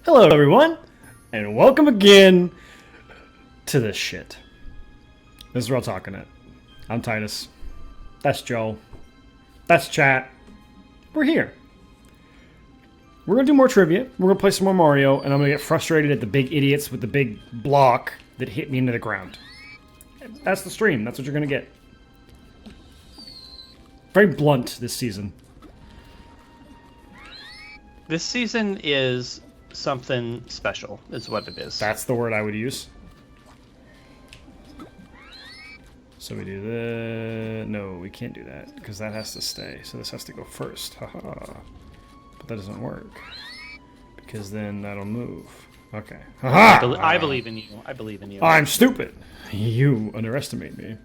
Hello, everyone, and welcome again to this shit. This is Real Talkin It. I'm Titus. That's Joe. That's chat. We're here. We're gonna do more trivia. We're gonna play some more Mario, and I'm gonna get frustrated at the big idiots with the big block that hit me into the ground. That's the stream. That's what you're gonna get. Very blunt this season. This season is something special, is what it is. That's the word I would use. So we do the... No, we can't do that, because that has to stay. So this has to go first. Haha. But that doesn't work. Because then that'll move. Okay. Haha! I believe in you. I believe in you. I'm stupid. You underestimate me.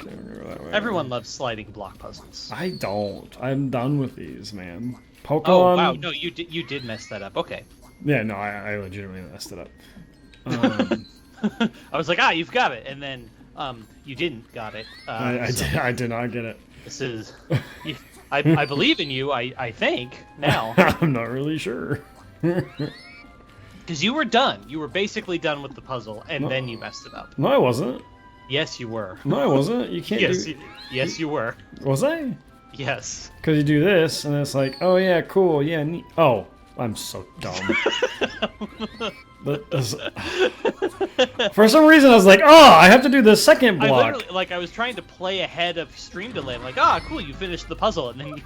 Okay, Everyone loves sliding block puzzles. I don't. I'm done with these, man. Pokemon... Oh, wow. No, you did mess that up. Okay. Yeah, no, I legitimately messed it up. I was like, you've got it. And then you didn't got it. I did not get it. This is... I believe in you, I think, now. I'm not really sure. Because you were done. You were basically done with the puzzle, and then you messed it up. No, I wasn't. Yes, you were. No, I wasn't. You can't Yes, you were. Was I? Yes. Because you do this, and it's like, oh yeah, cool, yeah, neat. Oh, I'm so dumb. For some reason, I was like, oh, I have to do the second block. I was trying to play ahead of stream delay. I'm like, cool, you finished the puzzle, and then you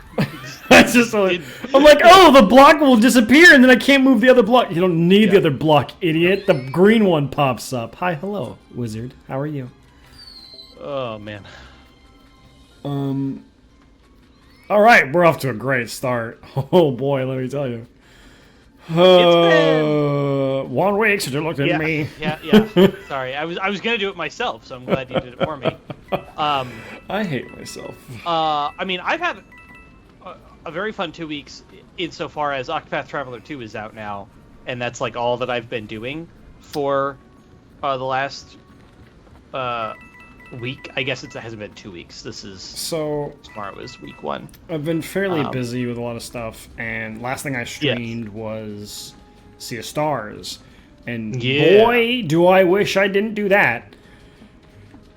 I'm like, oh, the block will disappear, and then I can't move the other block. You don't need the other block, idiot. The green one pops up. Hi, hello, wizard. How are you? Oh, man. All right, we're off to a great start. Oh boy, let me tell you. It's 1 week since you looked at me. Yeah. Sorry, I was gonna do it myself, so I'm glad you did it for me. I hate myself. I mean, I've had a very fun 2 weeks insofar as Octopath Traveler 2 is out now, and that's like all that I've been doing for the last week. I guess it hasn't been 2 weeks. Tomorrow is week 1. I've been fairly busy with a lot of stuff, and last thing I streamed was Sea of Stars, and boy, do I wish I didn't do that.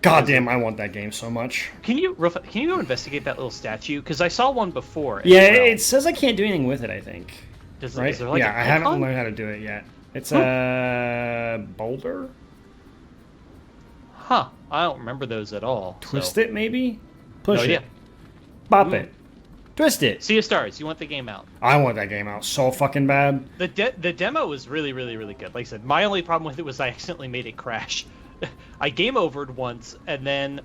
God damn, I want that game so much. Can you go investigate that little statue? Because I saw one before. Yeah, it says I can't do anything with it, I think. Is there like I haven't learned how to do it yet. It's a boulder? Huh. I don't remember those at all. Twist it, maybe? Push it. Yeah. Bop it. Twist it. Sea of Stars, you want the game out. I want that game out so fucking bad. The demo was really, really, really good. Like I said, my only problem with it was I accidentally made it crash. I game overed once, and then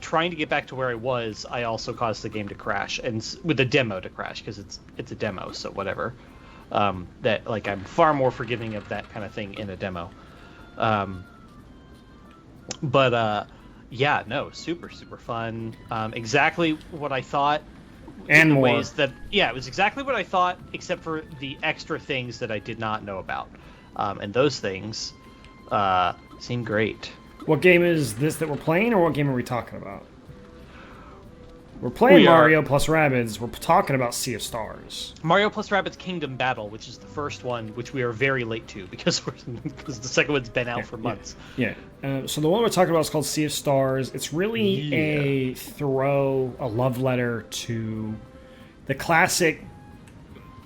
trying to get back to where I was, I also caused the game to crash, and with the demo to crash, because it's a demo, so whatever. I'm far more forgiving of that kind of thing in a demo. Super, super fun. Exactly what I thought. And more. It was exactly what I thought, except for the extra things that I did not know about. And those things seem great. What game is this that we're playing, or what game are we talking about? We're playing Mario plus Rabbids. We're talking about Sea of Stars. Mario plus Rabbids Kingdom Battle, which is the first one, which we are very late to because the second one's been out for months. Yeah. So the one we're talking about is called Sea of Stars. It's really a love letter to the classic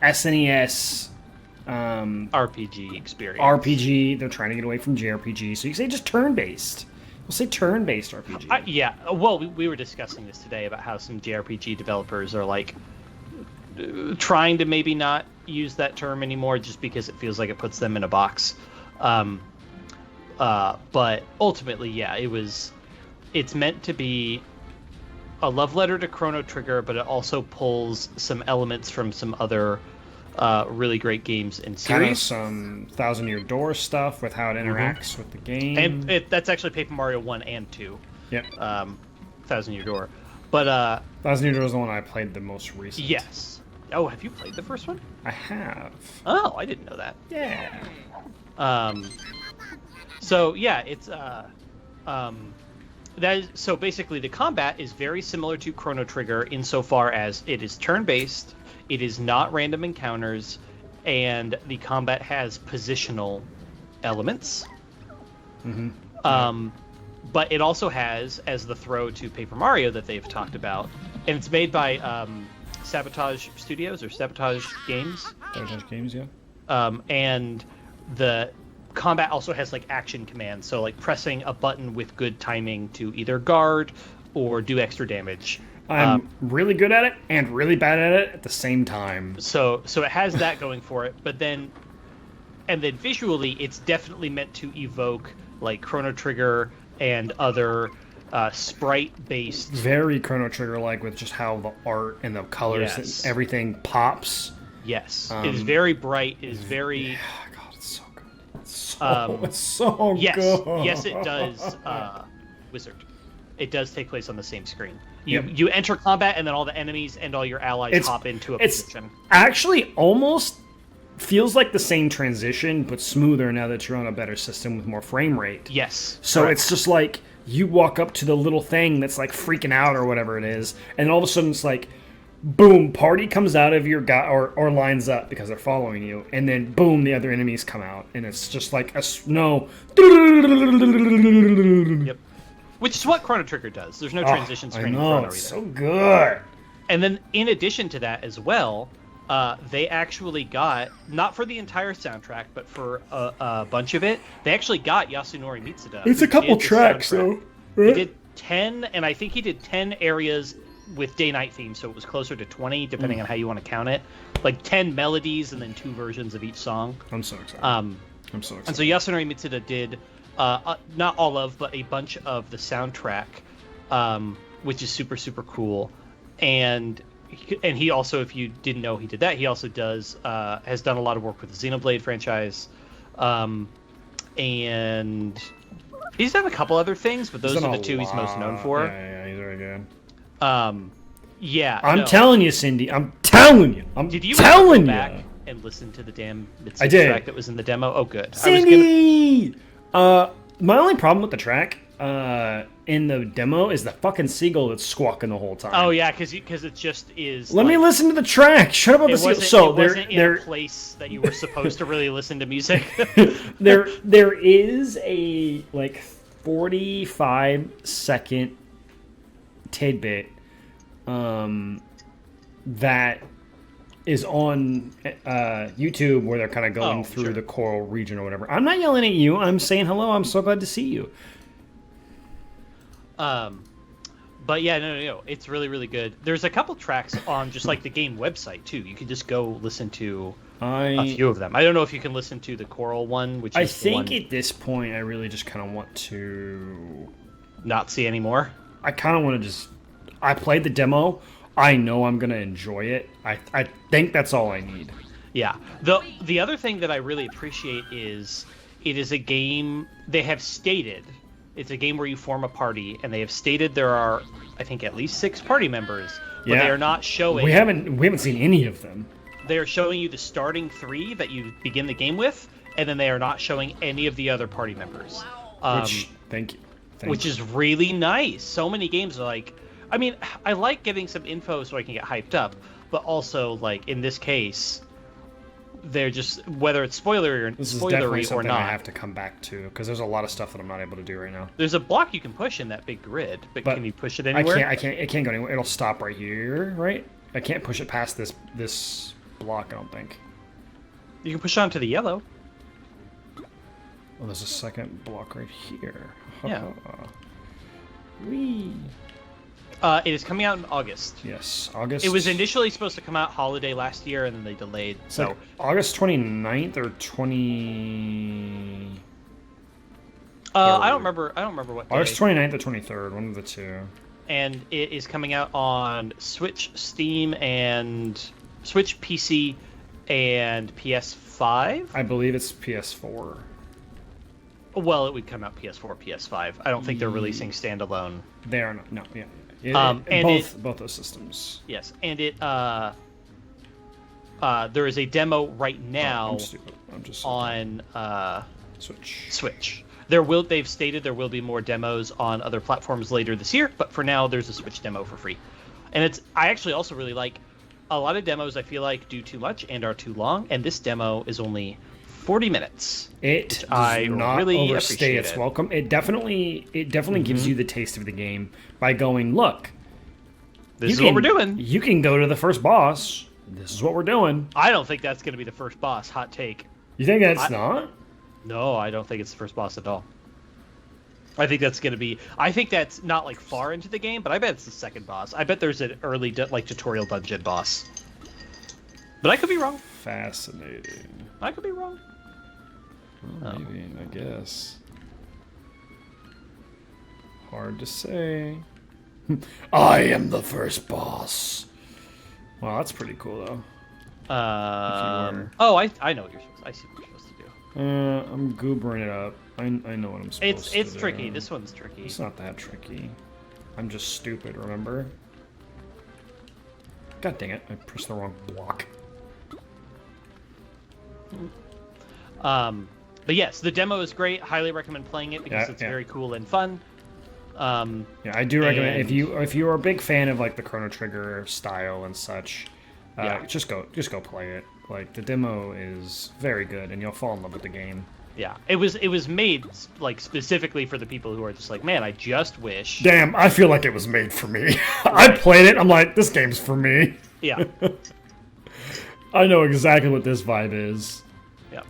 SNES RPG experience. RPG. They're trying to get away from JRPG, so you say just turn-based. We'll say turn-based RPG. Well, we were discussing this today about how some JRPG developers are like trying to maybe not use that term anymore just because it feels like it puts them in a box. But ultimately, it's meant to be a love letter to Chrono Trigger, but it also pulls some elements from some other really great games in series. Kind of some Thousand Year Door stuff with how it interacts with the game. And that's actually Paper Mario 1 and 2. Yep. Thousand Year Door. But Thousand Year Door is the one I played the most recently. Yes. Oh, have you played the first one? I have. Oh, I didn't know that. Yeah. So basically the combat is very similar to Chrono Trigger insofar as it is turn-based, it is not random encounters, and the combat has positional elements. But it also has, as the throw to Paper Mario that they've talked about, and it's made by Sabotage Studios or Sabotage Games. Sabotage Games, yeah. And the combat also has like action commands, so like pressing a button with good timing to either guard or do extra damage. I'm really good at it and really bad at it at the same time. So it has that going for it, but then visually, it's definitely meant to evoke like Chrono Trigger and other sprite-based. Very Chrono Trigger-like with just how the art and the colors and everything pops. Yes, it is very bright. It is very. Yeah, God, it's so good. It's so good. Yes, it does. Wizard. It does take place on the same screen. You enter combat, and then all the enemies and all your allies hop into a position. Actually almost feels like the same transition, but smoother now that you're on a better system with more frame rate. Yes. So correct. It's just like you walk up to the little thing that's like freaking out or whatever it is, and all of a sudden it's like, boom, party comes out of your guy or lines up because they're following you, and then boom, the other enemies come out, and it's just like a snow. Yep. Which is what Chrono Trigger does. There's no transition screen in Chrono either. It's so good. And then in addition to that as well, they actually got, not for the entire soundtrack, but for a bunch of it, they actually got Yasunori Mitsuda. It's a couple tracks, though. Right? He did 10, and I think he did 10 areas with day-night themes, so it was closer to 20, depending on how you want to count it. Like 10 melodies and then 2 versions of each song. I'm so excited. And so Yasunori Mitsuda did, not all of, but a bunch of the soundtrack, which is super, super cool. And he also, if you didn't know he did that, he also has done a lot of work with the Xenoblade franchise, and he's done a couple other things, but those are the two he's most known for. Yeah, he's very good. I'm telling you, Cindy. I'm telling you. Did you go back and listen to the damn Mitsuda track that was in the demo? Oh, good. Cindy! My only problem with the track in the demo is the fucking seagull that's squawking the whole time. Oh yeah, because it just is. Let me listen to the track. Shut up about the seagull. So it wasn't in a place that you were supposed to really listen to music. there is a like 45-second tidbit that is on YouTube where they're kind of going through the coral region or whatever. I'm not yelling at you. I'm saying hello. I'm so glad to see you. But yeah, no. It's really, really good. There's a couple tracks on just like the game website too. You can just go listen to a few of them. I don't know if you can listen to the choral one, which I think at this point I really just kind of want to not see anymore. I kind of want to just. I played the demo. I know I'm gonna enjoy it. I think that's all I need. Yeah. The other thing that I really appreciate is it is a game they have stated. It's a game where you form a party, and they have stated there are, I think, at least 6 party members, but they are not showing. We haven't seen any of them. They are showing you the starting 3 that you begin the game with, and then they are not showing any of the other party members. Thank you. Which is really nice. So many games are like. I mean, I like getting some info so I can get hyped up, but also, like, in this case, they're just, whether it's spoilery or not. This is definitely something I have to come back to, because there's a lot of stuff that I'm not able to do right now. There's a block you can push in that big grid, but can you push it anywhere? It can't go anywhere. It'll stop right here, right? I can't push it past this block, I don't think. You can push onto the yellow. Well, there's a second block right here. Yeah. Whee! It is coming out in August. Yes, August. It was initially supposed to come out holiday last year, and then they delayed. So like August 29th or 20. I don't remember what day. August 29th or 23rd, one of the two. And it is coming out on Switch, Steam, and Switch, PC, and PS5. I believe it's PS4. Well, it would come out PS4, PS5. I don't think they're releasing standalone. They are not. No, yeah. Both those systems. Yes, and there is a demo right now I'm stupid. I'm just on Switch. They've stated there will be more demos on other platforms later this year, but for now there's a Switch demo for free. And I actually also really like a lot of demos I feel like do too much and are too long, and this demo is only 40 minutes. It does I not really overstay appreciate its it. welcome. It definitely gives you the taste of the game by going, look, This is what we're doing. You can go to the first boss. This is what we're doing. I don't think that's going to be the first boss. Hot take. You think that's not? No, I don't think it's the first boss at all. I think that's going to be... I think that's not, like, far into the game, but I bet it's the second boss. I bet there's an early, like, tutorial dungeon boss. But I could be wrong. Fascinating. I could be wrong. Well, maybe, I guess. Hard to say. I am the first boss. Wow, that's pretty cool, though. Oh, I know what you're supposed to... I see what you're supposed to do. I'm goobering it up. I know what I'm supposed to do. It's tricky. This one's tricky. It's not that tricky. I'm just stupid, remember? God dang it, I pressed the wrong block. But yes, the demo is great. Highly recommend playing it because it's very cool and fun. Yeah, I do recommend if you are a big fan of like the Chrono Trigger style and such, just go play it. Like the demo is very good, and you'll fall in love with the game. Yeah, it was made like specifically for the people who are just like, man, I just wish. Damn, I feel like it was made for me. I played it. I'm like, this game's for me. Yeah. I know exactly what this vibe is. Yeah.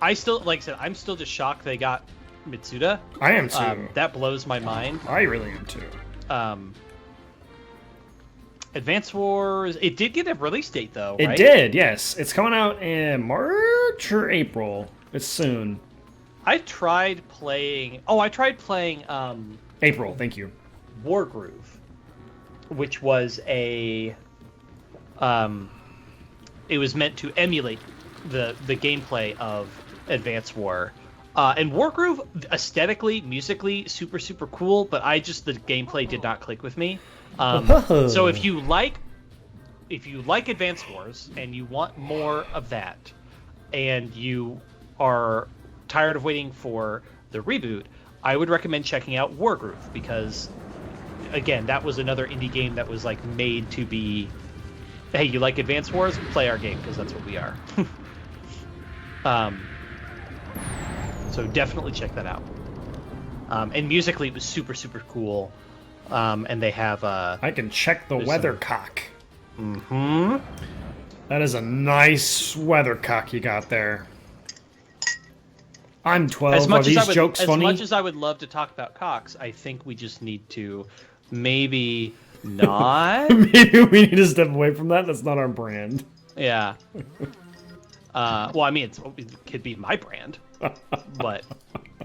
I still, like I said, I'm still just shocked they got Mitsuda. I am too. That blows my mind. I really am too. Advance Wars, it did get a release date though, right? It did, yes. It's coming out in March or April. It's soon. I tried playing April, thank you. Wargroove, which was it was meant to emulate the gameplay of Advance War. And Wargroove, aesthetically, musically, super, super cool, but the gameplay did not click with me. So if you like Advance Wars and you want more of that, and you are tired of waiting for the reboot, I would recommend checking out Wargroove because, again, that was another indie game that was like made to be, hey, you like Advance Wars? Play our game because that's what we are. So definitely check that out. And musically, it was super, super cool. And they have I can check the weathercock. Mm-hmm. That is a nice weathercock you got there. I'm 12. Are these jokes funny? As much as I would love to talk about cocks, I think we just need to maybe not. Maybe we need to step away from that. That's not our brand. Yeah. Well, I mean, it could be my brand, but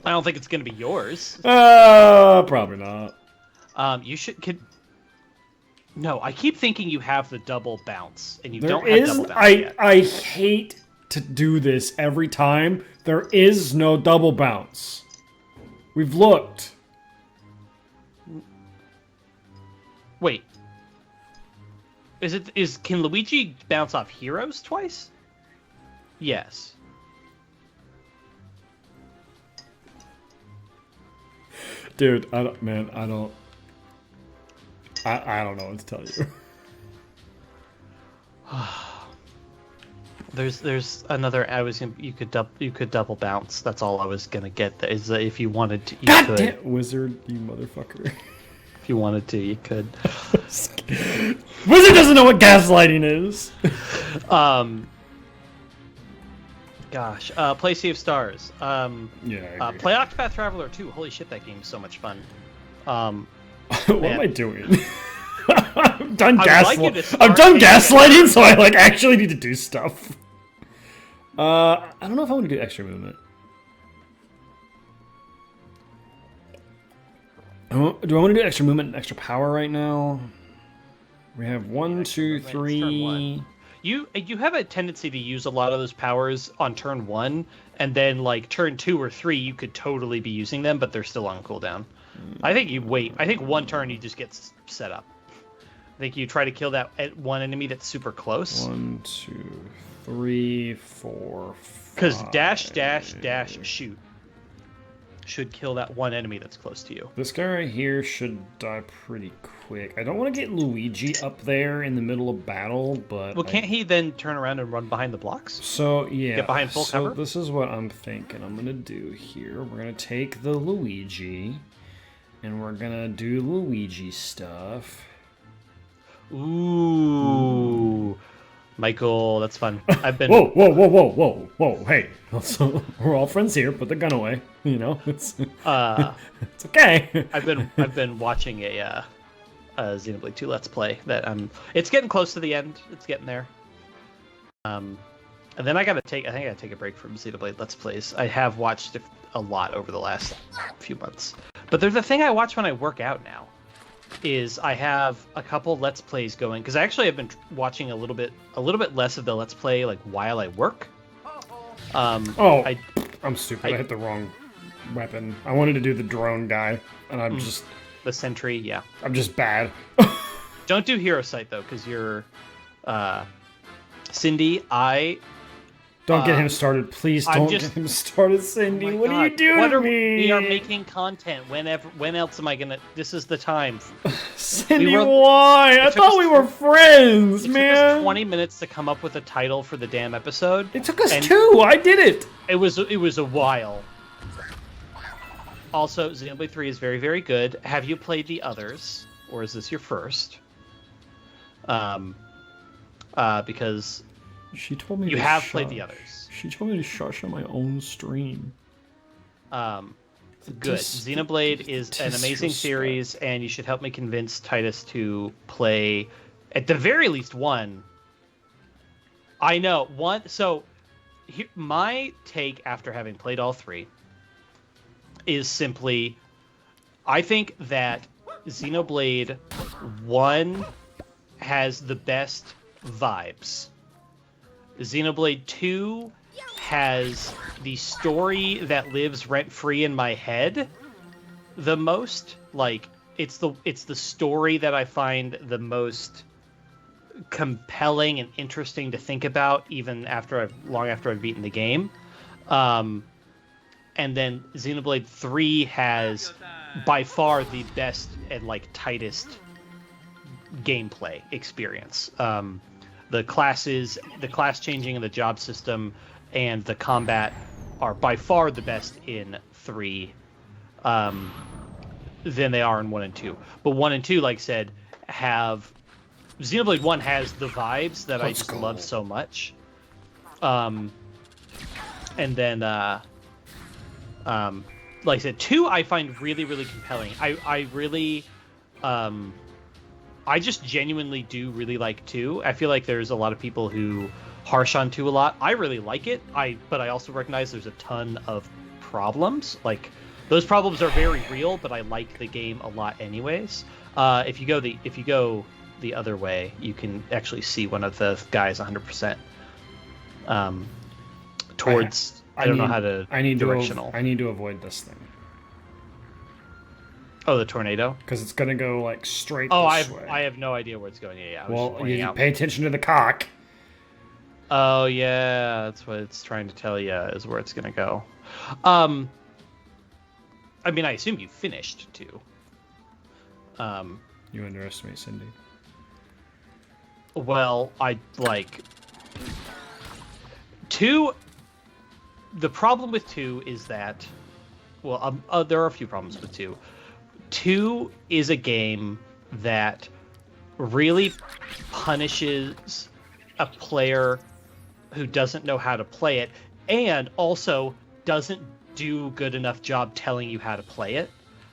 I don't think it's going to be yours. Probably not. No, I keep thinking you have the double bounce, and you There don't have is, double bounce yet. I hate to do this every time. There is no double bounce. We've looked. Wait. Can Luigi bounce off heroes twice? Yes. Dude, I don't know what to tell you. There's another. You could double bounce. That's all I was gonna get. Is that if you wanted to, you God could. damn, wizard, you motherfucker! If you wanted to, you could. Wizard doesn't know what gaslighting is. Gosh, play Sea of Stars. Yeah. Play Octopath Traveler 2. Holy shit, that game's so much fun. What am I doing? I'm done gaslighting, gaslighting, so I actually need to do stuff. I don't know if I want to do extra movement. Do I want to do extra movement and extra power right now? We have 1, 2, 3. You have a tendency to use a lot of those powers on turn 1, and then turn 2 or 3, you could totally be using them, but they're still on cooldown. I think you wait. I think one turn you just get set up. I think you try to kill that one enemy that's super close. 1, 2, 3, 4, 5. Because dash, dash, dash, shoot. should kill that one enemy that's close to you. This guy right here should die pretty quick. I don't want to get Luigi up there in the middle of battle, but... Well, can't he then turn around and run behind the blocks? So, yeah. Get behind full cover? So this is what I'm thinking I'm going to do here. We're going to take the Luigi, and we're going to do Luigi stuff. Ooh. Michael, that's fun. I've been... Whoa. Hey, we're all friends here. Put the gun away. You know, it's okay. I've been watching a Xenoblade 2 Let's Play that it's getting close to the end. It's getting there. And then I think I gotta take a break from Xenoblade Let's Plays. I have watched a lot over the last few months. But there's a thing I watch when I work out now. Is I have a couple Let's Plays going because I actually have been watching a little bit less of the Let's Play like while I work. I'm stupid. I hit the wrong weapon. I wanted to do the drone guy, and I'm just the sentry. Yeah, I'm just bad. Don't do Hero Sight though, because you're Cindy. Don't get him started, please. Don't get him started, Cindy. What are you doing to me? We are making content. When else am I gonna? This is the time. Cindy, why? I thought we were friends, man. It took us 20 minutes to come up with a title for the damn episode. It took us 2. I did it. It was a while. Also, Xenoblade 3 is very, very good. Have you played the others, or is this your first? Because. She told me you have played the others. She told me to shush on my own stream. Good. Xenoblade is an amazing series, and you should help me convince Titus to play, at the very least, one. I know one. So, my take after having played all 3 is simply, I think that Xenoblade 1 has the best vibes. Xenoblade 2 has the story that lives rent-free in my head the most. Like, it's the story that I find the most compelling and interesting to think about, even long after I've beaten the game. And then Xenoblade 3 has by far the best and tightest gameplay experience. The class changing and the job system and the combat are by far the best in 3 than they are in 1 and 2. But 1 and 2, like I said, have... Xenoblade 1 has the vibes that I just love so much. And then, like I said, 2 I find really, really compelling. I really... I just genuinely do really like 2. I feel like there's a lot of people who harsh on 2 a lot. I really like it. But I also recognize there's a ton of problems. Like, those problems are very real, but I like the game a lot anyways. If you go the other way, you can actually see one of the guys 100%. Towards I don't know how to directional. I need to avoid this thing. Oh, the tornado? Because it's going to go, straight this way. I have no idea where it's going. Yeah. Well, you pay attention to the cock. Oh, yeah. That's what it's trying to tell you, is where it's going to go. I mean, I assume you finished, too. You underestimate Cindy. Well, 2... The problem with 2 is that... Well, there are a few problems with 2. 2 is a game that really punishes a player who doesn't know how to play it, and also doesn't do a good enough job telling you how to play it.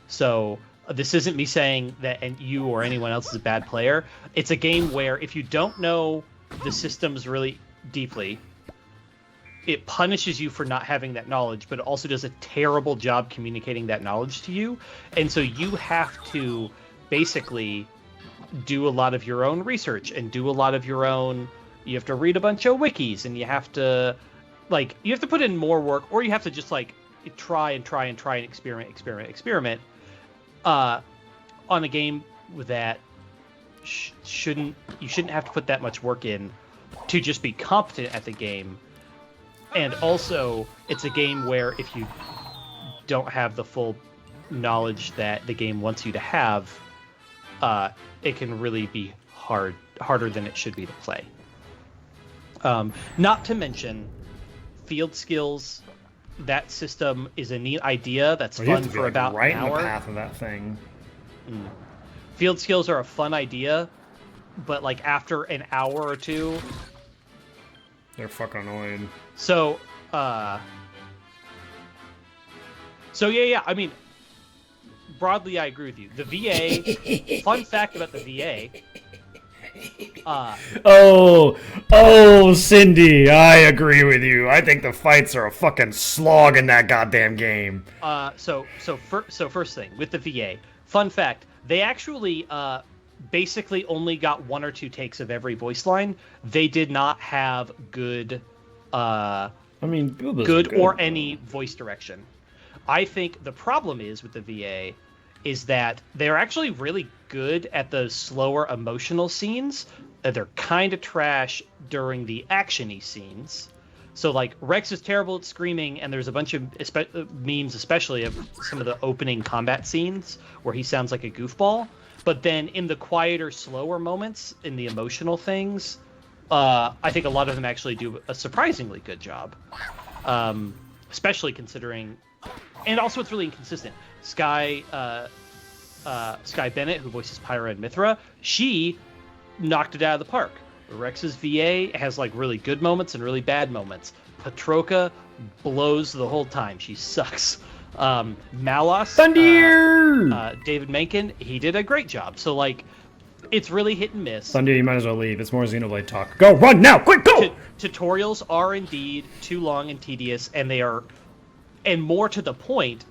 So this isn't me saying that you or anyone else is a bad player. It's a game where if you don't know the systems really deeply, it punishes you for not having that knowledge, but it also does a terrible job communicating that knowledge to you. And so you have to basically do a lot of your own research and do a lot of your own... You have to read a bunch of wikis, and you have to put in more work, or you have to just try and experiment on a game that you shouldn't have to put that much work in to just be competent at the game. And also, it's a game where if you don't have the full knowledge that the game wants you to have, it can really be harder than it should be to play. Not to mention field skills. That system is a neat idea. That's fun for about right an hour. In the path of that thing. Field skills are a fun idea, but like after an hour or two, they're fucking annoying. So yeah. I mean, broadly, I agree with you. The VA. Fun fact about the VA. Cindy, I agree with you. I think the fights are a fucking slog in that goddamn game. So first thing with the VA. Fun fact: they actually basically only got 1 or 2 takes of every voice line. They did not have good, good or any voice direction. I think the problem is with the VA is that they're actually really good at the slower emotional scenes. They're kind of trash during the action-y scenes. So, like, Rex is terrible at screaming, and there's a bunch of memes, especially of some of the opening combat scenes where he sounds like a goofball. But then in the quieter, slower moments, in the emotional things, I think a lot of them actually do a surprisingly good job. Especially considering... And also it's really inconsistent. Sky Bennett, who voices Pyra and Mithra, she knocked it out of the park. Rex's VA has like really good moments and really bad moments. Patroka blows the whole time. She sucks. Malos, David Mencken, he did a great job. So like, it's really hit and miss. Thunder, you might as well leave. It's more Xenoblade talk. Go, run now, quick, go! Tutorials are indeed too long and tedious, and they are, and more to the point.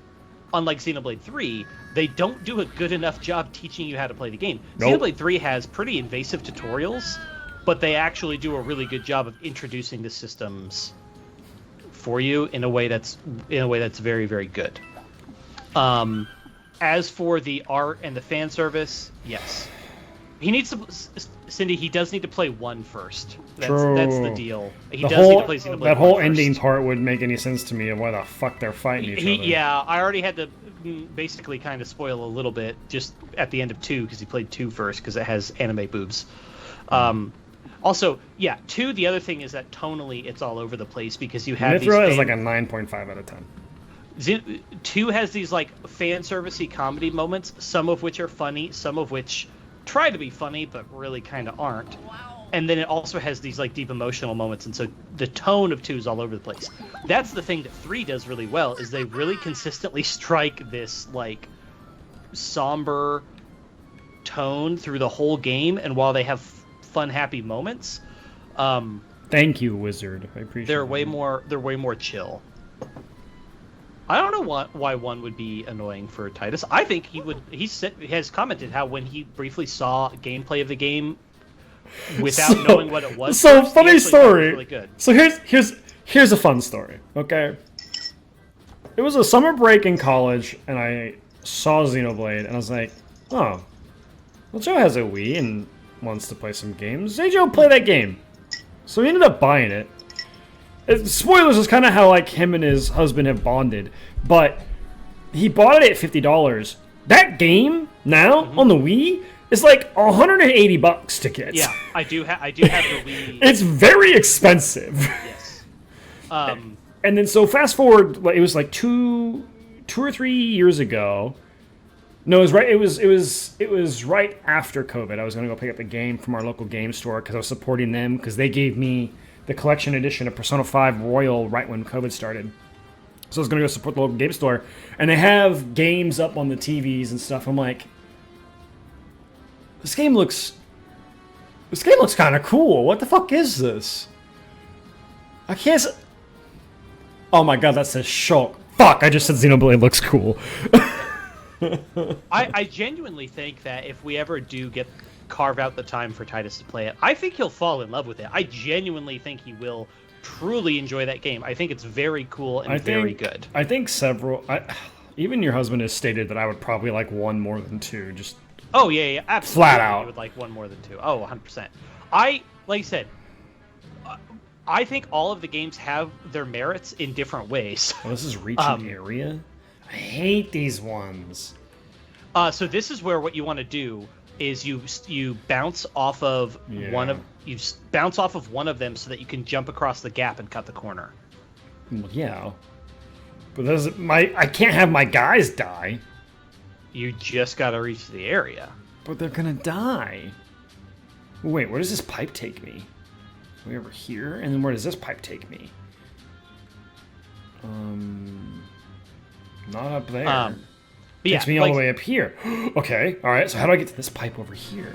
Unlike Xenoblade 3, they don't do a good enough job teaching you how to play the game. Nope. Xenoblade 3 has pretty invasive tutorials, but they actually do a really good job of introducing the systems for you in a way that's very, very good. As for the art and the fan service, yes. He needs to, Cindy, he does need to play 1 first. That's the deal. He does need to play Xenoblade 1 That whole first. ending part wouldn't make any sense to me of why the fuck they're fighting each other. Yeah, I already had to basically kind of spoil a little bit just at the end of 2 because he played 2 first because it has anime boobs. Also, yeah, 2, the other thing is that tonally it's all over the place because you have Mithra is like a 9.5 out of 10. 2 has these like fan servicey comedy moments, some of which are funny, some of which try to be funny but really kind of aren't. And then it also has these like deep emotional moments, and so the tone of 2 is all over the place. That's the thing that 3 does really well, is they really consistently strike this like somber tone through the whole game, and while they have fun, happy moments, thank you, Wizard. I appreciate. They're way more chill. I don't know why 1 would be annoying for Titus. I think he would. He has commented how when he briefly saw gameplay of the game without knowing what it was. So first, funny story. Really good. So here's a fun story. Okay, it was a summer break in college, and I saw Xenoblade, and I was like, oh, well, Joe has a Wii and wants to play some games. Hey, Joe, play that game. So he ended up buying it. Spoilers is kind of how like him and his husband have bonded, but he bought it at $50. That game now on the Wii is like $180 to get. Yeah, I do have the Wii. It's very expensive. Yes. And then so fast forward, it was like two or 3 years ago. No, it was right. It was right after COVID. I was going to go pick up the game from our local game store because I was supporting them because they gave me the collection edition of Persona 5 Royal right when COVID started. So I was going to go support the local game store, and they have games up on the TVs and stuff. I'm like, this game looks kind of cool. What the fuck is this? I can't. Oh my god, that says Shulk. Fuck! I just said Xenoblade looks cool. I genuinely think that if we ever do carve out the time for Titus to play it, I think he'll fall in love with it. I genuinely think he will truly enjoy that game. I think it's very cool and very good. I think even your husband has stated that I would probably like 1 more than 2. Just absolutely. Flat out. I would like 1 more than 2. Oh, 100%. Like I said, I think all of the games have their merits in different ways. Oh, this is reaching area. I hate these ones. So this is where what you want to do is you bounce off of bounce off of one of them so that you can jump across the gap and cut the corner. Well, yeah. But I can't have my guys die. You just gotta reach the area. But they're gonna die. Wait, where does this pipe take me? Way over here? And then where does this pipe take me? Not up there. Takes me all the way up here. Okay, alright, so how do I get to this pipe over here?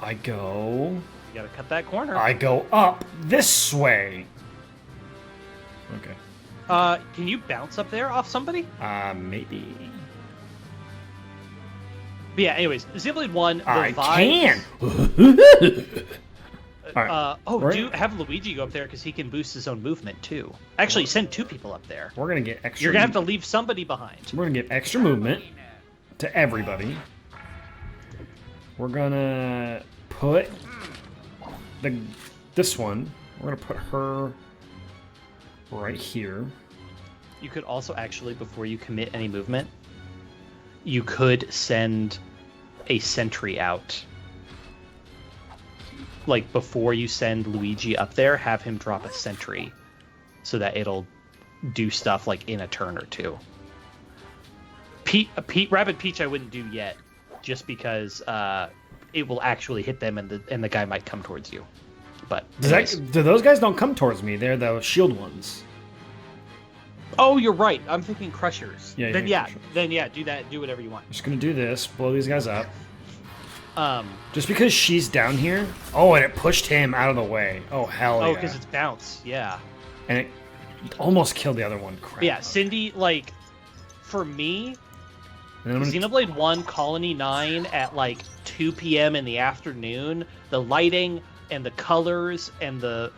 I go... You gotta cut that corner. I go up this way. Okay. Can you bounce up there off somebody? Maybe. But yeah, anyways, Xenoblade 1, I can! Right. Have Luigi go up there because he can boost his own movement too. Actually, send 2 people up there. We're gonna get extra... You're gonna have to leave somebody behind. We're gonna get extra movement to everybody. We're gonna put this one. We're gonna put her right here. You could also actually, before you commit any movement, you could send a sentry out. Like, before you send Luigi up there, have him drop a sentry so that it'll do stuff, like, in a turn or 2. Rabbid Peach I wouldn't do yet, just because it will actually hit them and the guy might come towards you. But those guys don't come towards me. They're the shield ones. Oh, you're right. I'm thinking Crushers. Yeah, Then do that. Do whatever you want. I'm just gonna do this. Blow these guys up. Just because she's down here. Oh, and it pushed him out of the way. Oh, hell yeah. Oh, because it's bounce. Yeah. And it almost killed the other one. Crap. Yeah, Cindy, like, for me, Xenoblade 1 Colony 9 at, like, 2 p.m. in the afternoon, the lighting and the colors and the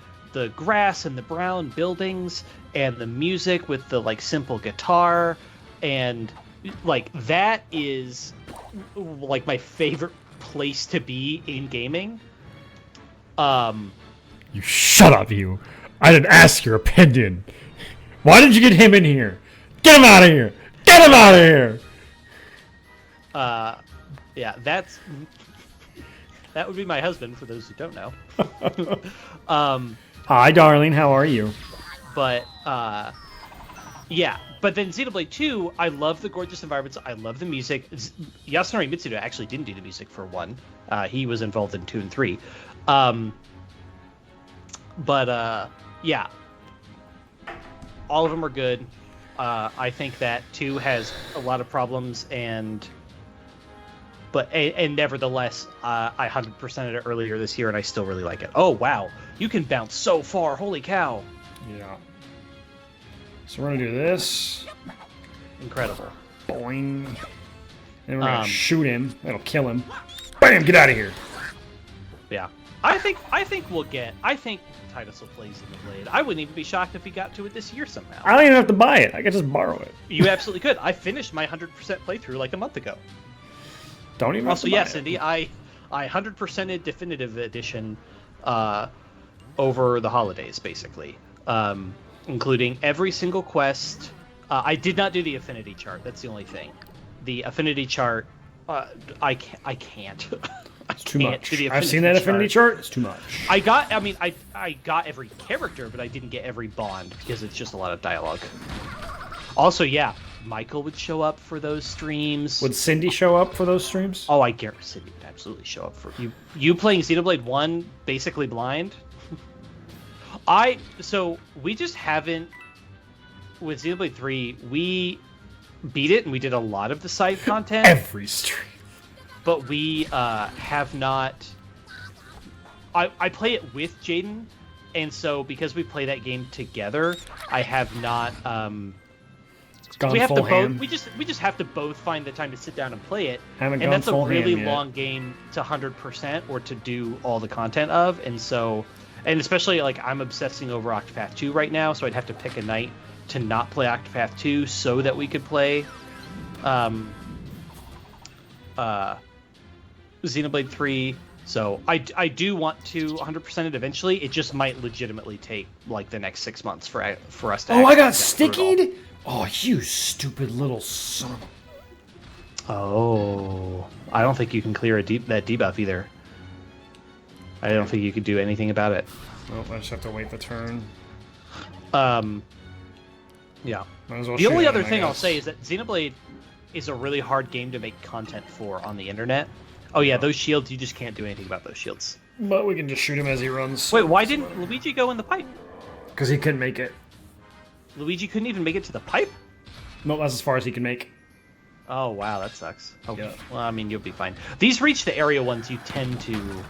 grass and the brown buildings and the music with the, like, simple guitar and, like, that is, like, my favorite place to be in gaming. You shut up, you. I didn't ask your opinion. Why did you get him in here? Get him out of here! Get him out of here! Yeah, that would be my husband, for those who don't know. Hi, darling. How are you? But, yeah. But then Xenoblade 2, I love the gorgeous environments. I love the music. Yasunori Mitsuda actually didn't do the music for 1. He was involved in 2 and 3. Yeah. All of them are good. I think that 2 has a lot of problems, and nevertheless, I 100%ed it earlier this year, and I still really like it. Oh, wow. You can bounce so far. Holy cow. Yeah. So we're going to do this. Incredible. Boing. And we're going to shoot him. That'll kill him. Bam! Get out of here. Yeah. I think Titus will play Xenoblade. I wouldn't even be shocked if he got to it this year somehow. I don't even have to buy it. I could just borrow it. You absolutely could. I finished my 100% playthrough like a month ago. Don't even also, have to buy yeah, Cindy, I 100%ed Definitive Edition over the holidays, basically. Including every single quest. I did not do the affinity chart. That's the only thing. The affinity chart, I can't. It's too much. I've seen that affinity chart. It's too much. I got every character, but I didn't get every bond because it's just a lot of dialogue. Also, yeah, Michael would show up for those streams. Would Cindy show up for those streams? Oh, I guarantee Cindy would absolutely show up for you. You playing Xenoblade 1 basically blind? So we just haven't, with Xenoblade 3, we beat it and we did a lot of the side content. Every stream. But we have not, I play it with Jaden, and so because we play that game together, I have not, we have to both, we just have to both find the time to sit down and play it. And that's a really long game to 100% or to do all the content of, and so... And especially, like, I'm obsessing over Octopath 2 right now, so I'd have to pick a night to not play Octopath 2 so that we could play Xenoblade 3. So I do want to 100% it eventually. It just might legitimately take, like, the next 6 months for us to... Oh, I got stickied Oh, you stupid little son of a... Oh, I don't think you can clear that debuff either. I don't think you could do anything about it. Well, I just have to wait the turn. Yeah. Might as well The shoot only him, other I thing I'll guess. say is that Xenoblade is a really hard game to make content for on the internet. Oh yeah, those shields, you just can't do anything about those shields. But we can just shoot him as he runs. Wait, why didn't Luigi go in the pipe? Because he couldn't make it. Luigi couldn't even make it to the pipe? No, that's as far as he can make. Oh wow, that sucks. Oh, Yeah. well, I mean, you'll be fine. These reach the area ones, you tend to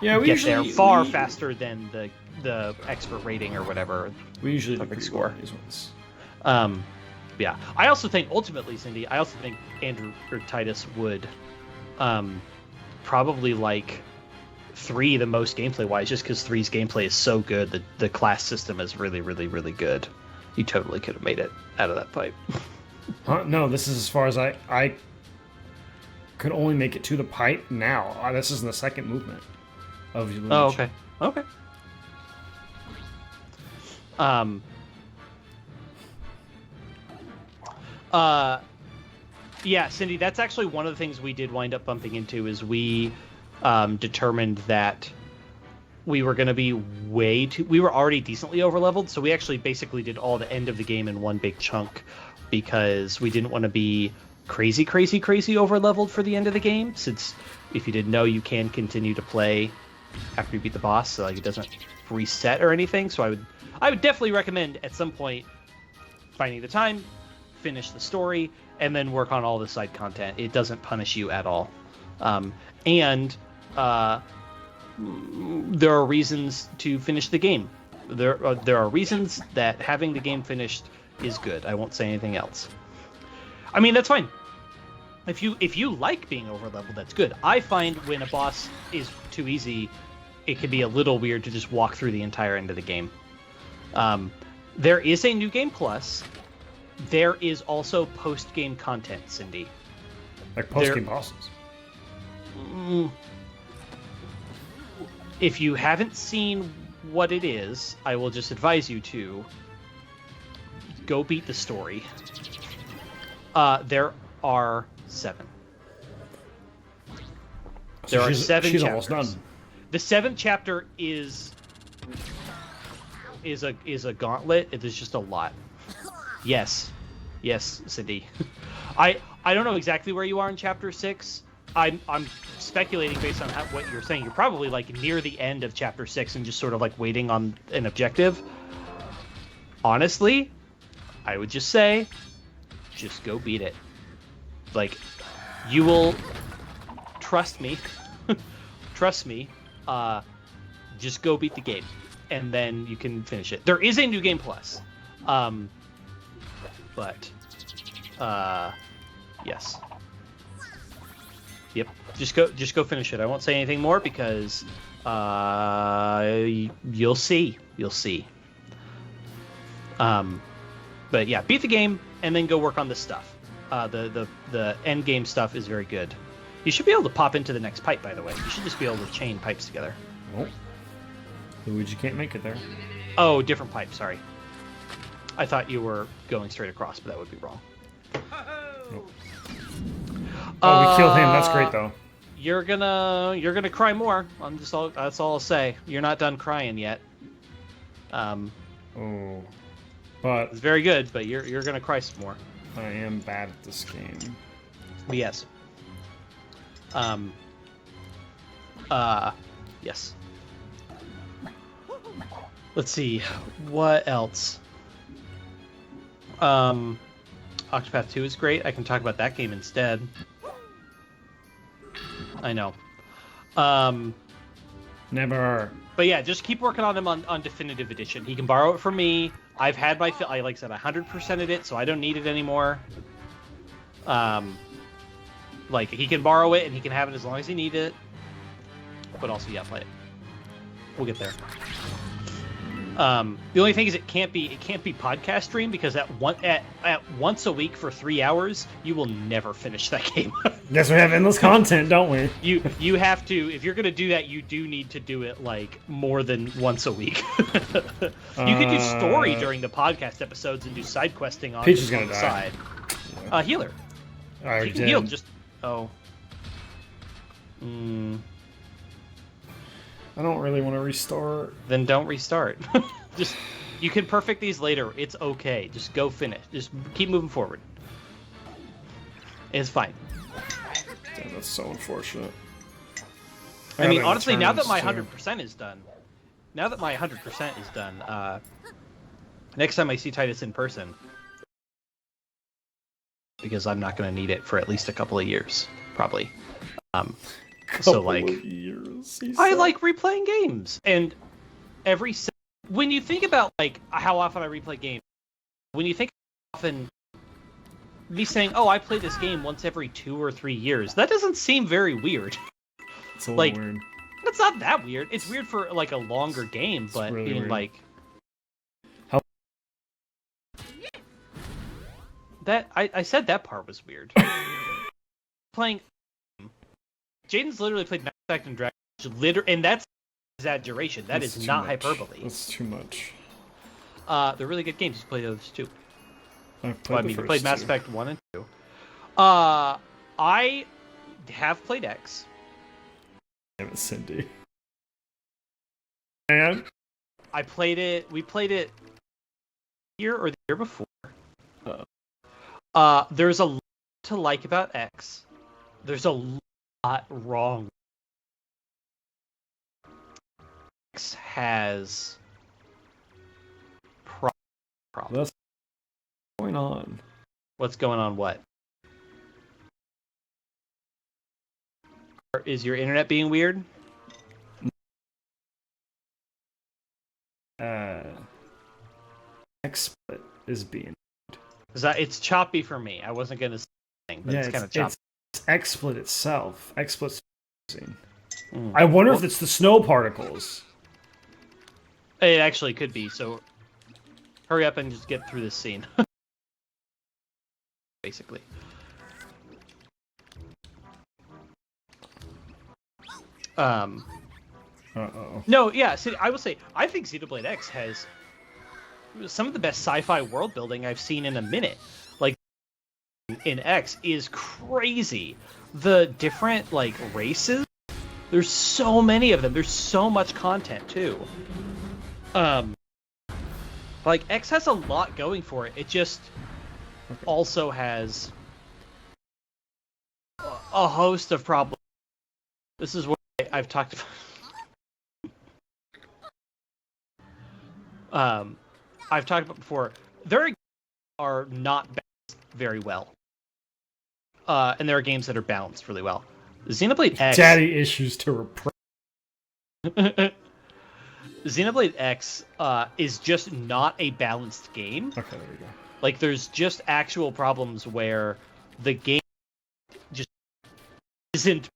Yeah, we get usually... there far faster than the expert rating or whatever. We usually do Perfect pretty score. well on these ones. Yeah, I also think ultimately, Cindy, I also think Andrew or Titus would probably like 3 the most gameplay wise, just because 3's gameplay is so good. The class system is really, really, really good. You totally could have made it out of that pipe. Huh? No, this is as far as I could only make it to the pipe now. This is in the second movement of Luigi. Oh, okay. Okay. Yeah, Cindy, that's actually one of the things we did wind up bumping into is we determined that we were going to be we were already decently overleveled, so we actually basically did all the end of the game in one big chunk because we didn't want to be crazy overleveled for the end of the game, since if you didn't know, you can continue to play after you beat the boss, so like it doesn't reset or anything. So I would definitely recommend at some point finding the time, finish the story, and then work on all the side content. It doesn't punish you at all. And there are reasons to finish the game. There are reasons that having the game finished is good. I won't say anything else. I mean, that's fine. If you like being overleveled, that's good. I find when a boss is too easy, it can be a little weird to just walk through the entire end of the game. There is a new game plus. There is also post-game content, Cindy. Like post-game bosses. If you haven't seen what it is, I will just advise you to go beat the story. There are 7. There are 7 she's chapters. Almost done. The 7th chapter is a gauntlet. It is just a lot. Yes, Cindy. I don't know exactly where you are in chapter 6. I'm speculating based on what you're saying. You're probably like near the end of chapter 6 and just sort of like waiting on an objective. Honestly, I would just say, just go beat it. Like, you will trust me. Trust me. Just go beat the game, and then you can finish it. There is a new game plus, but yes. Yep. Just go finish it. I won't say anything more because you'll see. You'll see. But yeah, beat the game and then go work on this stuff. The end game stuff is very good. You should be able to pop into the next pipe, by the way. You should just be able to chain pipes together. Oh. Luigi can't make it there. Oh, different pipe. Sorry. I thought you were going straight across, but that would be wrong. Nope. Oh, we killed him. That's great, though. You're gonna cry more. That's all I'll say. You're not done crying yet. Oh, but It's very good, but you're gonna cry some more. I am bad at this game. But yes. Yes. Let's see. What else? Octopath 2 is great. I can talk about that game instead. I know. Never. But yeah, just keep working on him on Definitive Edition. He can borrow it from me. I've had my I like I said 100%ed it, so I don't need it anymore. Like he can borrow it and he can have it as long as he needs it. But also, yeah, play it. We'll get there. The only thing is it can't be podcast stream, because at once a week for 3 hours, you will never finish that game. Guess we have endless content, don't we? You have to, if you're gonna do that, you do need to do it like more than once a week. You could do story during the podcast episodes and do side questing on Peach is the gonna die. side. Healer. I You can heal. Just I don't really want to restart. Then don't restart. Just, you can perfect these later. It's okay. Just go finish. Just keep moving forward. It's fine. Damn, that's so unfortunate. I mean, honestly, now that my 100% is done, next time I see Titus in person, because I'm not going to need it for at least a couple of years, probably. So like, years, I like replaying games, and when you think about like how often I replay games, when you think often me saying, "Oh, I play this game once every 2 or 3 years," that doesn't seem very weird. It's a little like, weird. It's not that weird. It's weird for like a longer game, but really being weird. like How that, I said that part was weird. Playing. Jaden's literally played Mass Effect and Dragon Age, and that's exaggeration. That's not hyperbole. That's too much. They're really good games. You play those too. You played Mass Effect 1 and 2. I have played X. Damn it, Cindy. And I played it. We played it year or the year before. There's a lot to like about X. There's a lot wrong. X has problems. what's going on? What's going on? What? Is your internet being weird? XSplit is being. It's choppy for me. I wasn't gonna say anything, but it's kind of choppy. It's XSplit itself. XSplit's. I wonder if it's the snow particles. It actually could be. So, hurry up and just get through this scene. Basically. No, yeah. See, I will say, I think Xenoblade X has some of the best sci-fi world building I've seen in a minute. Like, in X is crazy. The different like races. There's so many of them. There's so much content too. Like X has a lot going for it. It just also has a host of problems. This is what I've talked about. I've talked about before. There are not balanced very well, and there are games that are balanced really well. Xenoblade X. Daddy issues to repress. Xenoblade X is just not a balanced game. Okay, there we go. Like, there's just actual problems where the game just isn't.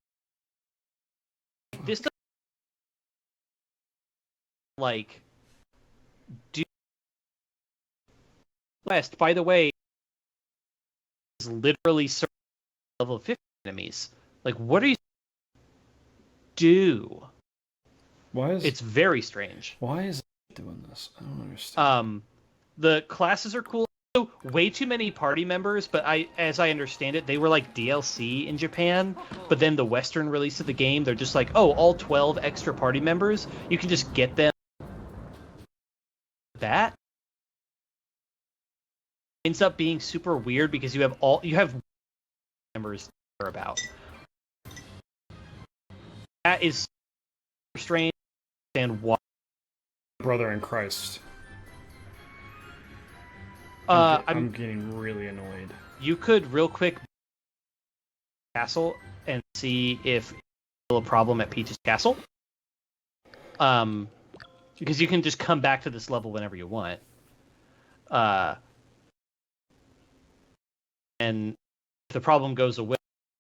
This doesn't, like, do. West, by the way, is literally level 50 enemies. Like, what are you do? Why is it's very strange. Why is it doing this? I don't understand. The classes are cool. Way too many party members, but as I understand it, they were like DLC in Japan. But then the Western release of the game, they're just like, oh, all 12 extra party members, you can just get them. That ends up being super weird because you have members that are about. That is strange, and why. Brother in Christ. I'm getting really annoyed. You could real quick castle and see if it's still a problem at Peach's castle. Because you can just come back to this level whenever you want. And if the problem goes away,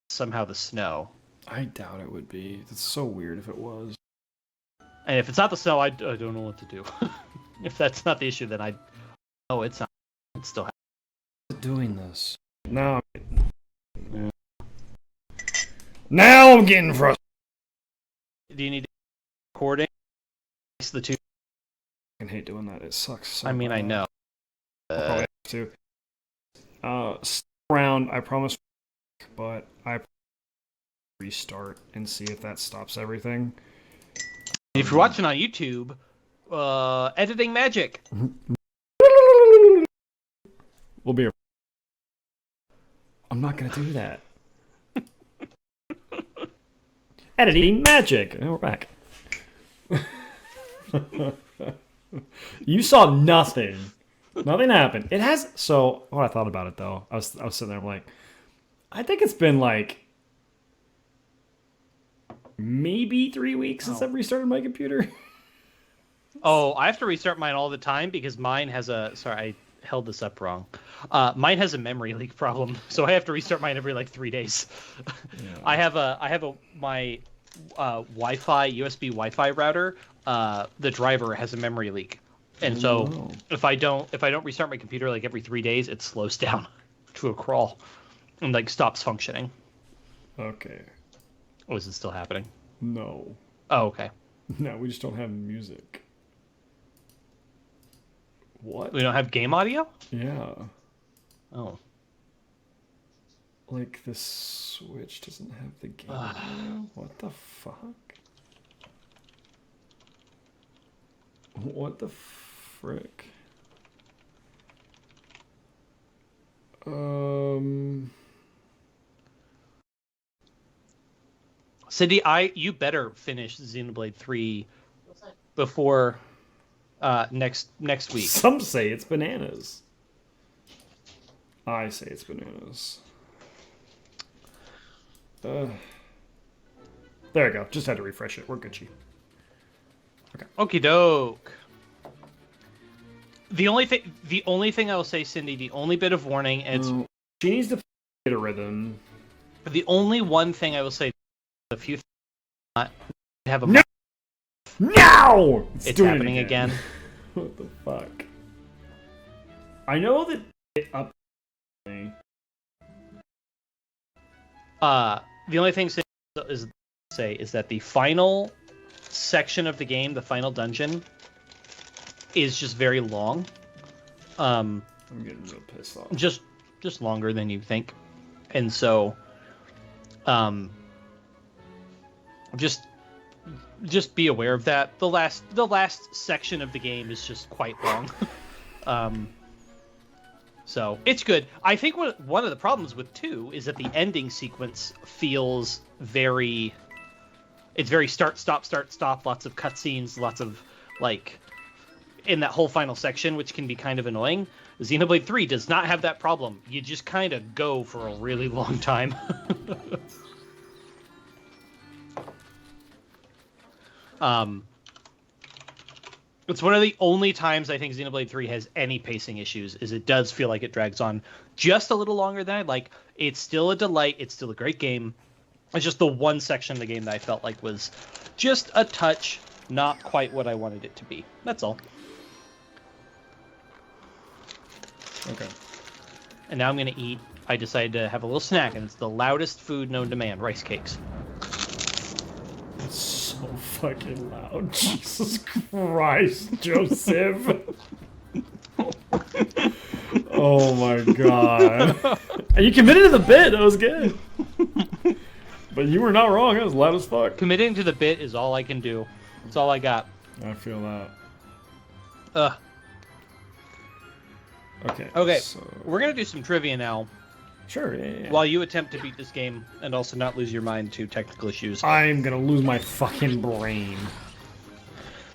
somehow the snow. I doubt it would be. That's so weird if it was. And if it's not the snow, I don't know what to do. If that's not the issue, then I. Oh, it's not. It's still happening. Doing this. Now I'm getting frustrated. Do you need recording? It's the two. I hate doing that. It sucks. So I mean, I know. I'll probably have to. Stick around, I promise, but I restart and see if that stops everything. If you're watching on YouTube, editing magic. We'll be. I'm not gonna do that. Editing magic. And we're back. You saw nothing. Nothing happened. It has. So what I thought about it though, I was sitting there I'm like, I think it's been like maybe 3 weeks since I've restarted my computer. Oh, I have to restart mine all the time because mine has a. Sorry, I held this up wrong. Mine has a memory leak problem, so I have to restart mine every like 3 days. Yeah. I have my Wi-Fi USB Wi-Fi router. The driver has a memory leak, and so if I don't restart my computer like every 3 days, it slows down to a crawl and like stops functioning. Okay. Oh, is it still happening? No. Oh, okay. No, we just don't have music. What? We don't have game audio? Yeah. Oh. Like the Switch doesn't have the game audio? What the fuck? What the frick? Cindy, you better finish Xenoblade 3 before next week. Some say it's bananas. I say it's bananas. There we go. Just had to refresh it. We're Gucci. Okay. Okie doke. The only thing I will say, Cindy, the only bit of warning, and it's she needs to get a rhythm. The only one thing I will say, a few things not have a No! It's happening again. What the fuck? I know that it up. The only thing is that the final section of the game, the final dungeon, is just very long. I'm getting real pissed off. Just longer than you think, and so, just be aware of that. The last section of the game is just quite long. So it's good. I think one of the problems with 2 is that the ending sequence feels very. It's very start stop. Lots of cutscenes, lots of like in that whole final section, which can be kind of annoying. Xenoblade 3 does not have that problem. You just kind of go for a really long time. It's one of the only times I think Xenoblade 3 has any pacing issues, is it does feel like it drags on just a little longer than I'd like. It's still a delight. It's still a great game. It's just the one section of the game that I felt like was just a touch, not quite what I wanted it to be. That's all. Okay. And now I'm going to eat. I decided to have a little snack, and it's the loudest food known to man, rice cakes. It's so fucking loud. Jesus Christ, Joseph. Oh my god. And you committed to the bit. That was good. But you were not wrong. It was loud as fuck. Committing to the bit is all I can do. That's all I got. I feel that. Okay, so... we're going to do some trivia now. Sure, yeah. While you attempt to beat this game and also not lose your mind to technical issues. I'm going to lose my fucking brain.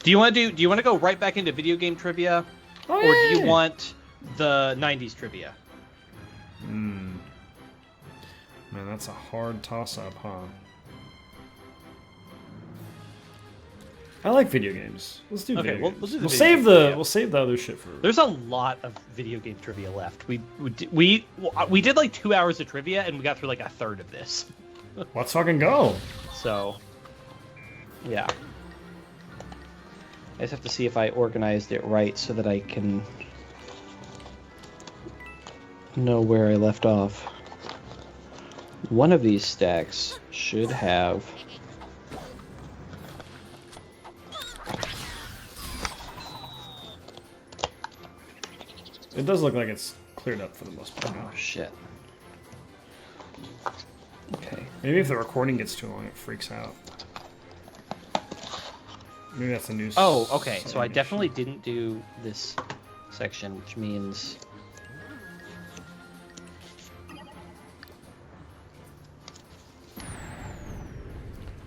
Do you want to go right back into video game trivia? Oh, or yeah. do you want the 90s trivia? Man, that's a hard toss-up, huh? I like video games. Let's do video games. We'll do the we'll video save games, the yeah. We'll save the other shit for. There's a lot of video game trivia left. We did like 2 hours of trivia and we got through like a third of this. Let's fucking go. So, yeah. I just have to see if I organized it right so that I can know where I left off. One of these stacks should have... It does look like it's cleared up for the most part now. Oh, shit. Okay. Maybe if the recording gets too long, it freaks out. Maybe that's a new... Oh, okay. So I definitely didn't do this section, which means...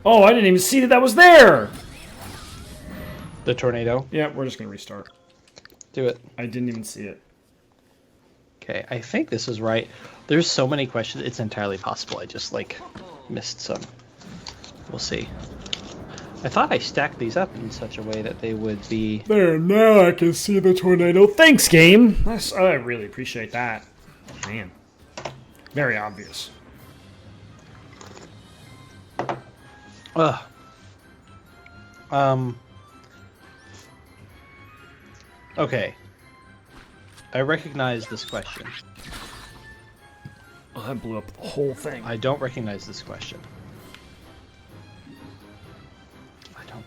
Oh, I didn't even see that was there! The tornado? Yeah, we're just gonna restart. Do it. I didn't even see it. Okay, I think this is right. There's so many questions, it's entirely possible I just, like, missed some. We'll see. I thought I stacked these up in such a way that they would be... There, now I can see the tornado. Thanks, game! I really appreciate that. Man. Very obvious. Ugh. Okay. I recognize this question. Oh, that blew up the whole thing. I don't recognize this question. I don't.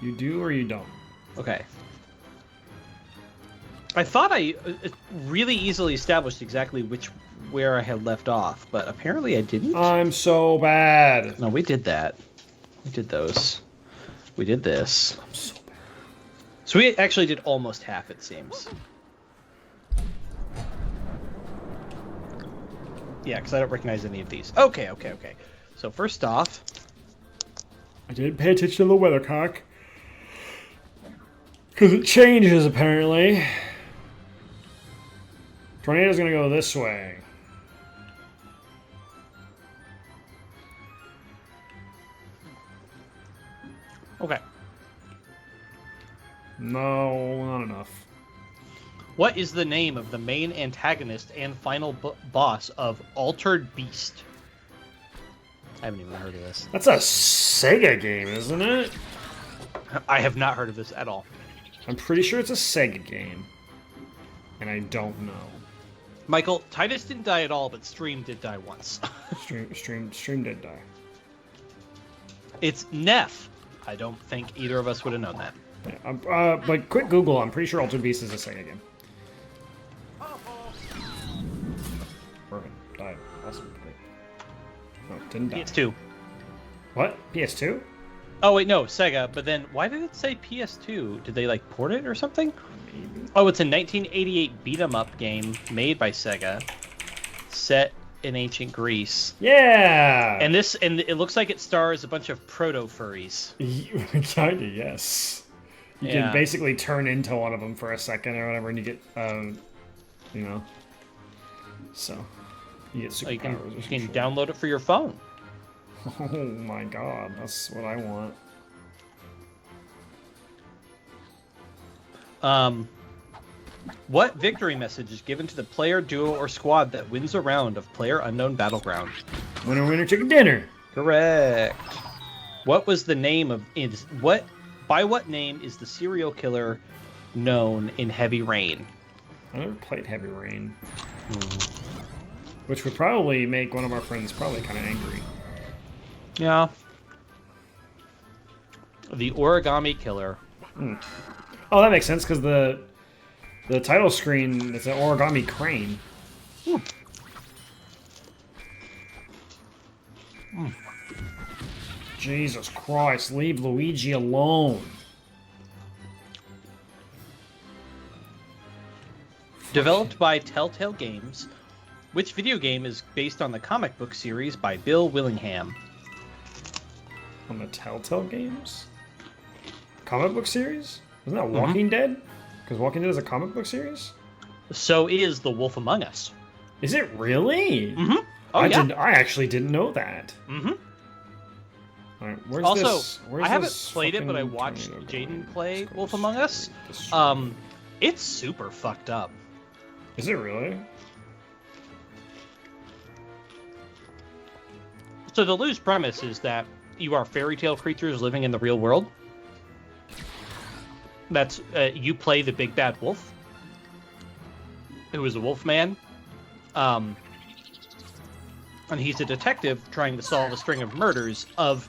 You do or you don't? Okay. I thought I really easily established exactly where I had left off, but apparently I didn't. I'm so bad. No, we did that. We did those. We did this. I'm so bad. So we actually did almost half, it seems. Yeah, because I don't recognize any of these. Okay. So first off... I didn't pay attention to the weathercock. Because it changes, apparently. Tornado's gonna go this way. Okay. No, not enough. What is the name of the main antagonist and final boss of Altered Beast? I haven't even heard of this. That's a Sega game, isn't it? I have not heard of this at all. I'm pretty sure it's a Sega game. And I don't know. Michael, Titus didn't die at all, but Stream did die once. Stream did die. It's Neff. I don't think either of us would have known that. Yeah, but quick Google, I'm pretty sure Altered Beast is a Sega game. Perfect. Died. Awesome. Great. No, didn't die. PS2. What? PS2? Oh, wait, no, Sega. But then, why did it say PS2? Did they, like, port it or something? Maybe. Oh, it's a 1988 beat-em-up game made by Sega, set in ancient Greece. Yeah! And it looks like it stars a bunch of proto-furries. Kinda, yes. You can basically turn into one of them for a second or whatever, and you get, you know, so you get superpowers. You can download it for your phone. Oh my god, that's what I want. What victory message is given to the player, duo, or squad that wins a round of PlayerUnknown Battleground? Winner, winner, chicken dinner. Correct. What was the name of by what name is the serial killer known in Heavy Rain? I never played Heavy Rain. Which would probably make one of our friends probably kind of angry. Yeah. The Origami Killer. Oh, that makes sense, because the title screen is an origami crane. Jesus Christ, leave Luigi alone. Developed by Telltale Games, which video game is based on the comic book series by Bill Willingham? On the Telltale Games? Comic book series? Isn't that Walking Dead? Because Walking Dead is a comic book series? So is The Wolf Among Us. Is it really? Mm-hmm. Oh, I actually didn't know that. Mm-hmm. All right, where's Also, this? Where's I haven't this played it, but I fucking watched tornado Jaden going? play Let's go Wolf Among Us. destroy. It's super fucked up. Is it really? So the loose premise is that you are fairy tale creatures living in the real world. That's you play the big bad wolf, who is a wolf man, and he's a detective trying to solve a string of murders of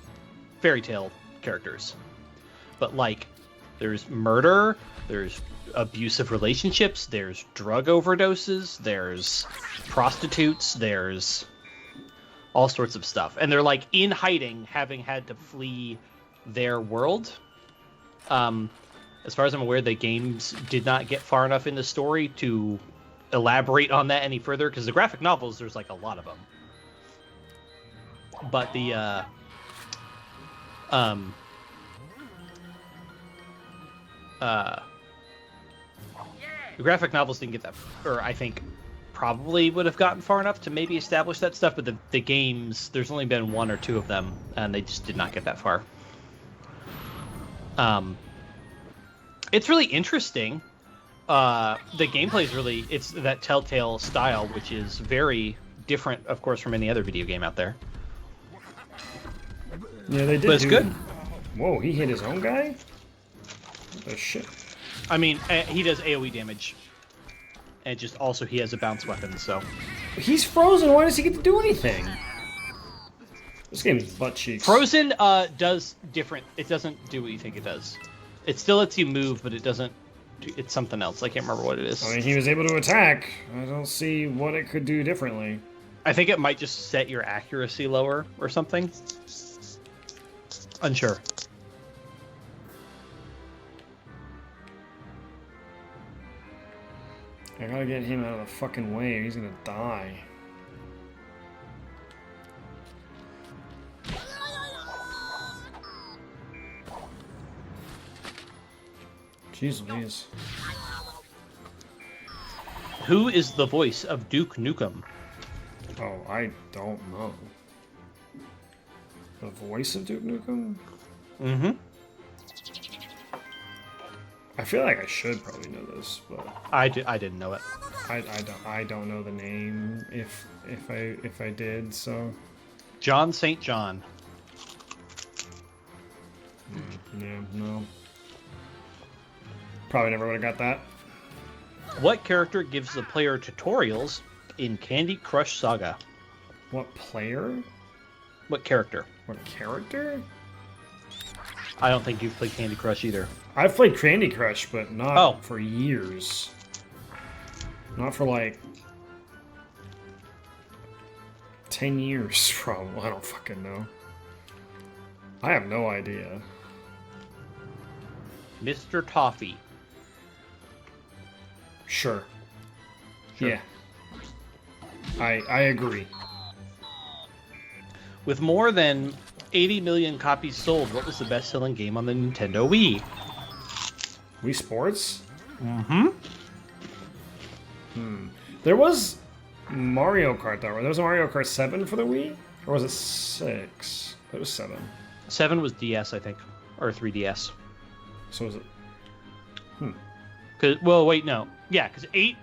fairy tale characters. But like, there's murder, there's abusive relationships, there's drug overdoses, there's prostitutes, there's all sorts of stuff, and they're like in hiding, having had to flee their world. As far as I'm aware, the games did not get far enough in the story to elaborate on that any further, because the graphic novels, there's like a lot of them. But the graphic novels didn't get that, or I think probably would have gotten far enough to maybe establish that stuff, but the games, there's only been 1 or 2 of them, and they just did not get that far. It's really interesting. The gameplay is really, it's that Telltale style, which is very different, of course, from any other video game out there. Yeah, they did. But it's good. Whoa, he hit his own guy? What the shit? I mean, he does AoE damage. And just also he has a bounce weapon, so. He's frozen. Why does he get to do anything? This game is butt cheeks. Frozen does different. It doesn't do what you think it does. It still lets you move, but it doesn't. It's something else. I can't remember what it is. I mean, he was able to attack. I don't see what it could do differently. I think it might just set your accuracy lower or something. Unsure. I gotta get him out of the fucking way or he's gonna die. Jeez Louise. Who is the voice of Duke Nukem? Oh, I don't know. The voice of Duke Nukem? Mm-hmm. I feel like I should probably know this, but I didn't know it. I don't know the name if I did, so John St. John. yeah, no. Probably never would have got that. What character gives the player tutorials in Candy Crush Saga? What player? What character? What character? I don't think you've played Candy Crush either. I've played Candy Crush, but not for years. Not for like 10 years, probably. I don't fucking know. I have no idea. Mr. Toffee. Sure. Yeah. I agree. With more than 80 million copies sold, what was the best-selling game on the Nintendo Wii? Wii Sports? Mm-hmm. There was Mario Kart, though. There was a Mario Kart 7 for the Wii? Or was it 6? It was 7. 7 was DS, I think. Or 3DS. So was it... Well, wait, no. Yeah, because 8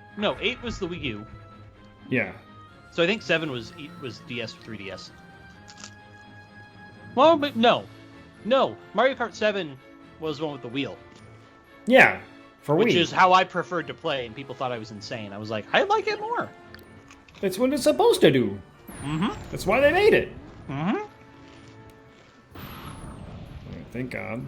was the Wii U. Yeah. So I think 7 was DS or 3DS. Well, but no. Mario Kart 7 was the one with the wheel. Yeah, for Wii. Which is how I preferred to play, and people thought I was insane. I was like, I like it more. It's what it's supposed to do. Mm-hmm. That's why they made it. Mm-hmm. Thank God.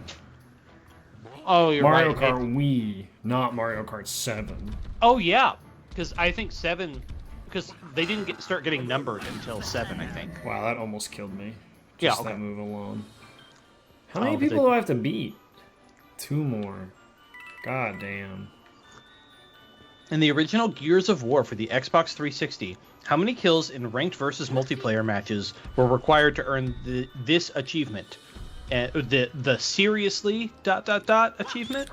Oh, you're Mario right. Kart Wii, not Mario Kart 7. Oh, yeah. Because I think 7... Because they didn't start getting numbered until 7, I think. Wow, that almost killed me. Yeah, Just okay. that move alone. How many people do I have to beat? 2 more. God damn. In the original Gears of War for the Xbox 360, how many kills in ranked versus multiplayer matches were required to earn this achievement? The seriously ... achievement?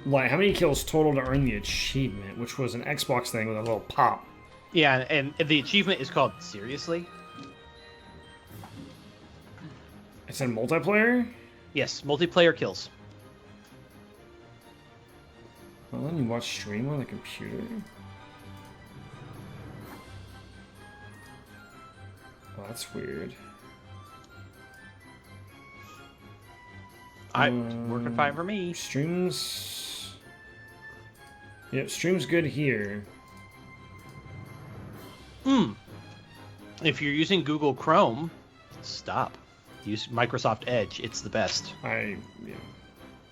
Like, how many kills total to earn the achievement, which was an Xbox thing with a little pop? Yeah, and the achievement is called Seriously? It's in multiplayer? Yes, multiplayer kills. Well, then you watch stream on the computer? Well, that's weird. Working fine for me. Streams. Yep, stream's good here. If you're using Google Chrome, stop. Use Microsoft Edge. It's the best. Yeah.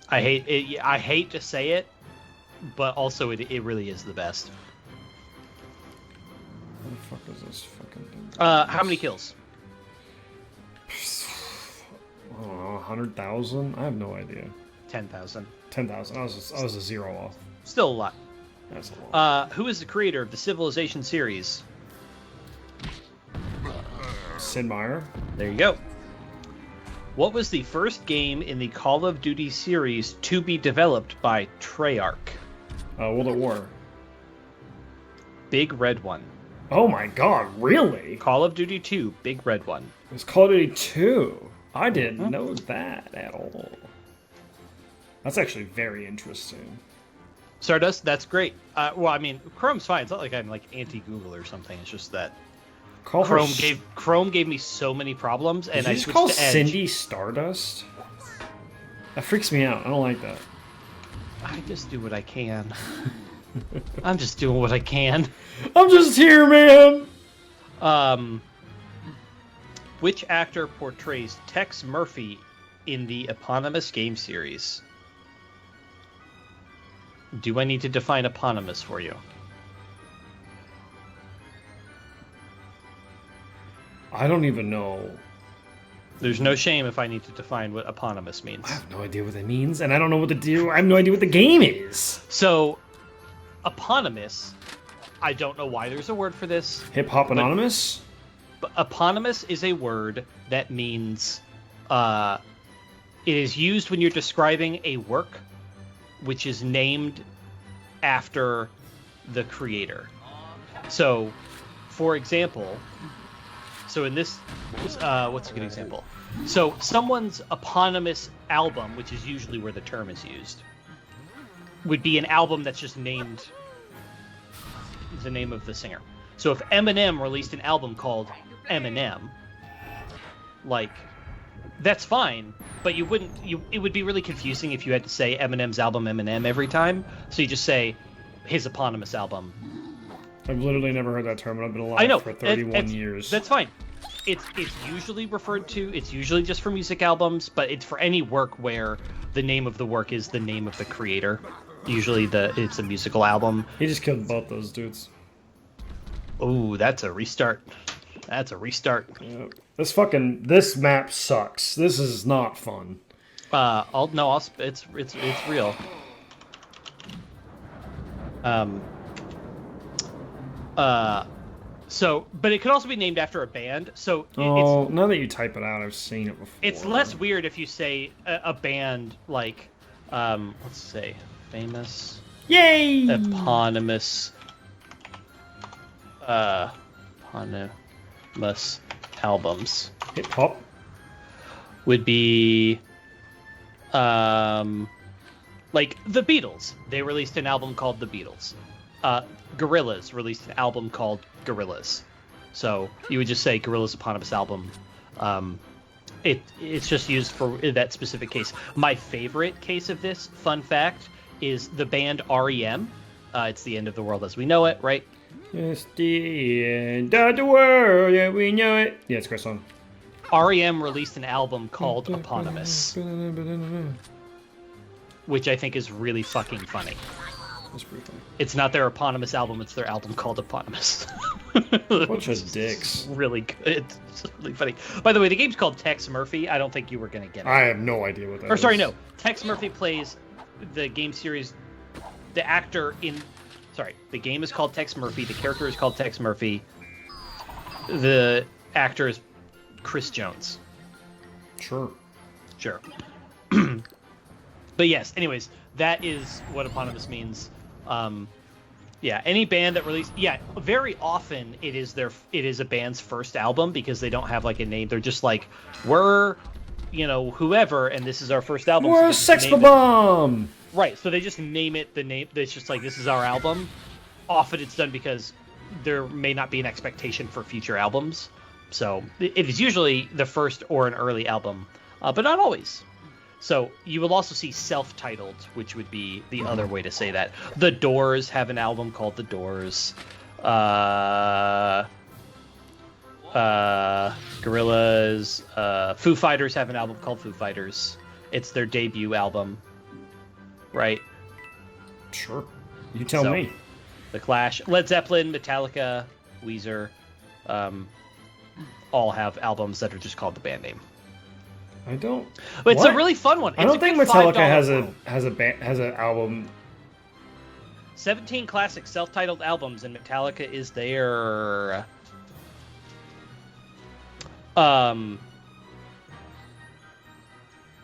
I hate it. I hate to say it, but also it really is the best. What the fuck is this fucking thing? How many kills? I don't know, 100,000? I have no idea. 10,000. 10,000. I was a zero off. Still a lot. That's a lot. Who is the creator of the Civilization series? Sid Meier. There you go. What was the first game in the Call of Duty series to be developed by Treyarch? World at War. Big Red One. Oh my god, really? Call of Duty 2, Big Red One. It's Call of Duty 2. I didn't know that at all. That's actually very interesting. Stardust, that's great. Well, I mean, Chrome's fine. It's not like I'm like anti-Google or something. It's just that Chrome gave me so many problems, and Did you I just switched call to Edge. Cindy Stardust? That freaks me out. I don't like that. I just do what I can. I'm just doing what I can. I'm just here, man. Which actor portrays Tex Murphy in the eponymous game series? Do I need to define eponymous for you? I don't even know. There's no shame if I need to define what eponymous means. I have no idea what that means, and I don't know what to do. I have no idea what the game is. So, eponymous, I don't know why there's a word for this. Hip Hop Anonymous? But eponymous is a word that means it is used when you're describing a work which is named after the creator. So, for example, in this, what's a good example? So, someone's eponymous album, which is usually where the term is used, would be an album that's just named the name of the singer. So if Eminem released an album called Eminem, like, that's fine, but it would be really confusing if you had to say Eminem's album Eminem every time. So you just say his eponymous album. I've literally never heard that term, and I've been alive for 31 years. That's fine. It's usually referred to, it's usually just for music albums, but it's for any work where the name of the work is the name of the creator. Usually it's a musical album. He just killed both those dudes. Oh, that's a restart. That's a restart. Yep. This map sucks. This is not fun. It's real. So, but it could also be named after a band. So, now that you type it out, I've seen it before. It's less weird if you say a band like, let's say, famous, yay, eponymous albums. Hip hop would be like the Beatles. They released an album called The Beatles. Gorillaz released an album called Gorillaz. So you would just say Gorillaz eponymous album. It's just used for that specific case. My favorite case of this, fun fact, is the band REM. It's the end of the world as we know it, right? It's the end of the world, yeah, we know it. Yeah, it's a great song. REM released an album called Eponymous, which I think is really fucking funny. That's pretty funny. It's not their eponymous album, it's their album called Eponymous. Bunch of dicks. Really good. It's really funny. By the way, the game's called Tex Murphy. I don't think you were going to get it. I have no idea what that is. Or sorry, no. Tex Murphy plays the game series, the game is called Tex Murphy, the character is called Tex Murphy, the actor is Chris Jones. Sure. But yes, anyways, that is what eponymous means. Yeah, any band that released, very often it is a band's first album because they don't have like a name. They're just like, we're, whoever, and this is our first album. We're Sex Bomb. Right, so they just name it the name. It's just like, this is our album. Often it's done because there may not be an expectation for future albums. So it is usually the first or an early album, but not always. So you will also see self-titled, which would be the other way to say that. The Doors have an album called The Doors. Gorillaz, Foo Fighters have an album called Foo Fighters. It's their debut album, right? Sure. You tell me. The Clash, Led Zeppelin, Metallica, Weezer, all have albums that are just called the band name. I don't. But it's a really fun one. I don't think Metallica has an album. 17 classic self-titled albums, and Metallica is their.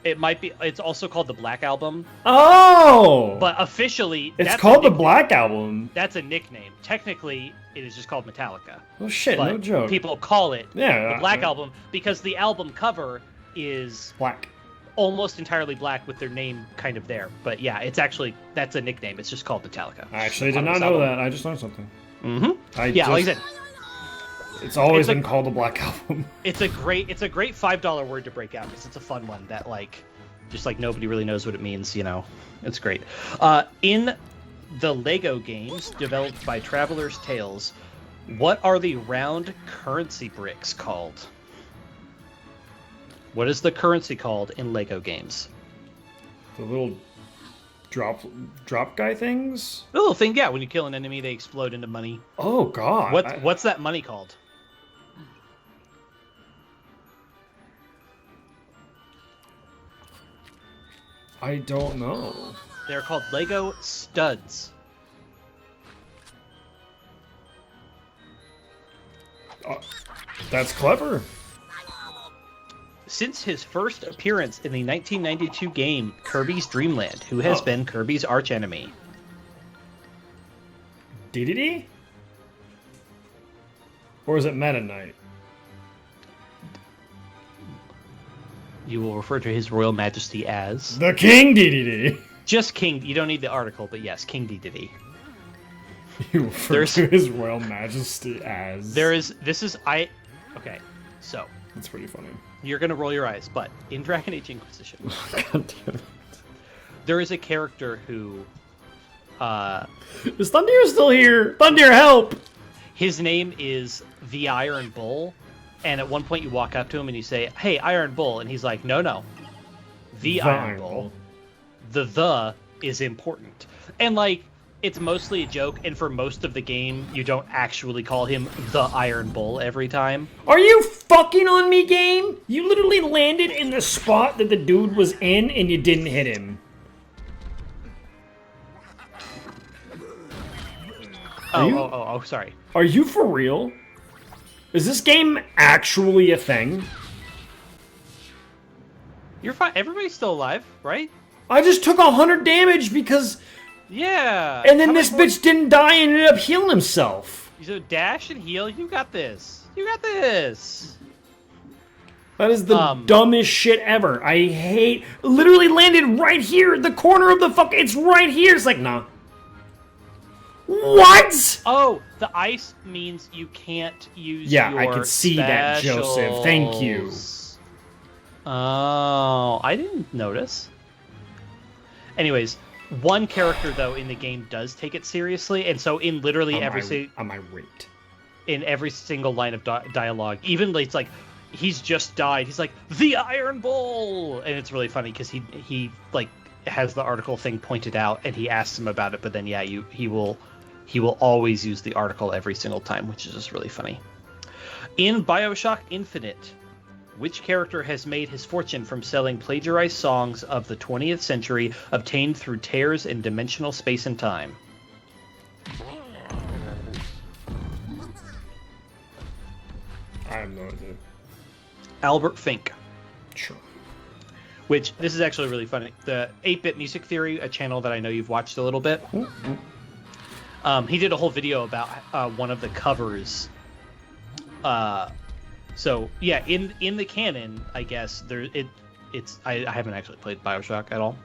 It might be. It's also called the Black Album. Oh. But officially, it's called the Black Album. That's a nickname. Technically, it is just called Metallica. Oh shit! But no joke. People call it the Black Album because the album cover is black, almost entirely black with their name kind of there. But yeah, it's actually that's a nickname. It's just called Metallica. I actually did not know that. I just learned something. Mm-hmm. Like I said, it's always been called the Black Album. It's a great $5 word to break out because it's a fun one that just nobody really knows what it means. It's great. In the Lego games developed by Traveler's Tales, what are the round currency bricks called? What is the currency called in Lego games? The little drop guy things? The little thing, yeah. When you kill an enemy, they explode into money. Oh god. What's that money called? I don't know. They're called Lego studs. That's clever. Since his first appearance in the 1992 game Kirby's Dream Land, who has been Kirby's archenemy? DDD? Or is it Meta Knight? You will refer to His Royal Majesty as... The King DDD! Just King. You don't need the article, but yes, King DDD. You refer to His Royal Majesty as... Okay, so... That's pretty funny. You're going to roll your eyes, but in Dragon Age Inquisition... God damn it. There is a character who... Is Thundir still here? Thundir, help! His name is the Iron Bull, and at one point you walk up to him and you say, "Hey, Iron Bull," and he's like, No. The Iron Bull. The is important. And, it's mostly a joke, and for most of the game, you don't actually call him the Iron Bull every time. Are you fucking on me, game? You literally landed in the spot that the dude was in, and you didn't hit him. Oh, sorry. Are you for real? Is this game actually a thing? You're fine. Everybody's still alive, right? I just took 100 damage because... Yeah. And then this bitch didn't die and ended up healing himself. So dash and heal. You got this. You got this. That is the dumbest shit ever. I hate... Literally landed right here, the corner of the fuck... It's right here. It's like, nah. What? Oh, the ice means you can't use Yeah, I could see that, Joseph. Thank you. Oh, I didn't notice. Anyways, one character, though, in the game does take it seriously, and so in literally am I raped? In every single line of dialogue, even it's like, he's just died, he's like, the Iron Bull! And it's really funny, because he has the article thing pointed out, and he asks him about it, but then, yeah, he will always use the article every single time, which is just really funny. In BioShock Infinite, which character has made his fortune from selling plagiarized songs of the 20th century obtained through tears in dimensional space and time? I have no idea. Albert Fink. Sure. Which, this is actually really funny. The 8-Bit Music Theory, a channel that I know you've watched a little bit, he did a whole video about one of the covers. So yeah, in the canon, I guess I haven't actually played BioShock at all.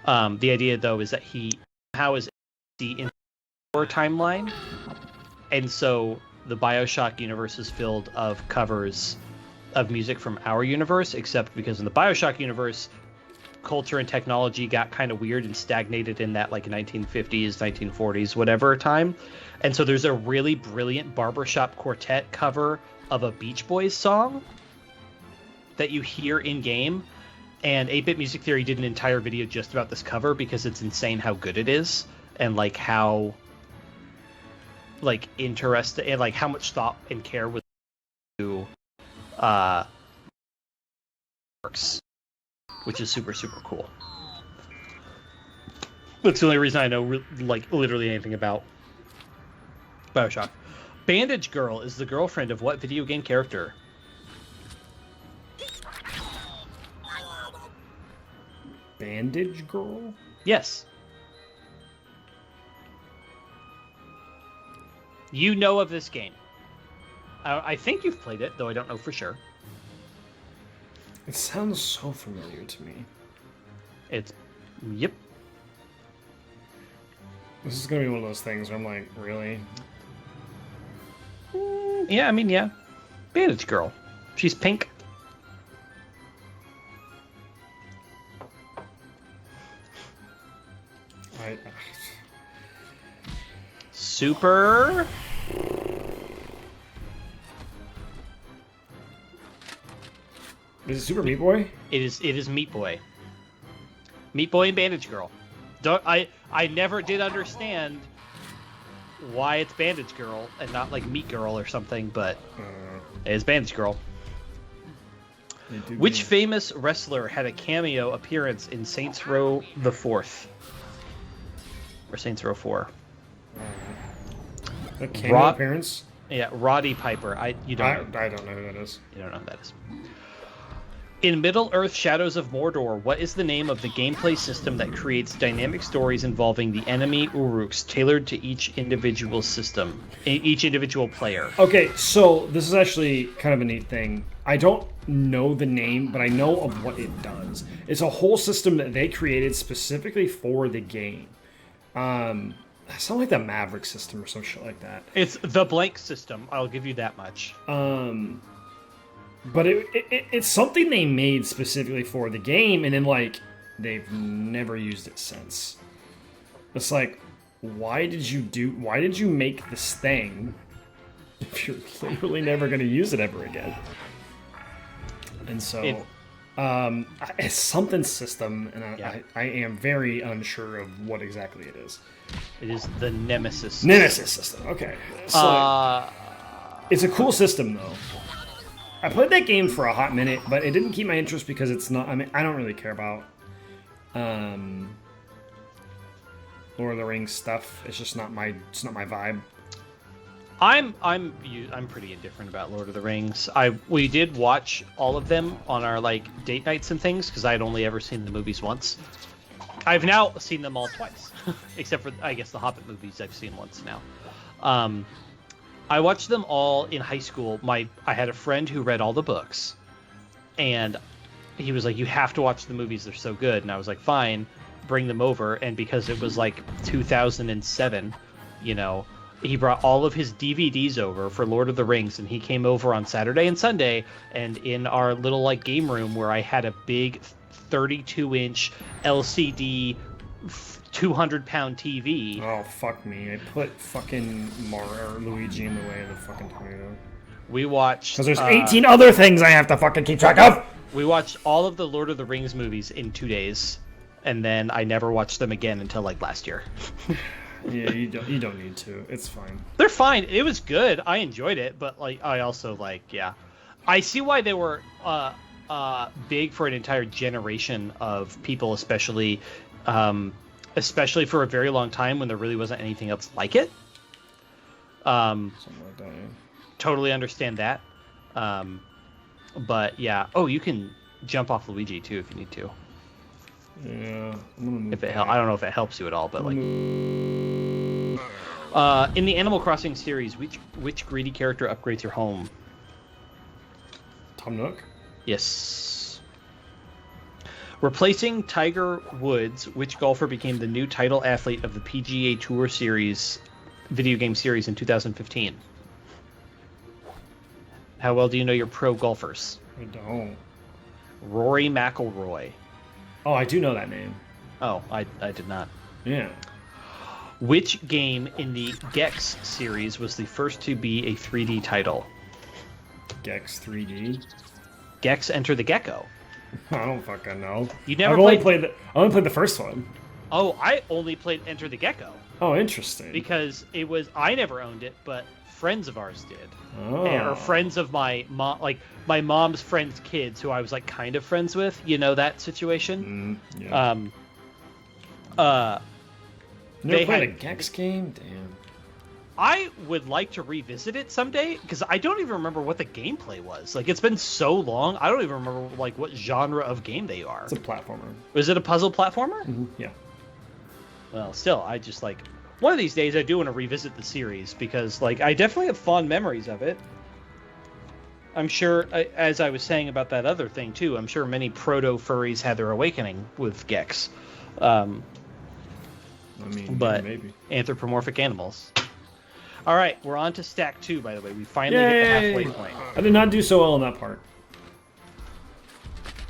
The idea though is that he is the in our timeline, and so the BioShock universe is filled of covers of music from our universe, except because in the BioShock universe, culture and technology got kind of weird and stagnated in that like 1950s, 1940s, whatever time. And so there's a really brilliant barbershop quartet cover of a Beach Boys song that you hear in game. And 8-Bit Music Theory did an entire video just about this cover because it's insane how good it is and like how like interesting and like how much thought and care was to works, which is super cool. That's the only reason I know like literally anything about BioShock. Bandage Girl is the girlfriend of what video game character? Bandage Girl? Yes. You know of this game. I think you've played it, though I don't know for sure. It sounds so familiar to me. It's... Yep. This is going to be one of those things where I'm like, really? Yeah, I mean, yeah. Bandage Girl. She's pink. Super... Is it Super Meat Boy? It is Meat Boy. Meat Boy and Bandage Girl. I never did understand why it's Bandage Girl and not like Meat Girl or something, but it's Bandage Girl. Which famous wrestler had a cameo appearance in Saints Row the 4th? Or Saints Row 4? A cameo appearance? Yeah, Roddy Piper. You don't know. I don't know who that is. You don't know who that is. In Middle-earth Shadows of Mordor, what is the name of the gameplay system that creates dynamic stories involving the enemy Uruks tailored to each individual system, each individual player? Okay, so this is actually kind of a neat thing. I don't know the name, but I know of what it does. It's a whole system that they created specifically for the game. It's not like the Maverick system or some shit like that. It's the blank system. I'll give you that much. But it's something they made specifically for the game, and then, like, they've never used it since. It's like, why did you make this thing if you're literally never going to use it ever again? And so, it's something system, and I am very unsure of what exactly it is. It is the Nemesis system. Nemesis system, okay. So, it's a cool system, though. I played that game for a hot minute, but it didn't keep my interest because it's not. I mean, I don't really care about Lord of the Rings stuff. It's just not my. It's not my vibe. I'm pretty indifferent about Lord of the Rings. We did watch all of them on our like date nights and things because I had only ever seen the movies once. I've now seen them all twice, except for I guess the Hobbit movies I've seen once now. I watched them all in high school. I had a friend who read all the books, and he was like, "You have to watch the movies; they're so good." And I was like, "Fine, bring them over." And because it was like 2007, you know, he brought all of his DVDs over for Lord of the Rings, and he came over on Saturday and Sunday. And in our little like game room where I had a big 32-inch LCD 200-pound TV. Oh, fuck me. I put fucking Luigi in the way of the fucking tornado. We watched... Because there's 18 other things I have to fucking keep track of! We watched all of the Lord of the Rings movies in 2 days, and then I never watched them again until, like, last year. Yeah, you don't need to. It's fine. They're fine. It was good. I enjoyed it, but, like, I also, like, yeah. I see why they were big for an entire generation of people, especially for a very long time when there really wasn't anything else like it. Something like that, yeah. Totally understand that. But yeah. Oh, you can jump off Luigi too if you need to. Yeah. I'm gonna move if it I don't know if it helps you at all, but like. In the Animal Crossing series, which greedy character upgrades your home? Tom Nook? Yes. Replacing Tiger Woods, which golfer became the new title athlete of the PGA Tour Series video game series in 2015? How well do you know your pro golfers? I don't. Rory McIlroy. Oh, I do know that name. Oh, I did not. Yeah. Which game in the Gex series was the first to be a 3D title? Gex 3D. Gex Enter the Gecko. I don't fucking know. You never I only played the first one. Oh, I only played Enter the Gecko. Oh, interesting. Because I never owned it, but friends of ours did. Oh. Or friends of my mom, like my mom's friends' kids, who I was like kind of friends with. You know that situation. Yeah. Never they played had a Gex game. Damn. I would like to revisit it someday because I don't even remember what the gameplay was. Like, it's been so long, I don't even remember like what genre of game they are. It's a platformer. Was it a puzzle platformer? Mm-hmm. Yeah. Well, still, I just like one of these days I do want to revisit the series because like I definitely have fond memories of it. I'm sure, as I was saying about that other thing too, I'm sure many proto furries had their awakening with Gex. I mean, But maybe. anthropomorphic animals. All right, we're on to stack 2, by the way. We finally hit the halfway point. I did not do so well in that part.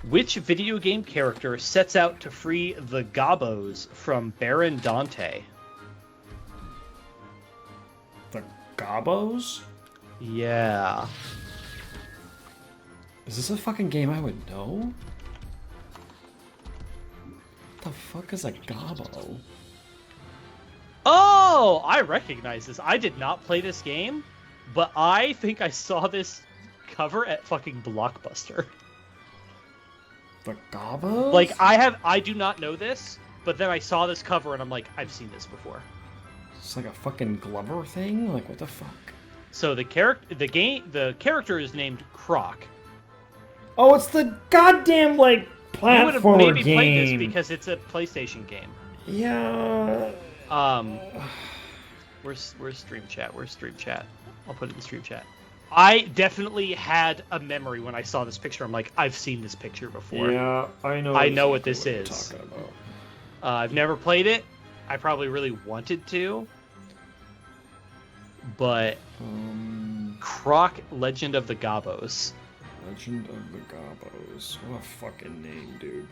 Which video game character sets out to free the Gobos from Baron Dante? The Gobos? Yeah. Is this a fucking game I would know? What the fuck is a Gobbo? Oh, I recognize this. I did not play this game, but I think I saw this cover at fucking Blockbuster. The Gobos? Like, I do not know this, but then I saw this cover and I'm like, I've seen this before. It's like a fucking Glover thing? Like, what the fuck? So the character is named Croc. Oh, it's the goddamn, like, platformer You would have maybe game. played this because it's a PlayStation game. Yeah. Where's stream chat? Where's stream chat? I'll put it in stream chat. I definitely had a memory when I saw this picture. I'm like, I've seen this picture before. Yeah, I know. I know what this you're is. talking about. I've never played it. I probably really wanted to. But Croc, Legend of the Gobos. Legend of the Gobos. What a fucking name, dude.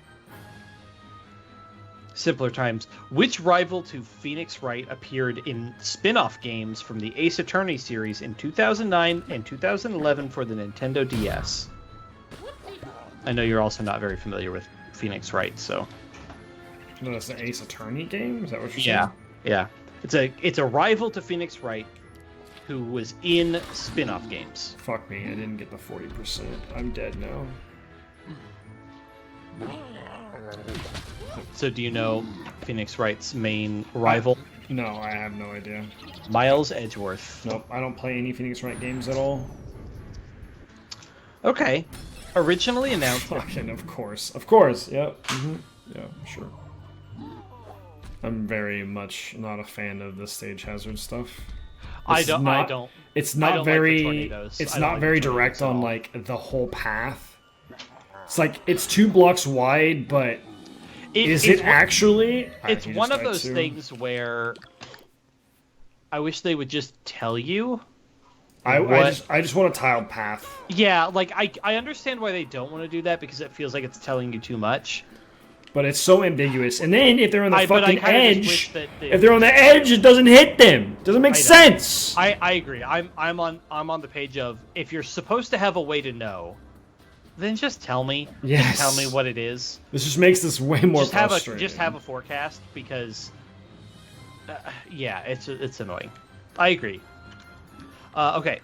Simpler times. Which rival to Phoenix Wright appeared in spin-off games from the Ace Attorney series in 2009 and 2011 for the Nintendo DS? I know you're also not very familiar with Phoenix Wright, so... No, that's an Ace Attorney game? Is that what you're saying? Yeah. It's a rival to Phoenix Wright who was in spin-off games. Fuck me, I didn't get the 40%. I'm dead now. So do you know Phoenix Wright's main rival? No, I have no idea. Miles Edgeworth. Nope, I don't play any Phoenix Wright games at all. Okay. Originally announced... Fucking, of course. Of course, yep. Mm-hmm. Yeah, sure. I'm very much not a fan of the stage hazard stuff. I don't. It's I not don't very. like the tornadoes. It's I don't not like very the tornadoes direct at on all. like the whole path. It's like it's 2 blocks wide, but is it actually? It's He one just of died those too. things where I wish they would just tell you. I what- just want a tiled path. Yeah, like I understand why they don't want to do that because it feels like it's telling you too much. But it's so ambiguous. And then if they're on the But I fucking kinda just edge, wish that if they're on the edge, it doesn't hit them. Doesn't make I know. sense. I agree. I'm on the page of if you're supposed to have a way to know, then just tell me. Yes. Just tell me what it is. This just makes this way more Just have frustrating. a forecast because yeah, it's annoying. I agree. Okay.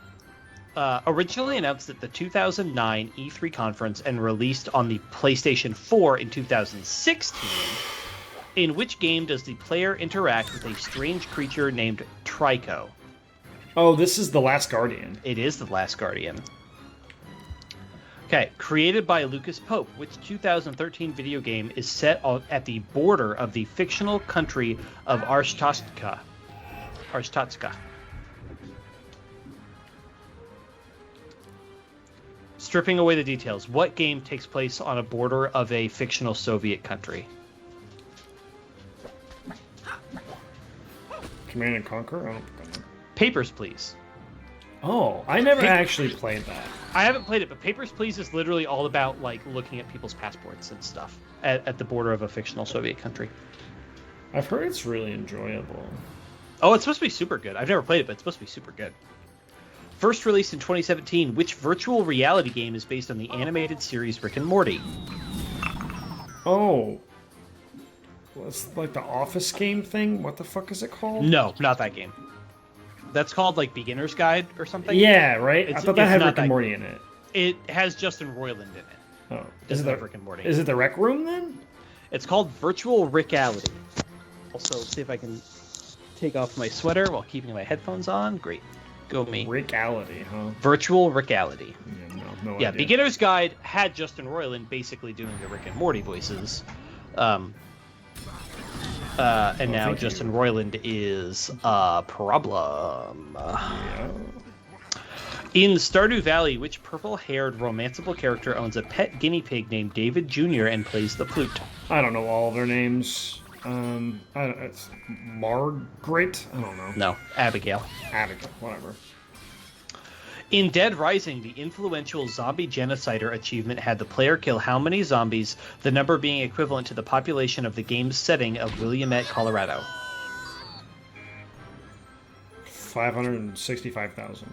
Originally announced at the 2009 E3 conference and released on the PlayStation 4 in 2016, in which game does the player interact with a strange creature named Trico? Oh, this is The Last Guardian. It is The Last Guardian. Okay, created by Lucas Pope, which 2013 video game is set at the border of the fictional country of Arstotzka. Stripping away the details, what game takes place on a border of a fictional Soviet country? Command and Conquer? I don't think I know. Papers, Please. Oh, I never actually played that. I haven't played it, but Papers, Please is literally all about like looking at people's passports and stuff at the border of a fictional Soviet country. I've heard it's really enjoyable. Oh, it's supposed to be super good. I've never played it, but it's supposed to be super good. First released in 2017, which virtual reality game is based on the animated series Rick and Morty? Oh. Well, it's like the Office game thing? What the fuck is it called? No, not that game. That's called like Beginner's Guide or something. Yeah, right? I thought that had Rick and Morty in it. It has Justin Roiland in it. Oh. Is it Rick and Morty? Is it the Rec Room then? It's called Virtual Reality. Also, see if I can take off my sweater while keeping my headphones on. Great. Go me. Reality, huh? Virtual Reality. Yeah, no Yeah, idea. Beginner's Guide had Justin Roiland basically doing the Rick and Morty voices. And now Justin Roiland is a problem. Yeah. In Stardew Valley, which purple-haired romanceable character owns a pet guinea pig named David Jr. and plays the flute? I don't know all of their names. It's Margaret? I don't know. No, Abigail. Abigail, whatever. In Dead Rising, the influential Zombie Genocider achievement had the player kill how many zombies, the number being equivalent to the population of the game's setting of Willamette, Colorado? 565,000.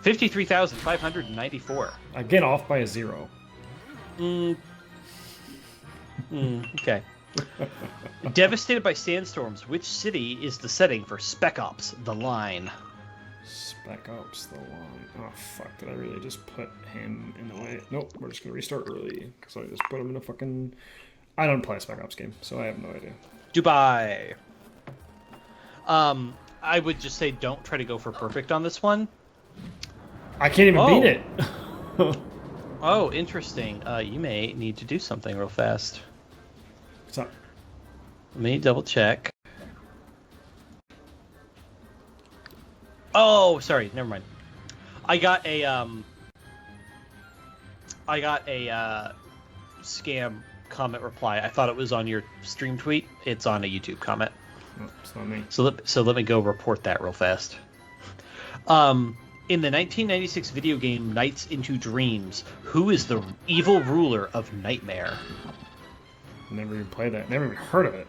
53,594. Again, off by a 0. Okay. Devastated by sandstorms, which city is the setting for Spec Ops: The Line? Spec Ops, The Line. Oh, fuck. Did I really just put him in the way? Nope, we're just going to restart early. Because I just put him in a fucking... I don't play a Spec Ops game, so I have no idea. Dubai. I would just say don't try to go for perfect on this one. I can't even beat it. Oh, interesting. You may need to do something real fast. What's up? Let me double check. Oh, sorry. Never mind. I got a scam comment reply. I thought it was on your stream tweet. It's on a YouTube comment. Oh, it's not me. So let me go report that real fast. In the 1996 video game Nights into Dreams, who is the evil ruler of Nightmare? Never even played that. Never even heard of it.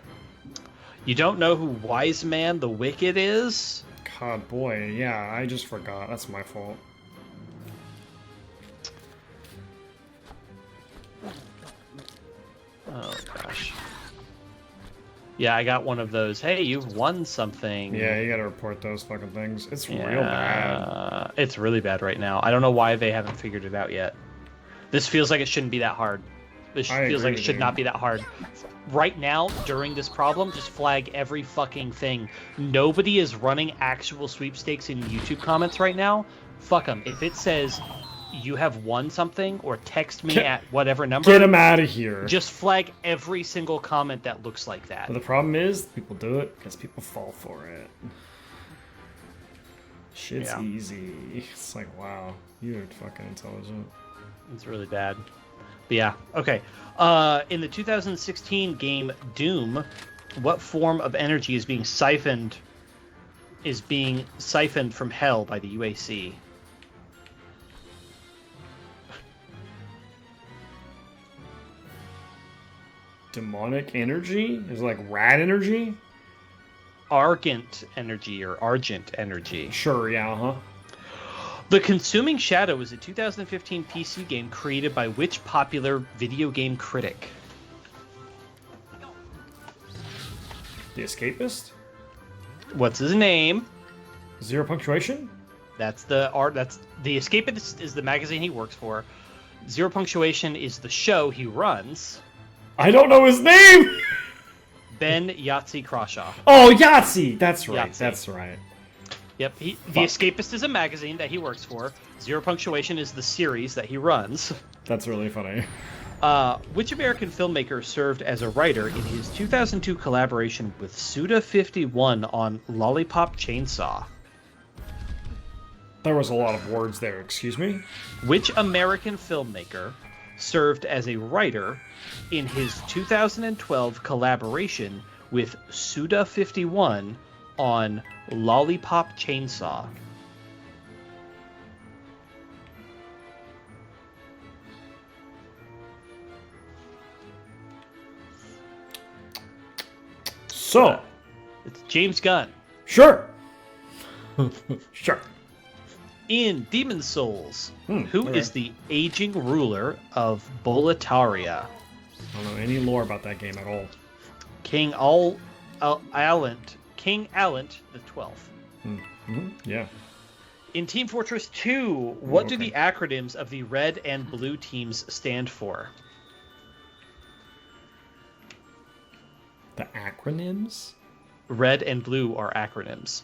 You don't know who Wise Man the Wicked is? God, boy, yeah, I just forgot. That's my fault. Oh, gosh. Yeah, I got one of those. Hey, you've won something. Yeah, you gotta report those fucking things. It's real bad. It's really bad right now. I don't know why they haven't figured it out yet. This feels like it shouldn't be that hard. This feels like it should not be that hard. Right now, during this problem, just flag every fucking thing. Nobody is running actual sweepstakes in YouTube comments right now. Fuck them. If it says you have won something or text me at whatever number, get them out of here. Just flag every single comment that looks like that. But the problem is, people do it because people fall for it. Shit's easy. It's like, wow, you're fucking intelligent. It's really bad. But yeah, okay. In the 2016 game Doom, what form of energy is being siphoned from hell by the UAC? Demonic energy? Is it like rat energy? Argent energy or Argent energy. Sure, yeah, huh? The Consuming Shadow is a 2015 PC game created by which popular video game critic? The Escapist? What's his name? Zero Punctuation? That's the Escapist is the magazine he works for. Zero Punctuation is the show he runs. I don't know his name! Ben Yahtzee Crawshaw. Oh, Yahtzee! That's right, Yahtzee. that's right. Yep, The Escapist is a magazine that he works for. Zero Punctuation is the series that he runs. That's really funny. Which American filmmaker served as a writer in his 2002 collaboration with Suda51 on Lollipop Chainsaw? There was a lot of words there, excuse me? Which American filmmaker served as a writer in his 2012 collaboration with Suda51 on Lollipop Chainsaw? So, It's James Gunn. sure. Sure. In Demon's Souls, who okay. is the aging ruler of Boletaria? I don't know any lore about that game at all. King Alent the 12th. Mm-hmm. Yeah. In Team Fortress 2, what do the acronyms of the red and blue teams stand for? The acronyms? Red and blue are acronyms.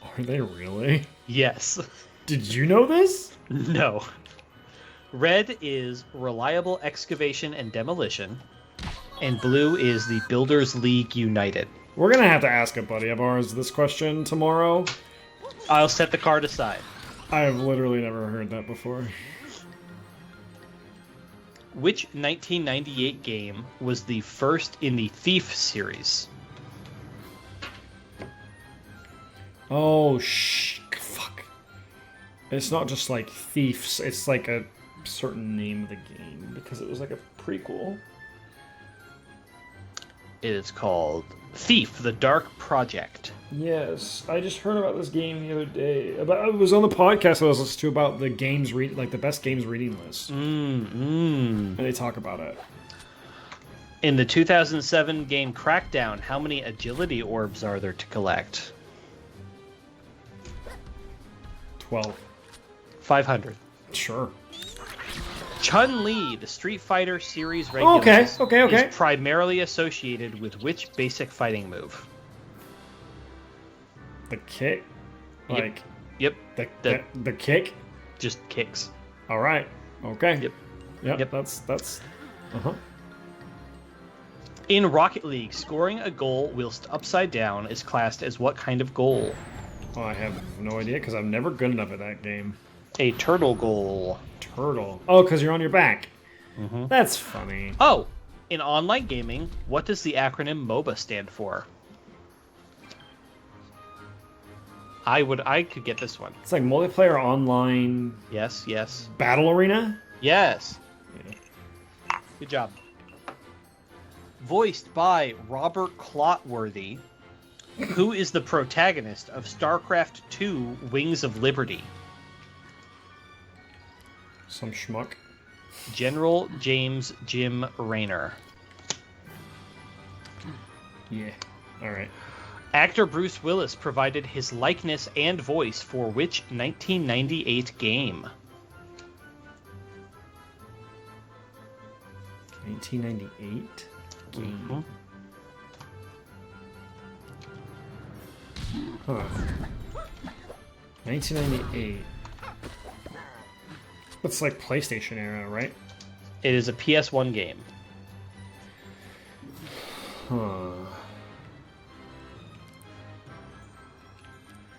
Are they really? Yes. Did you know this? No. Red is Reliable Excavation and Demolition, and blue is the Builders League United. We're going to have to ask a buddy of ours this question tomorrow. I'll set the card aside. I have literally never heard that before. Which 1998 game was the first in the Thief series? Oh, fuck. It's not just like Thieves, it's like a certain name of the game, because it was like a prequel. It is called Thief: The Dark Project. Yes, I just heard about this game the other day. It was on the podcast I was listening to about the games like the best games reading list. And they talk about it. In the 2007 game Crackdown, how many agility orbs are there to collect? 12. 500. Sure. Chun-Li, the Street Fighter series regular, okay. is primarily associated with which basic fighting move? The kick? Like... Yep. The kick? Just kicks. Alright. Okay. Yep. That's... Uh-huh. In Rocket League, scoring a goal whilst upside down is classed as what kind of goal? Oh, I have no idea, because I'm never good enough at that game. A turtle goal. Turtle. Oh, because you're on your back. That's funny. Oh, in online gaming, what does the acronym MOBA stand for? I could get this one. It's like multiplayer online... Yes. Battle arena? Yes. Yeah. Good job. Voiced by Robert Clotworthy, who is the protagonist of StarCraft II: Wings of Liberty? Some schmuck. General James Jim Raynor. Yeah. Alright. Actor Bruce Willis provided his likeness and voice for which 1998 game? 1998 game. Huh. 1998. It's like PlayStation era, right? It is a PS1 game. Huh.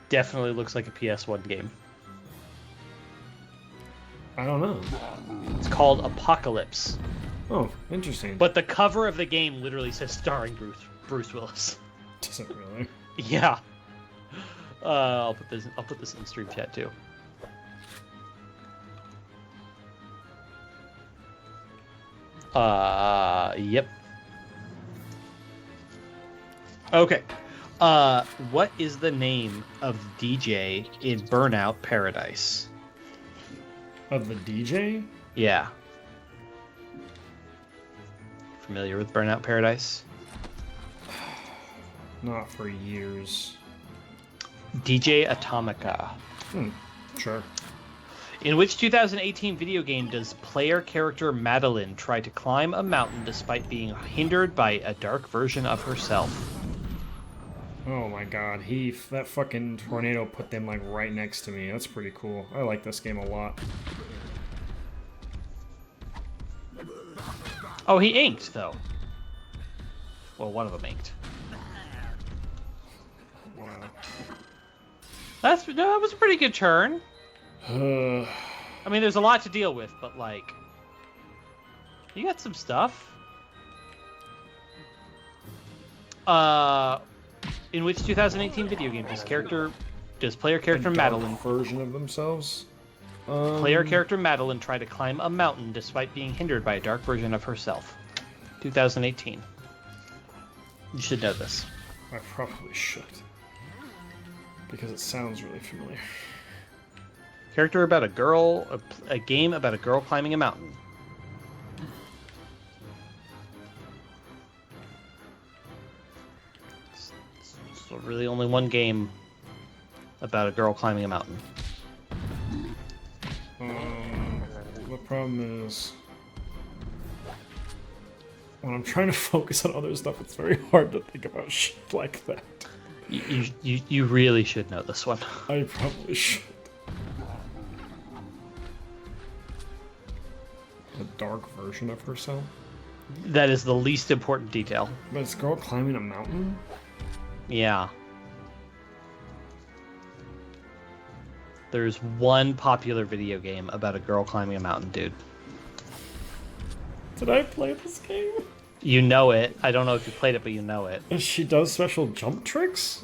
Definitely looks like a PS1 game. I don't know. It's called Apocalypse. Oh, interesting. But the cover of the game literally says starring Bruce Willis. Doesn't really. Yeah. I'll put this in the stream chat too. Yep. Okay. What is the name of DJ in Burnout Paradise? Of the DJ? Yeah. Familiar with Burnout Paradise? Not for years. DJ Atomica. Sure. In which 2018 video game does player character Madeline try to climb a mountain despite being hindered by a dark version of herself? Oh my god, that fucking tornado put them like right next to me. That's pretty cool. I like this game a lot. Oh, he inked, though. Well, one of them inked. Wow. That was a pretty good turn. Uh, I mean, there's a lot to deal with, but, like... You got some stuff. In which 2018 video game does player character Madeline... version of themselves? Player character Madeline try to climb a mountain despite being hindered by a dark version of herself. 2018. You should know this. I probably should. Because it sounds really familiar. Character about a girl, a game about a girl climbing a mountain. So really only one game about a girl climbing a mountain. The problem is, when I'm trying to focus on other stuff, it's very hard to think about shit like that. You really should know this one. I probably should. A dark version of herself? That is the least important detail. But it's a girl climbing a mountain? Yeah. There's one popular video game about a girl climbing a mountain, dude. Did I play this game? You know it. I don't know if you played it, but you know it. And she does special jump tricks?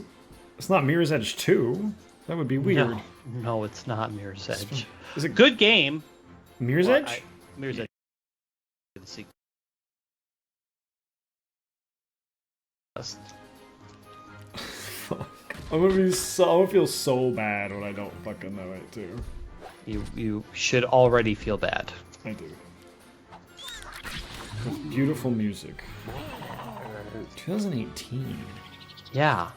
It's not Mirror's Edge 2. That would be weird. No, it's not Mirror's Edge. Is it Good game. Mirror's Edge? Mirror's Edge. Fuck. I'm gonna feel so bad when I don't fucking know it too. You should already feel bad. I do. With beautiful music. 2018. Yeah.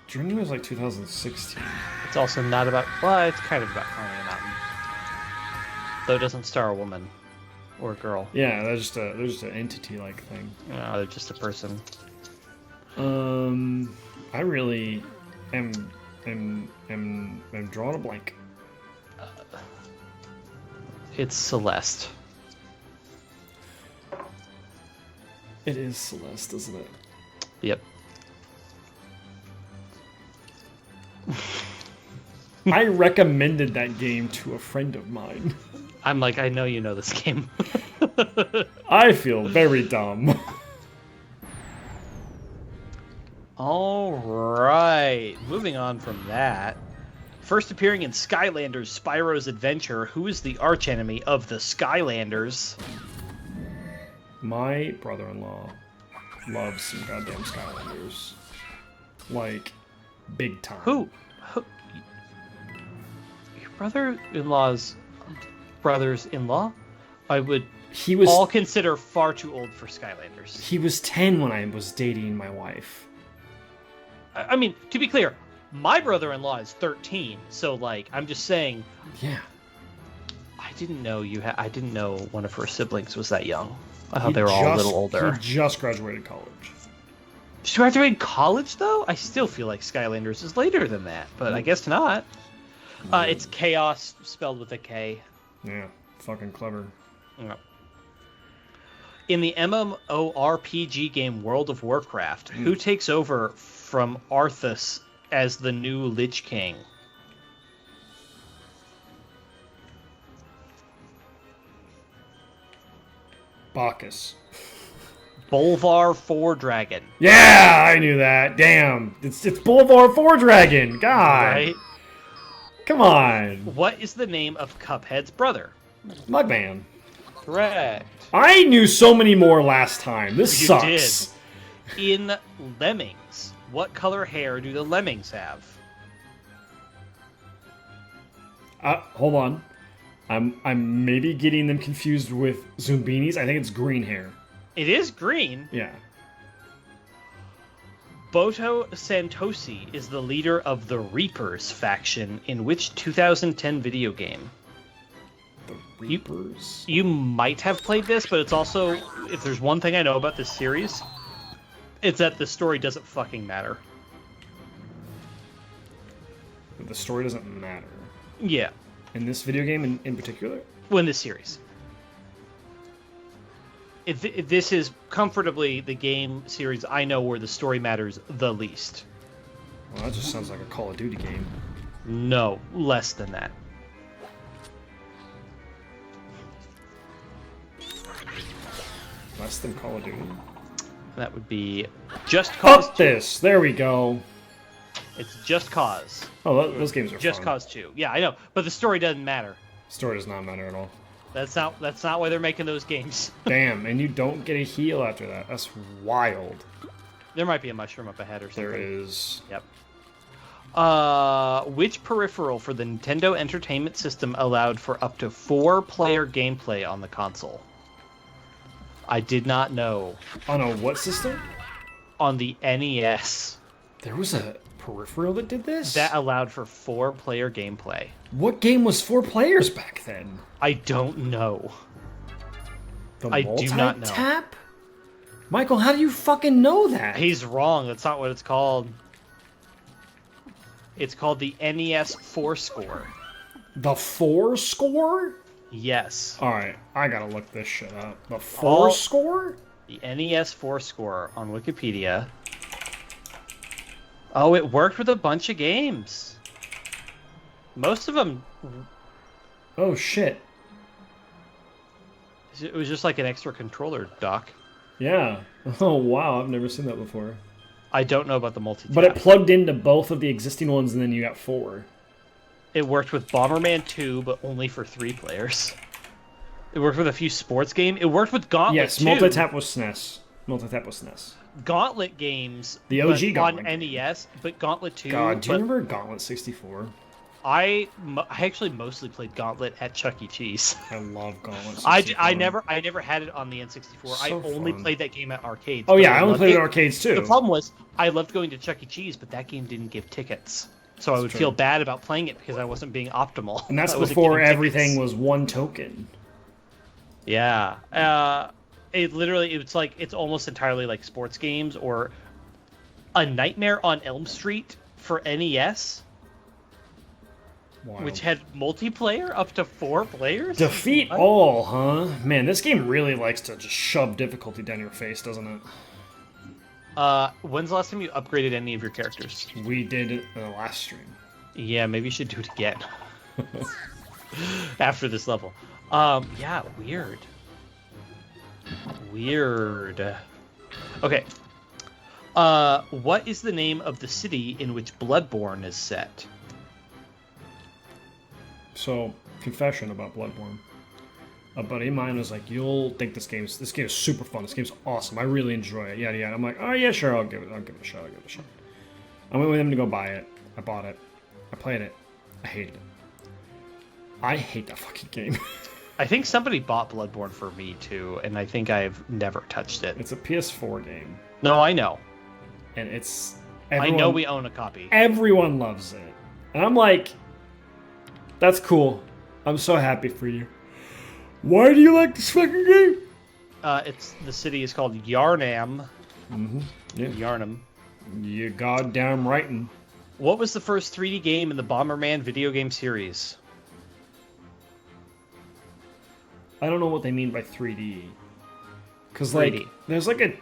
Journey was like 2016. It's also not about. Well, it's kind of about climbing a mountain. Though it doesn't star a woman or a girl. Yeah, they're just an entity-like thing. No, they're just a person. I really am drawing a blank. It's Celeste. It is Celeste, isn't it? Yep. I recommended that game to a friend of mine. I'm like, I know you know this game. I feel very dumb. All right, moving on from that. First appearing in Skylanders Spyro's Adventure, who is the archenemy of the Skylanders? My brother-in-law loves some goddamn Skylanders. Like, big time. Who? Your brother-in-law's brothers-in-law? I would all consider far too old for Skylanders. He was 10 when I was dating my wife. I mean, to be clear, my brother-in-law is 13, so like, I'm just saying. Yeah. I didn't know I didn't know one of her siblings was that young. I thought they were all a little older. He just graduated college. She graduated college, though? I still feel like Skylanders is later than that, but I guess not. It's Chaos spelled with a K. Yeah, fucking clever. Yeah. In the MMORPG game World of Warcraft, who takes over from Arthas as the new Lich King? Bacchus. Bolvar 4 Dragon. Yeah, I knew that. Damn. It's Bolvar 4 Dragon. God. Right? Come on. What is the name of Cuphead's brother? Mudman. Correct. I knew so many more last time. This sucks. You did. In Lemmings, what color hair do the lemmings have? Hold on. I'm maybe getting them confused with Zumbinis. I think it's green hair. It is green. Yeah. Boto Santosi is the leader of the Reapers faction in which 2010 video game? The Reapers? You might have played this, but it's also, if there's one thing I know about this series, it's that the story doesn't fucking matter. The story doesn't matter. Yeah. In this video game in particular? Well, in this series. This is comfortably the game series I know where the story matters the least. Well, that just sounds like a Call of Duty game. No, less than that. Less than Call of Duty? That would be Just Cause 2. This! There we go. It's Just Cause. Oh, those games are Just fun. Cause 2. Yeah, I know. But the story doesn't matter. Story does not matter at all. That's not why they're making those games. Damn, and you don't get a heal after that. That's wild. There might be a mushroom up ahead or something. There is. Yep. Which peripheral for the Nintendo Entertainment System allowed for up to 4-player gameplay on the console? I did not know. On a what system? On the NES. There was a peripheral that did this? That allowed for 4-player gameplay. What game was 4 players back then? I don't know. The I do not know. multi-tap? Michael, how do you fucking know that? He's wrong. That's not what it's called. It's called the NES 4-score. The 4 score? Yes. Alright, I gotta look this shit up. The 4 score? The NES 4-score on Wikipedia. Oh, it worked with a bunch of games. Most of them... Oh, shit. It was just like an extra controller dock. Yeah. Oh, wow, I've never seen that before. I don't know about the multi-tap. But it plugged into both of the existing ones, and then you got 4. It worked with Bomberman 2, but only for 3 players. It worked with a few sports games. It worked with Gauntlet Yes, 2. multi-tap was SNES. Multi-tap was SNES. Gauntlet games. The OG Gauntlet on NES, but Gauntlet 2. God, do you remember Gauntlet 64? I actually mostly played Gauntlet at Chuck E. Cheese. I love Gauntlet 64. I never had it on the N64. I only fun. played that game at arcades. Oh but yeah, I only played it at arcades too. The problem was I loved going to Chuck E. Cheese, but that game didn't give tickets. So I would feel bad about playing it because I wasn't being optimal. And that's I wasn't before getting everything tickets. was one token. Yeah. It's almost entirely like sports games or A Nightmare on Elm Street for NES. Wild. Which had multiplayer up to 4 players? Defeat all, huh? Man, this game really likes to just shove difficulty down your face, doesn't it? When's the last time you upgraded any of your characters? We did it in the last stream. Yeah, maybe you should do it again. After this level. Yeah, weird. Weird. Okay. What is the name of the city in which Bloodborne is set? So, confession about Bloodborne. A buddy of mine was like, "You'll think this game is super fun. This game's awesome. I really enjoy it." Yada yada. I'm like, "Oh yeah, sure. I'll give it a shot. I went with him to go buy it. I bought it. I played it. I hated it. I hate that fucking game. I think somebody bought Bloodborne for me too, and I think I've never touched it. It's a PS4 game, No, I know. and it's. I know we own a copy. Everyone loves it, and I'm like, that's cool. I'm so happy for you. Why do you like this fucking game? The city is called Yarnam. Mm-hmm. Yeah. Yarnam. You goddamn rightin'. What was the first 3D game in the Bomberman video game series? I don't know what they mean by 3D. Because, 3D. like, there's like a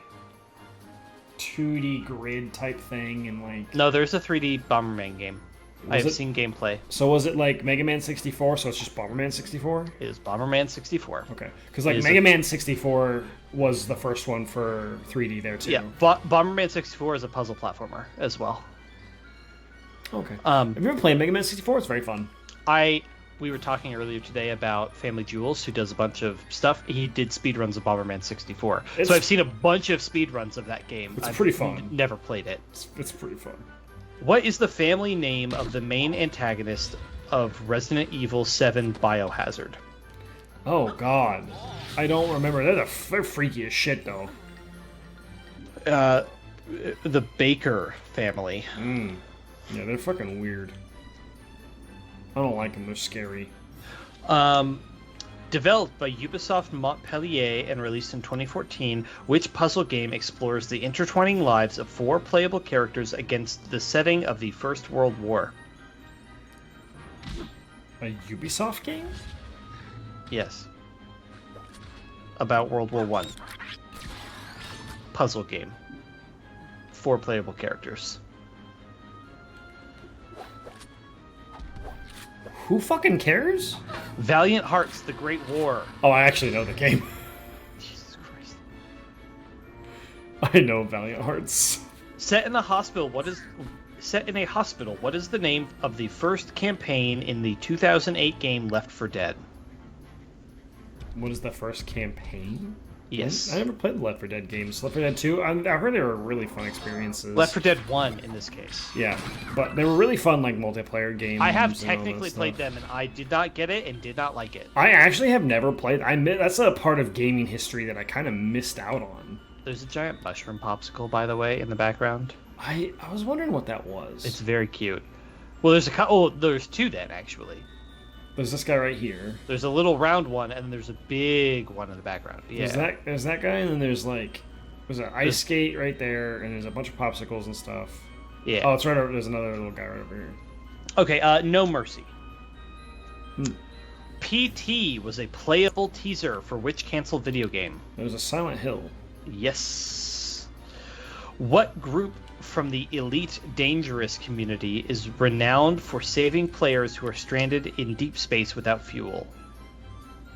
2D grid type thing, and like. No, there's a 3D Bomberman game. I've seen gameplay. So was it like Mega Man 64? So it's just Bomberman 64? It is Bomberman 64. Okay. Because like Mega Man 64 was the first one for 3D there too. Yeah, Bomberman 64 is a puzzle platformer as well. Okay. Have you ever played Mega Man 64? It's very fun. We were talking earlier today about Family Jewels, who does a bunch of stuff. He did speedruns of Bomberman 64. So I've seen a bunch of speedruns of that game. It's pretty fun. Never played it. It's pretty fun. What is the family name of the main antagonist of Resident Evil 7 Biohazard? Oh, God. I don't remember. They're freaky as shit, though. The Baker family. Yeah, they're fucking weird. I don't like them. They're scary. Developed by Ubisoft Montpellier and released in 2014, which puzzle game explores the intertwining lives of 4 playable characters against the setting of the First World War? A Ubisoft game? Yes. About World War I. Puzzle game. 4 playable characters. Who fucking cares? Valiant Hearts: The Great War. Oh, I actually know the game. Jesus Christ. I know Valiant Hearts. Set in a hospital, what is the name of the first campaign in the 2008 game Left 4 Dead? what is the first campaign? Yes. I never played the Left 4 Dead games. Left 4 Dead 2, I heard they were really fun experiences. Left 4 Dead 1 in this case. Yeah, but they were really fun, like, multiplayer games. I have and all that technically played stuff. them, and I did not get it and did not like it. I actually have never played. That's a part of gaming history that I kind of missed out on. There's a giant mushroom popsicle, by the way, in the background. I was wondering what that was. It's very cute. Well, there's two then, actually. There's this guy right here. There's a little round one, and there's a big one in the background. Yeah. There's that guy, and then there's an ice skate right there, and there's a bunch of popsicles and stuff. Yeah. Oh, it's right over. There's another little guy right over here. Okay. No Mercy. PT was a playable teaser for which canceled video game? There's a Silent Hill. Yes. What group from the Elite Dangerous community is renowned for saving players who are stranded in deep space without fuel?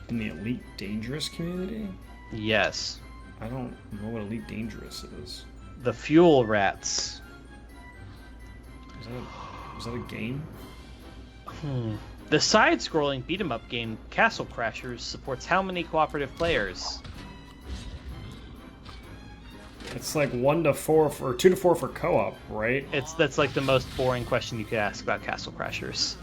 In the Elite Dangerous community? Yes. I don't know what Elite Dangerous is. The Fuel Rats. Is that a game? The side-scrolling beat-em-up game Castle Crashers supports how many cooperative players? It's like 1 to 4 or 2 to 4 for co-op, right? That's like the most boring question you could ask about Castle Crashers.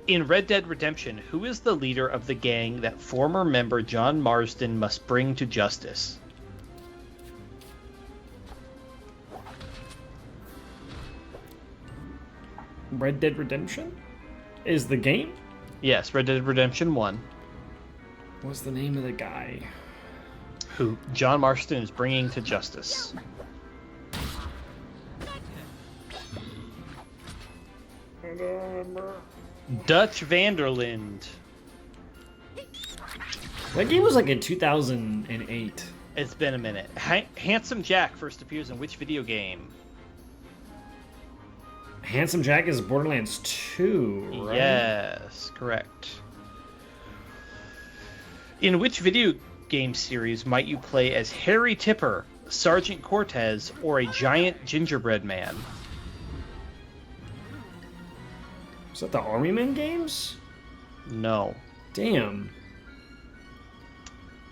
In Red Dead Redemption, who is the leader of the gang that former member John Marsden must bring to justice? Red Dead Redemption? Is the game? Yes, Red Dead Redemption 1. What's the name of the guy? Who John Marsden is bringing to justice. I don't remember. Dutch Vanderland. That game was like in 2008. It's been a minute. Handsome Jack first appears in which video game? Handsome Jack is Borderlands 2, right? Yes, correct. In which video game series might you play as Harry Tipper, Sergeant Cortez, or a giant gingerbread man? Is that the Army Men games? No. Damn.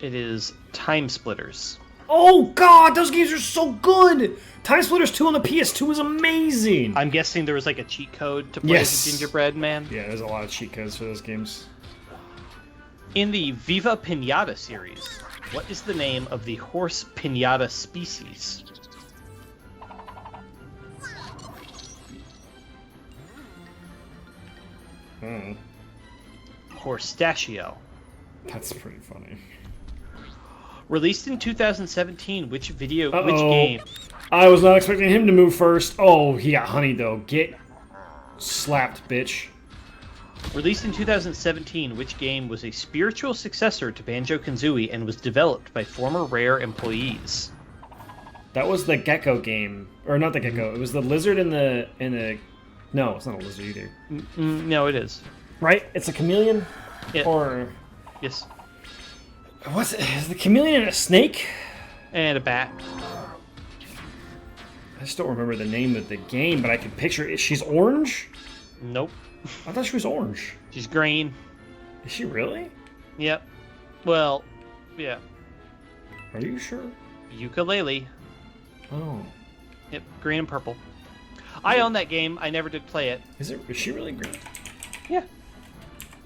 It is Time Splitters. Oh god, those games are so good! Time Splitters 2 on the PS2 is amazing! I'm guessing there was like a cheat code to play as a gingerbread man? Yeah, there's a lot of cheat codes for those games. In the Viva Pinata series, what is the name of the horse pinata species? Horstachio. That's pretty funny. Released in 2017, which game? I was not expecting him to move first. Oh, he got honey though. Get slapped, bitch. Released in 2017, which game was a spiritual successor to Banjo-Kazooie and was developed by former Rare employees? That was the gecko game, or not the gecko. It was the lizard in the. No, it's not a lizard either. No, it is. Right? It's a chameleon. Yeah. Or Yes. what's it? Is the chameleon a snake? And a bat. I just don't remember the name of the game, but I can picture it. She's orange. Nope. I thought she was orange. She's green. Is she really? Yep. Well, yeah. Are you sure? Ukulele. Oh. Yep, green and purple. I own that game. I never did play it. Is she really green? Yeah.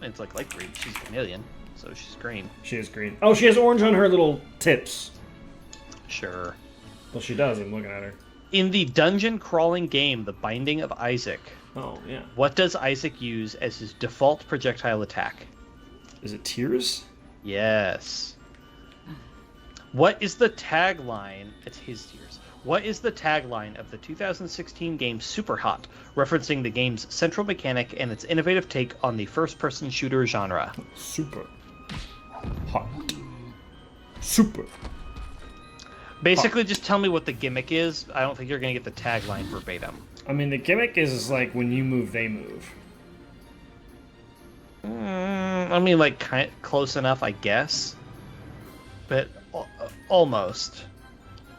It's like light green. She's a chameleon, so she's green. She is green. Oh, she has orange on her little tips. Sure. Well, she does. I'm looking at her. In the dungeon crawling game, The Binding of Isaac, Oh, yeah. what does Isaac use as his default projectile attack? Is it tears? Yes. What is the tagline? It's his tears. What is the tagline of the 2016 game Superhot, referencing the game's central mechanic and its innovative take on the first-person shooter genre? Super hot. Super. Basically, just tell me what the gimmick is. I don't think you're going to get the tagline verbatim. I mean, the gimmick is like when you move, they move. I mean, like, kind of close enough, I guess. But almost.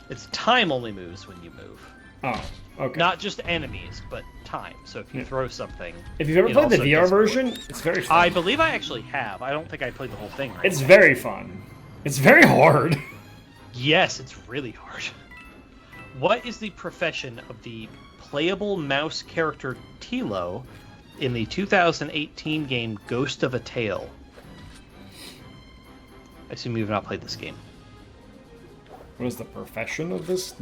It's time only moves when you move. Oh. Okay. Not just enemies, but time. So if you throw something... If you've ever it played the also VR gets more. version, it's very fun. I believe I actually have. I don't think I played the whole thing right. It's very fun. It's very hard. Yes, it's really hard. What is the profession of the playable mouse character Tilo in the 2018 game Ghost of a Tale? I assume you've not played this game. What is the profession of this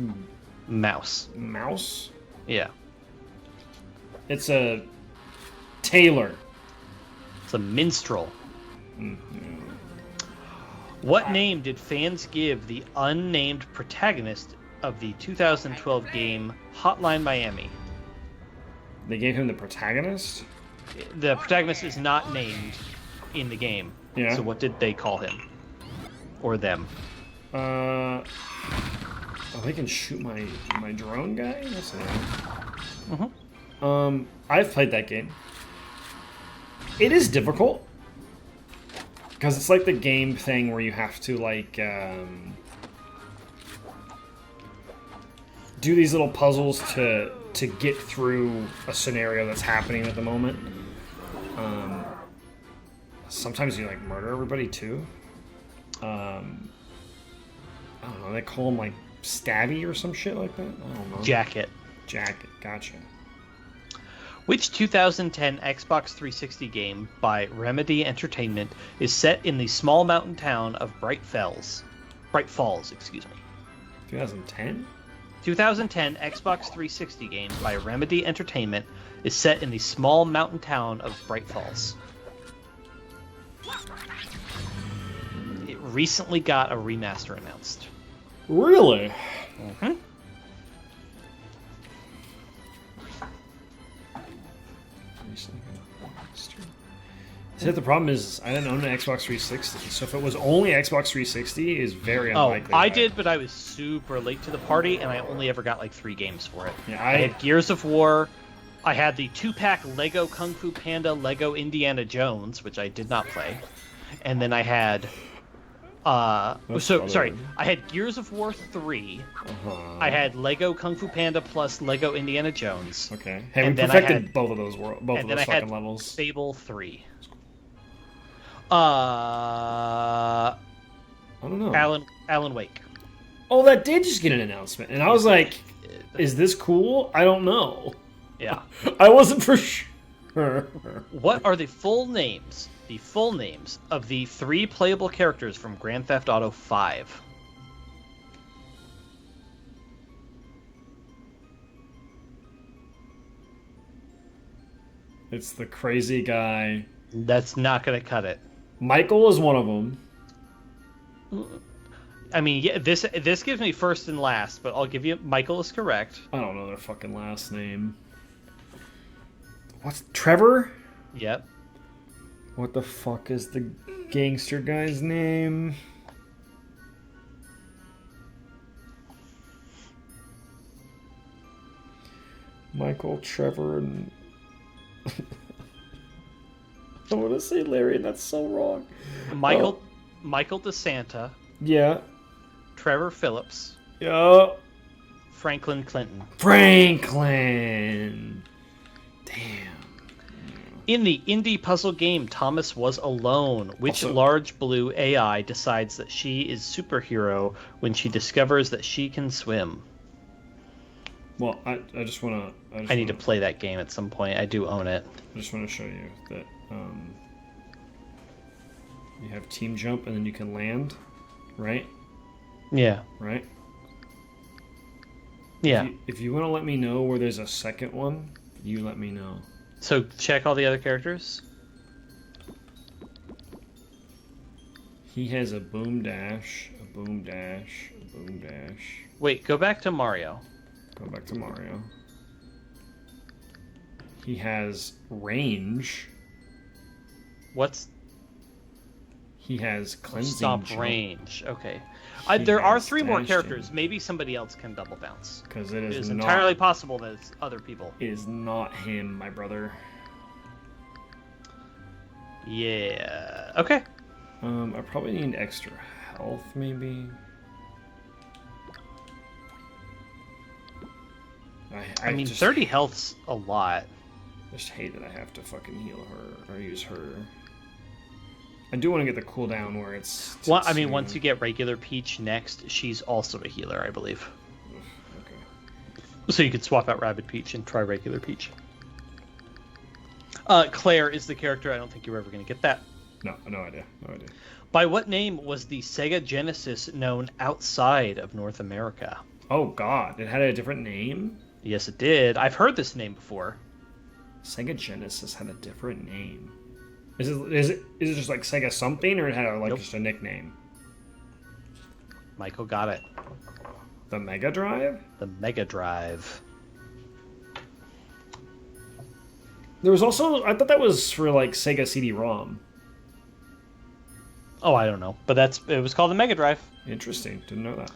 Mouse. mouse? Yeah. It's a tailor. It's a minstrel. What name did fans give the unnamed protagonist of the 2012 game Hotline Miami? They gave him the protagonist? The protagonist is not named in the game. Yeah. So what did they call him? Or them? Oh, they can shoot my drone guy? That's annoying. I've played that game. It is difficult. Because it's like the game thing where you have to, like, do these little puzzles to get through a scenario that's happening at the moment. Sometimes you, like, murder everybody, too. I don't know, they call them, like, stabby or some shit like that? I don't know. Jacket. Jacket, gotcha. Which 2010 Xbox 360 game by Remedy Entertainment is set in the small mountain town of Bright Falls, excuse me. 2010? 2010 Xbox 360 game by Remedy Entertainment is set in the small mountain town of Bright Falls. It recently got a remaster announced. Really? Mm-hmm. See, the problem is I didn't own an Xbox 360, so if it was only Xbox 360, it's very unlikely. I did, but I was super late to the party, and I only ever got like 3 games for it. Yeah, I had Gears of War, I had the 2-pack Lego Kung Fu Panda, Lego Indiana Jones, which I did not play, and then I had, I had Gears of War 3, I had Lego Kung Fu Panda plus Lego Indiana Jones. Okay. Hey, we perfected both of those fucking levels. Fable 3. I don't know. Alan Wake. Oh, that did just get an announcement, and I was like, "Is this cool?" I don't know. Yeah. I wasn't for sure. What are the full names of the 3 playable characters from Grand Theft Auto 5? It's the crazy guy. That's not going to cut it. Michael is one of them. I mean, yeah, this gives me first and last, but I'll give you Michael is correct. I don't know their fucking last name. What's Trevor? Yep. What the fuck is the gangster guy's name? Michael, Trevor, and... I want to say Larry, and that's so wrong. Michael DeSanta. Yeah. Trevor Phillips. Yeah. Franklin Clinton. Franklin! Damn. In the indie puzzle game Thomas Was Alone, which large blue AI decides that she is superhero when she discovers that she can swim? Well, I just want to... I need to play that game at some point. I do own it. I just want to show you that you have team jump and then you can land, right? Yeah. Right? Yeah. If you want to let me know where there's a second one, you let me know. So check all the other characters. He has a boom dash, a boom dash, a boom dash. Wait, go back to Mario. Go back to Mario. He has range. He has cleansing Stop jump. Range. Okay. There are 3 more characters. Jump. Maybe somebody else can double bounce. Because it is entirely possible that it's other people. It is not him, my brother. Yeah. Okay. I probably need extra health, maybe. I mean, just 30 health's a lot. just hate that I have to fucking heal her or use her. I do want to get the cooldown where it's... Well, I mean, once you get regular Peach next, she's also a healer, I believe. Okay. So you could swap out Rabbid Peach and try regular Peach. Claire is the character. I don't think you're ever going to get that. No idea. By what name was the Sega Genesis known outside of North America? Oh god, it had a different name? Yes, it did. I've heard this name before. Sega Genesis had a different name. Is it just like Sega something, or it had Nope. just a nickname? Michael got it. The Mega Drive? The Mega Drive. There was also, I thought that was for like Sega CD-ROM. Oh, I don't know. But it was called the Mega Drive. Interesting, didn't know that.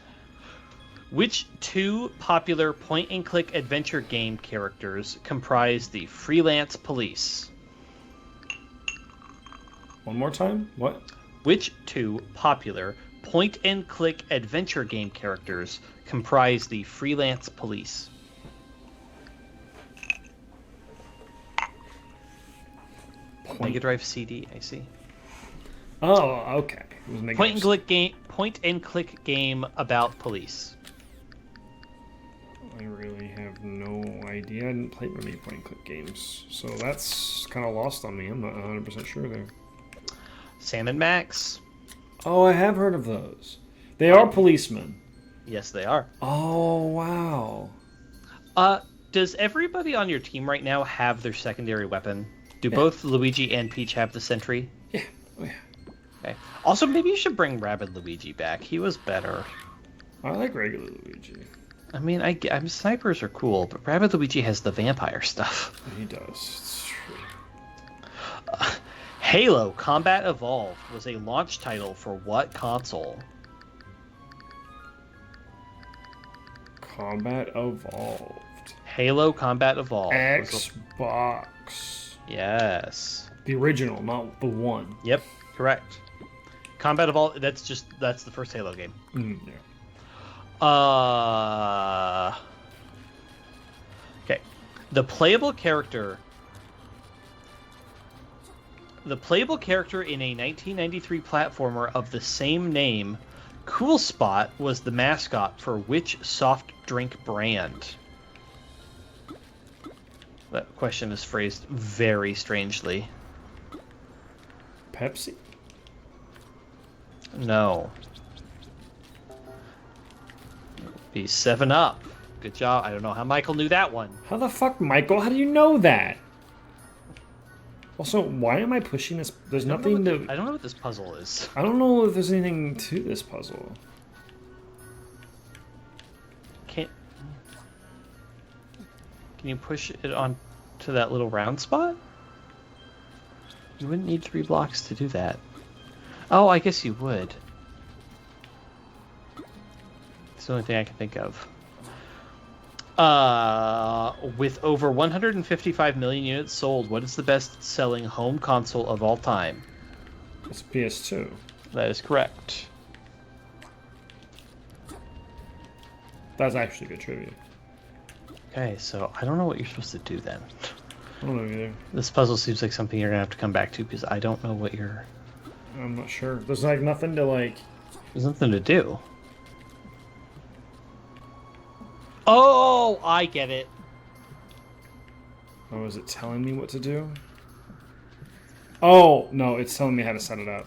Which two popular point-and-click adventure game characters comprise the Freelance Police? One more time? What? Which two popular point-and-click adventure game characters comprise the Freelance Police? Mega Drive CD, I see. Oh, okay. It was Mega Drive. Point-and-click game about police. I really have no idea. I didn't play many point-and-click games, so that's kind of lost on me. I'm not 100% sure there. Sam and Max. Oh, I have heard of those. They are policemen. Yes, they are. Oh, wow. Does everybody on your team right now have their secondary weapon? Do both Luigi and Peach have the sentry? Yeah. Oh, yeah. Okay. Also, maybe you should bring Rabbid Luigi back. He was better. I like regular Luigi. I mean, snipers are cool, but Rabbid Luigi has the vampire stuff. He does. It's true. Halo Combat Evolved was a launch title for what console? Combat Evolved. Halo Combat Evolved. Xbox. Yes. The original, not the one. Yep, correct. Combat Evolved, that's the first Halo game. Yeah. Okay. The playable character in a 1993 platformer of the same name, Cool Spot was the mascot for which soft drink brand? That question is phrased very strangely. Pepsi? No. Be 7-Up. Good job. I don't know how Michael knew that one. How the fuck, Michael? How do you know that? Also, why am I pushing this? There's nothing to... I don't know what this puzzle is. I don't know if there's anything to this puzzle. Can you push it on to that little round spot? You wouldn't need 3 blocks to do that. Oh, I guess you would. It's the only thing I can think of. With over 155 million units sold, what is the best-selling home console of all time? It's PS2. That is correct. That's actually good trivia. Okay, so I don't know what you're supposed to do then. I don't know either. This puzzle seems like something you're gonna have to come back to because I don't know what you're... I'm not sure. There's like nothing to like... There's nothing to do. Oh, I get it. Oh, is it telling me what to do? Oh, no, it's telling me how to set it up.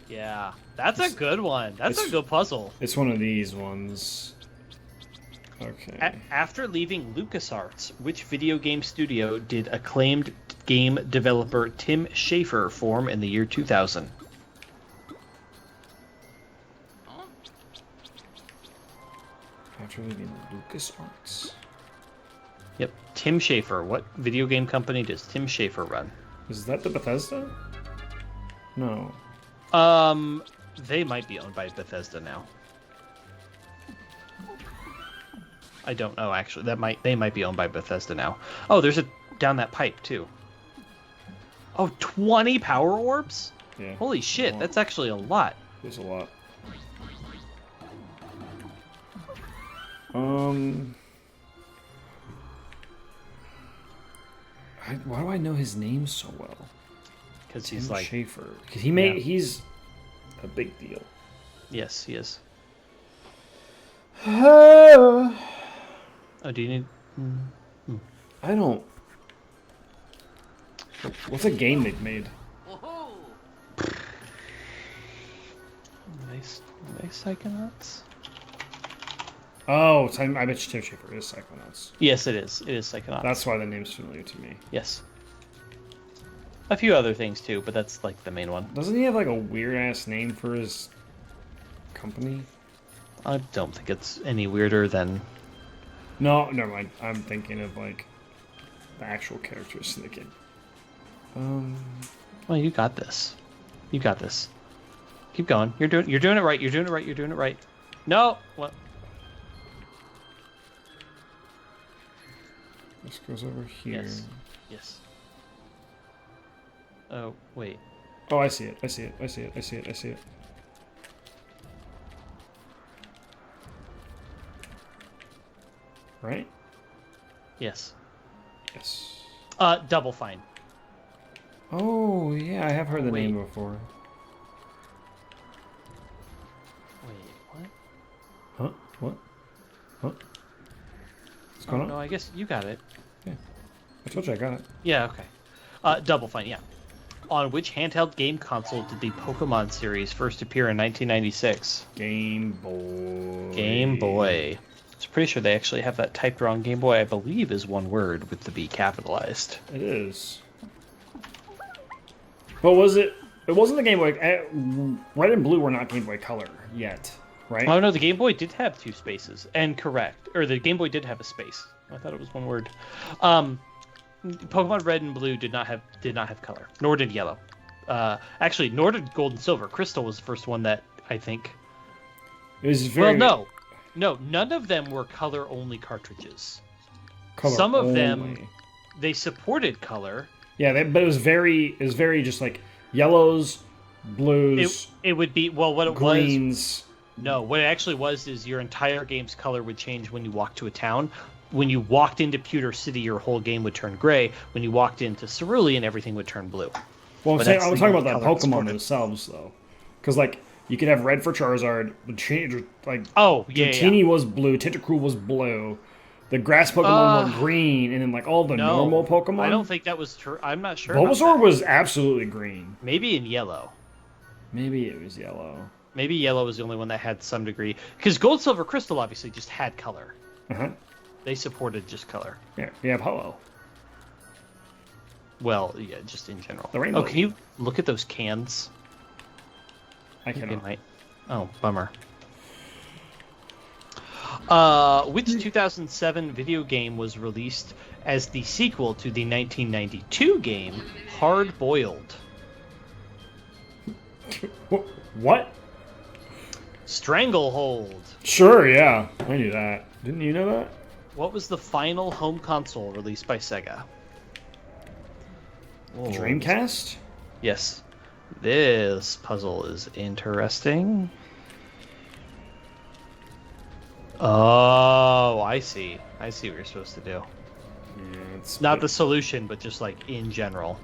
Yeah, that's a good one. That's a good puzzle. It's one of these ones. Okay. After leaving LucasArts, which video game studio did acclaimed game developer Tim Schafer form in the year 2000? After leaving LucasArts. Yep, Tim Schafer. What video game company does Tim Schafer run? Is that the Bethesda? No. They might be owned by Bethesda now. I don't know actually. They might be owned by Bethesda now. Oh, there's a down that pipe too. Oh, 20 power orbs? Yeah. Holy shit, that's actually a lot. There's a lot. Why do I know his name so well? Because Tim he's like, Schafer. Because he's a big deal. yes, he is. Oh, Do you need? I don't. What's a game they've made? Nice Psychonauts. Oh, I bet you Tim Schafer is Psychonauts. Yes, it is. It is Psychonauts. That's why the name's familiar to me. Yes. A few other things too, but that's like the main one. Doesn't he have like a weird ass name for his company? I don't think it's any weirder than. No, never mind. I'm thinking of like the actual characters in the game. Well, you got this. You got this. Keep going. You're doing it right. You're doing it right. You're doing it right. No. What? This goes over here. Yes. Yes. Oh, wait. Oh, I see it. I see it. I see it. I see it. I see it. Right? Yes. Yes. Double Fine. Oh, yeah, I have heard the Wait. name before. Wait, what? Huh? What? Huh? What's going on? No, I guess you got it. Yeah. I told you I got it. Yeah, okay. Double Fine, yeah. On which handheld game console did the Pokemon series first appear in 1996? Game Boy. Game Boy. I was pretty sure they actually have that typed wrong. Game Boy, I believe, is one word with the B capitalized. It is. But was it? It wasn't the Game Boy. Red and blue were not Game Boy Color yet, right? Oh no, the Game Boy did have two spaces, and correct, or the Game Boy did have a space. I thought it was one word. Pokemon Red and Blue did not have color, nor did Yellow. Actually, nor did Gold and Silver. Crystal was the first one that I think. It was very. Well, no, none of them were color only cartridges. Color Some of only. them, they supported color. Yeah, but it was very just like yellows, blues. It would be what it greens. was. No, what it actually was is your entire game's color would change when you walked to a town. When you walked into Pewter City, your whole game would turn gray. When you walked into Cerulean, everything would turn blue. Well, But I was that's talking the about the color Pokemon supported. themselves, though, because like you could have red for Charizard, like Oh, yeah, Dratini was blue, Tentacruel was blue, the grass Pokemon were green, and then like all the No, normal Pokemon. I don't think that was true. I'm not sure. about Bulbasaur that. was absolutely green. Maybe in yellow. Maybe it was yellow. Maybe yellow was the only one that had some degree. Because Gold, Silver, Crystal obviously just had color. Uh-huh. They supported just color. Yeah, you have Ho-Oh. Well, yeah, just in general. The rainbow. Oh, can you look at those cans? I They cannot. might. Oh, bummer. Which 2007 video game was released as the sequel to the 1992 game Hard Boiled? What? Stranglehold. Sure, yeah, I knew that. Didn't you know that? What was the final home console released by Sega? Whoa. Dreamcast? Yes. This puzzle is interesting. Oh, I see. I see what you're supposed to do. Yeah, it's Not the solution, but just like in general.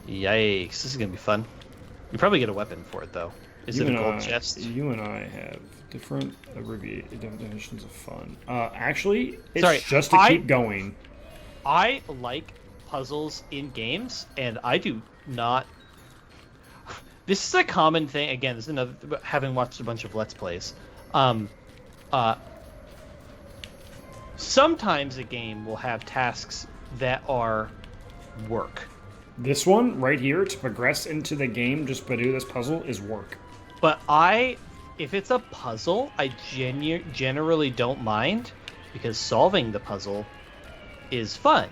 Yeah. Yikes. This is going to be fun. You probably get a weapon for it, though. Is it a gold chest? You and I have different definitions of fun. Actually, it's Sorry, just to keep going. I like puzzles in games, and I do not. This is a common thing. Again, this is another. Having watched a bunch of Let's Plays, sometimes a game will have tasks that are work. This one right here, to progress into the game, just to do this puzzle, is work. But if it's a puzzle, I generally don't mind, because solving the puzzle is fun.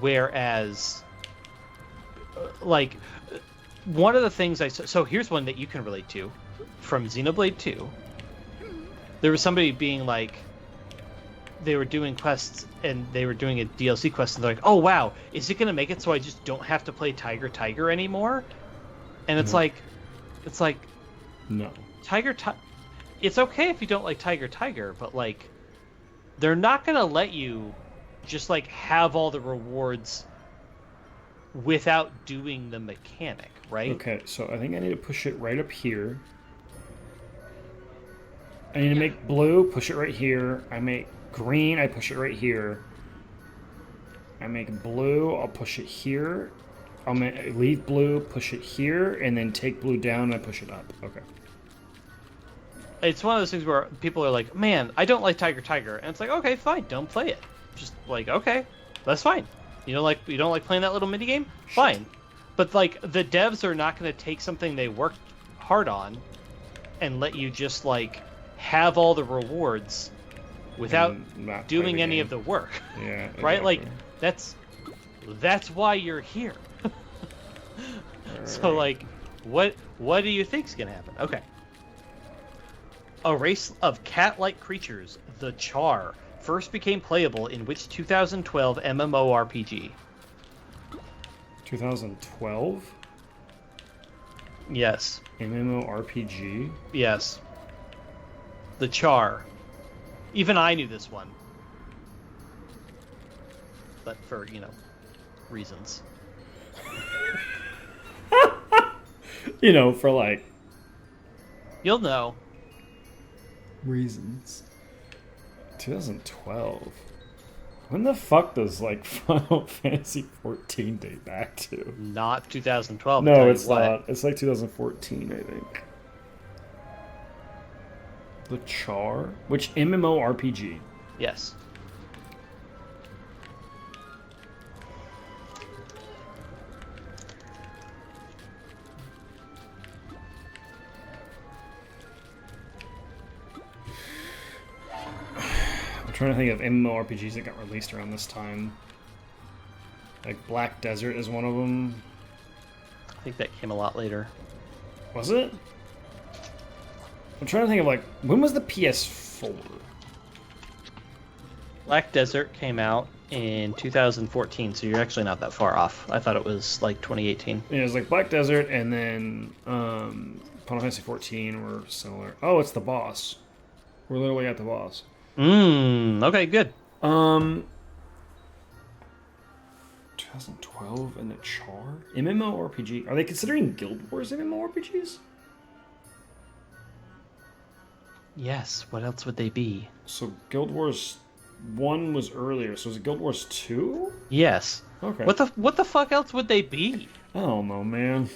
Whereas, like, one of the things so here's one that you can relate to from Xenoblade 2. There was somebody being like, they were doing quests and they were doing a DLC quest and they're like, oh wow, is it gonna make it so I just don't have to play Tiger anymore? And it's like No. it's okay if you don't like Tiger, but like, they're not gonna let you just like have all the rewards without doing the mechanic, right? Okay, so I think I need to push it right up here. I need to make blue, push it right here. I make green, I push it right here. I make blue, I'll push it here. I'll leave blue, push it here, and then take blue down and I push it up. Okay. It's one of those things where people are like, man, I don't like Tiger Tiger. And it's like, okay, fine, don't play it. Just like, okay, that's fine. You don't like playing that little minigame? Fine. But like the devs are not gonna take something they worked hard on and let you just like have all the rewards without doing any of the work. Yeah. Exactly. Right? Like that's why you're here. So like what do you think's gonna happen? Okay. A race of cat-like creatures, the Char, first became playable in which 2012 MMORPG? 2012? Yes. MMORPG? Yes. The Char. Even I knew this one. But for, reasons. For like... You'll know. Reasons. 2012. When the fuck does like Final Fantasy 14 date back to? Not 2012. No, it's not. It's like 2014, I think. The Char? Which MMORPG? Yes. I'm trying to think of MMORPGs that got released around this time. Like Black Desert is one of them. I think that came a lot later. Was it? I'm trying to think of like, when was the PS4? Black Desert came out in 2014, so you're actually not that far off. I thought it was like 2018. Yeah, it was like Black Desert and then Final Fantasy 14 were similar. Oh, it's the boss. We're literally at the boss. Okay, good. 2012 and the Char? MMORPG? Are they considering Guild Wars MMORPGs? Yes, what else would they be? So Guild Wars 1 was earlier, so is it Guild Wars 2? Yes. Okay. What the fuck else would they be? I don't know, man.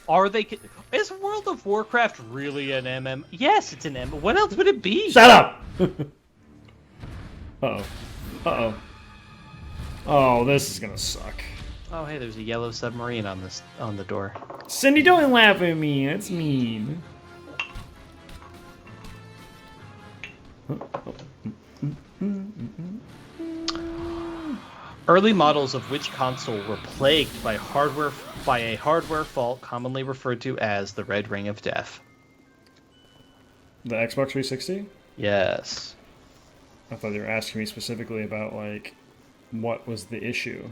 Are they... Is World of Warcraft really an MM? Yes, it's an MM. What else would it be? Shut up! Uh-oh. Uh-oh. Oh, this is gonna suck. Oh, hey, there's a yellow submarine on the door. Cindy, don't laugh at me. That's mean. Early models of which console were plagued by a hardware fault commonly referred to as the Red Ring of Death? The Xbox 360? Yes. I thought they were asking me specifically about, like, what was the issue.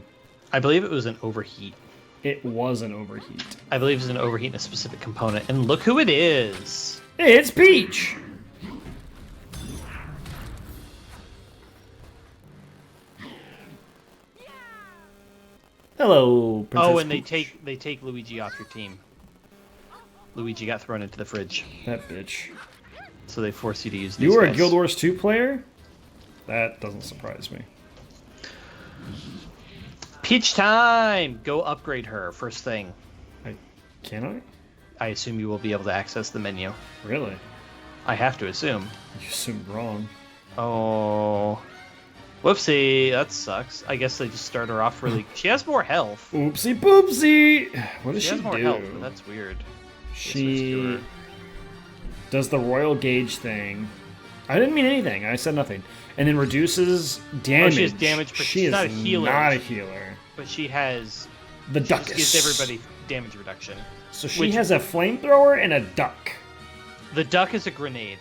I believe it was an overheat. It was an overheat. I believe it was an overheat in a specific component. And look who it is! It's Peach! Hello, Princess and Peach. they take Luigi off your team. Luigi got thrown into the fridge. That bitch. So they force you to use these You were guys. a Guild Wars 2 player? That doesn't surprise me. Peach time! Go upgrade her, first thing. Can I? I assume you will be able to access the menu. Really? I have to assume. You assumed wrong. Oh. Whoopsie, that sucks. I guess they just start her off really... She has more health. Oopsie poopsie! What does she has more do? health, but that's weird. She does the royal gauge thing. I didn't mean anything. I said nothing. And then reduces damage. Oh, she has damage. She is not a healer. Not a healer. But she has... The duck gives everybody damage reduction. So she has a flamethrower and a duck. The duck is a grenade.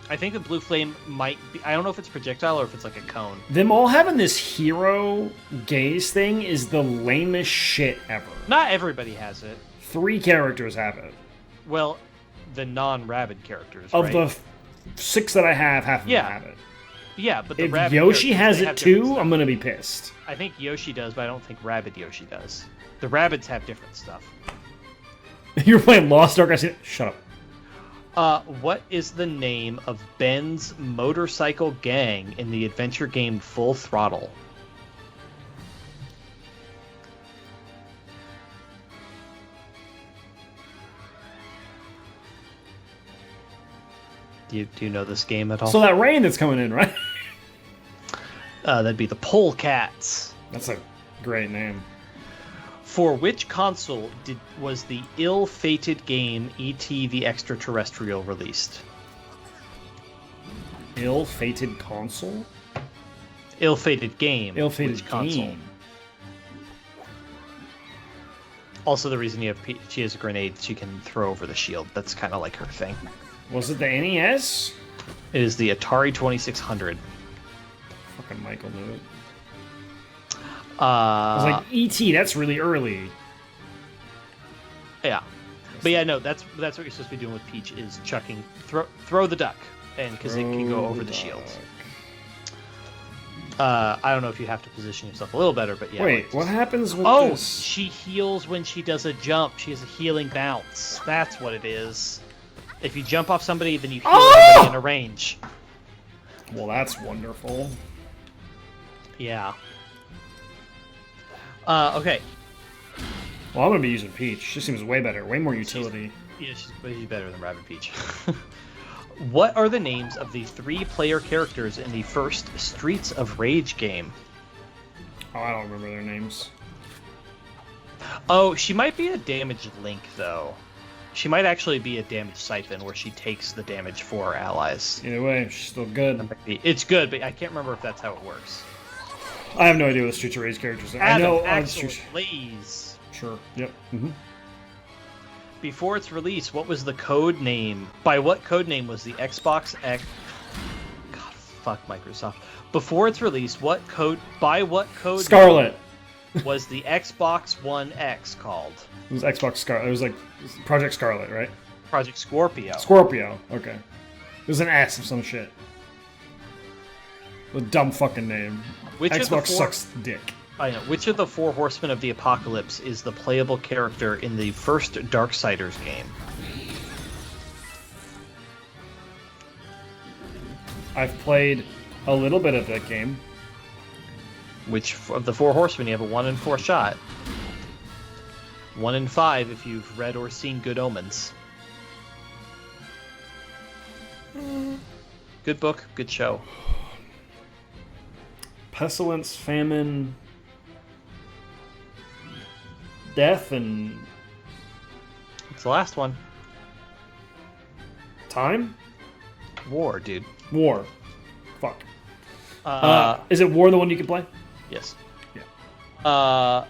I think the blue flame might be... I don't know if it's projectile or if it's like a cone. Them all having this hero gaze thing is the lamest shit ever. Not everybody has it. 3 characters have it. Well, the non-rabid characters, Of right? the 6 that I have, half of them have it. Yeah, but the If rabbit Yoshi characters, has they it have different too, stuff. I'm gonna be pissed. I think Yoshi does, but I don't think Rabbid Yoshi does. The Rabbids have different stuff. You're playing Lost Ark. I see. Shut up. What is the name of Ben's motorcycle gang in the adventure game Full Throttle? Do you know this game at all? So that rain that's coming in, right? That'd be the Polecats. That's a great name. For which console was the ill-fated game E.T. the Extraterrestrial released? Ill-fated console? Ill-fated game. Ill-fated Which console? game. Also, the reason she has a grenade she can throw over the shield. That's kind of like her thing. Was it the NES? It is the Atari 2600. Fucking Michael knew it. I was like, E.T., that's really early. Yeah. But yeah, no, that's what you're supposed to be doing with Peach is chucking, throw the duck, and because it can go over the shield. I don't know if you have to position yourself a little better, but yeah. Wait, what happens with Oh, this? she heals when she does a jump. She has a healing bounce. That's what it is. If you jump off somebody, then you heal everybody in a range. Well, that's wonderful. Yeah. Okay. Well, I'm going to be using Peach. She seems way better. Way more utility. She's better than Rabbid Peach. What are the names of the 3-player characters in the first Streets of Rage game? Oh, I don't remember their names. Oh, she might be a damaged Link, though. She might actually be a damaged Siphon, where she takes the damage for her allies. Either way, she's still good. It's good, but I can't remember if that's how it works. I have no idea what the Streets of Rage characters are. Adam, I know Axel, Blaze. Sure. Yep. Mm-hmm. Before its release, what was the code name? By what code name was the Xbox X? God, fuck Microsoft. Before its release, by what code Scarlet was the Xbox One X called? It was Xbox Scarlet. It was like Project Scarlet, right? Project Scorpio. Scorpio. Okay. It was an S of some shit. A dumb fucking name. Xbox sucks dick. I know. Which of the 4 Horsemen of the Apocalypse is the playable character in the first Darksiders game? I've played a little bit of that game. Which of the 4 Horsemen? You have a 1 in 4 shot. 1 in 5 if you've read or seen Good Omens. Good book, good show. Pestilence, famine, death, and It's the last one. time? War, dude. War. Fuck. Is it War the one you can play? Yes. Yeah.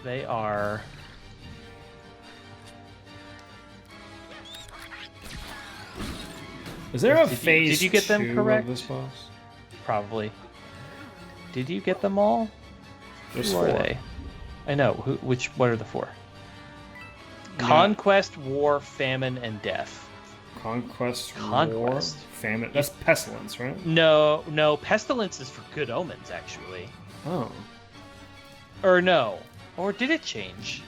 They are... Is there a phase did you get them 2 correct? of this boss? Probably. Did you get them all? There's Who 4. are they? I know. What are the 4? Conquest, War, Famine, and Death. Conquest, Conquest. War, famine. That's Pestilence, right? No. Pestilence is for Good Omens, actually. Oh. Or no. Or did it change?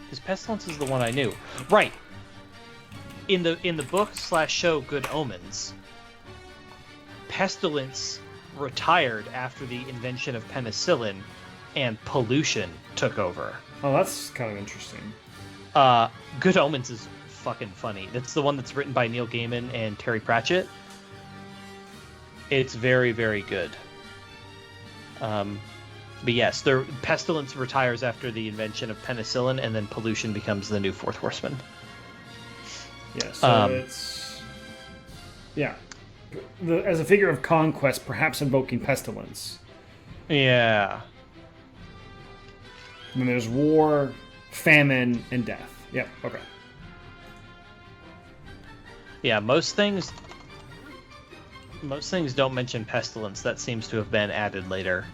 Because Pestilence is the one I knew. Right. In the book/show Good Omens, Pestilence retired after the invention of penicillin, and pollution took over. Oh, that's kind of interesting. Good Omens is fucking funny. That's the one that's written by Neil Gaiman and Terry Pratchett. It's very, very good. But yes, Pestilence retires after the invention of penicillin, and then pollution becomes the new 4th Horseman. Yeah, so it's... Yeah. As a figure of conquest, perhaps invoking pestilence. Yeah. And then there's war, famine, and death. Yep, okay. Yeah, most things don't mention pestilence. That seems to have been added later.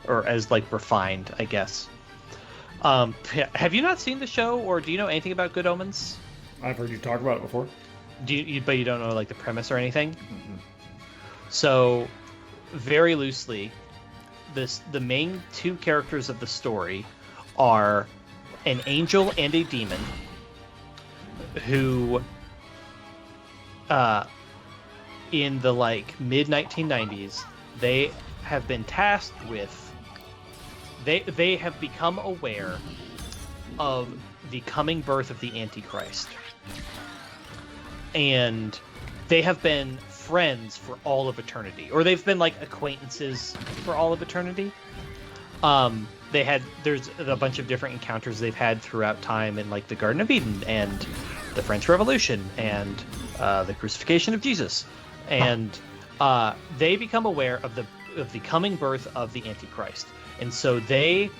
Or as, like, refined, I guess. Have you not seen the show, or do you know anything about Good Omens? I've heard you talk about it before. But you don't know like the premise or anything. So, very loosely, the main two characters of the story are an angel and a demon who, in the like mid 1990s, they have been tasked with. They have become aware of the coming birth of the Antichrist, and they have been friends for all of eternity, or they've been like acquaintances for all of eternity. There's a bunch of different encounters they've had throughout time in like the Garden of Eden and the French Revolution and the crucifixion of Jesus, and they become aware of the coming birth of the Antichrist, and so they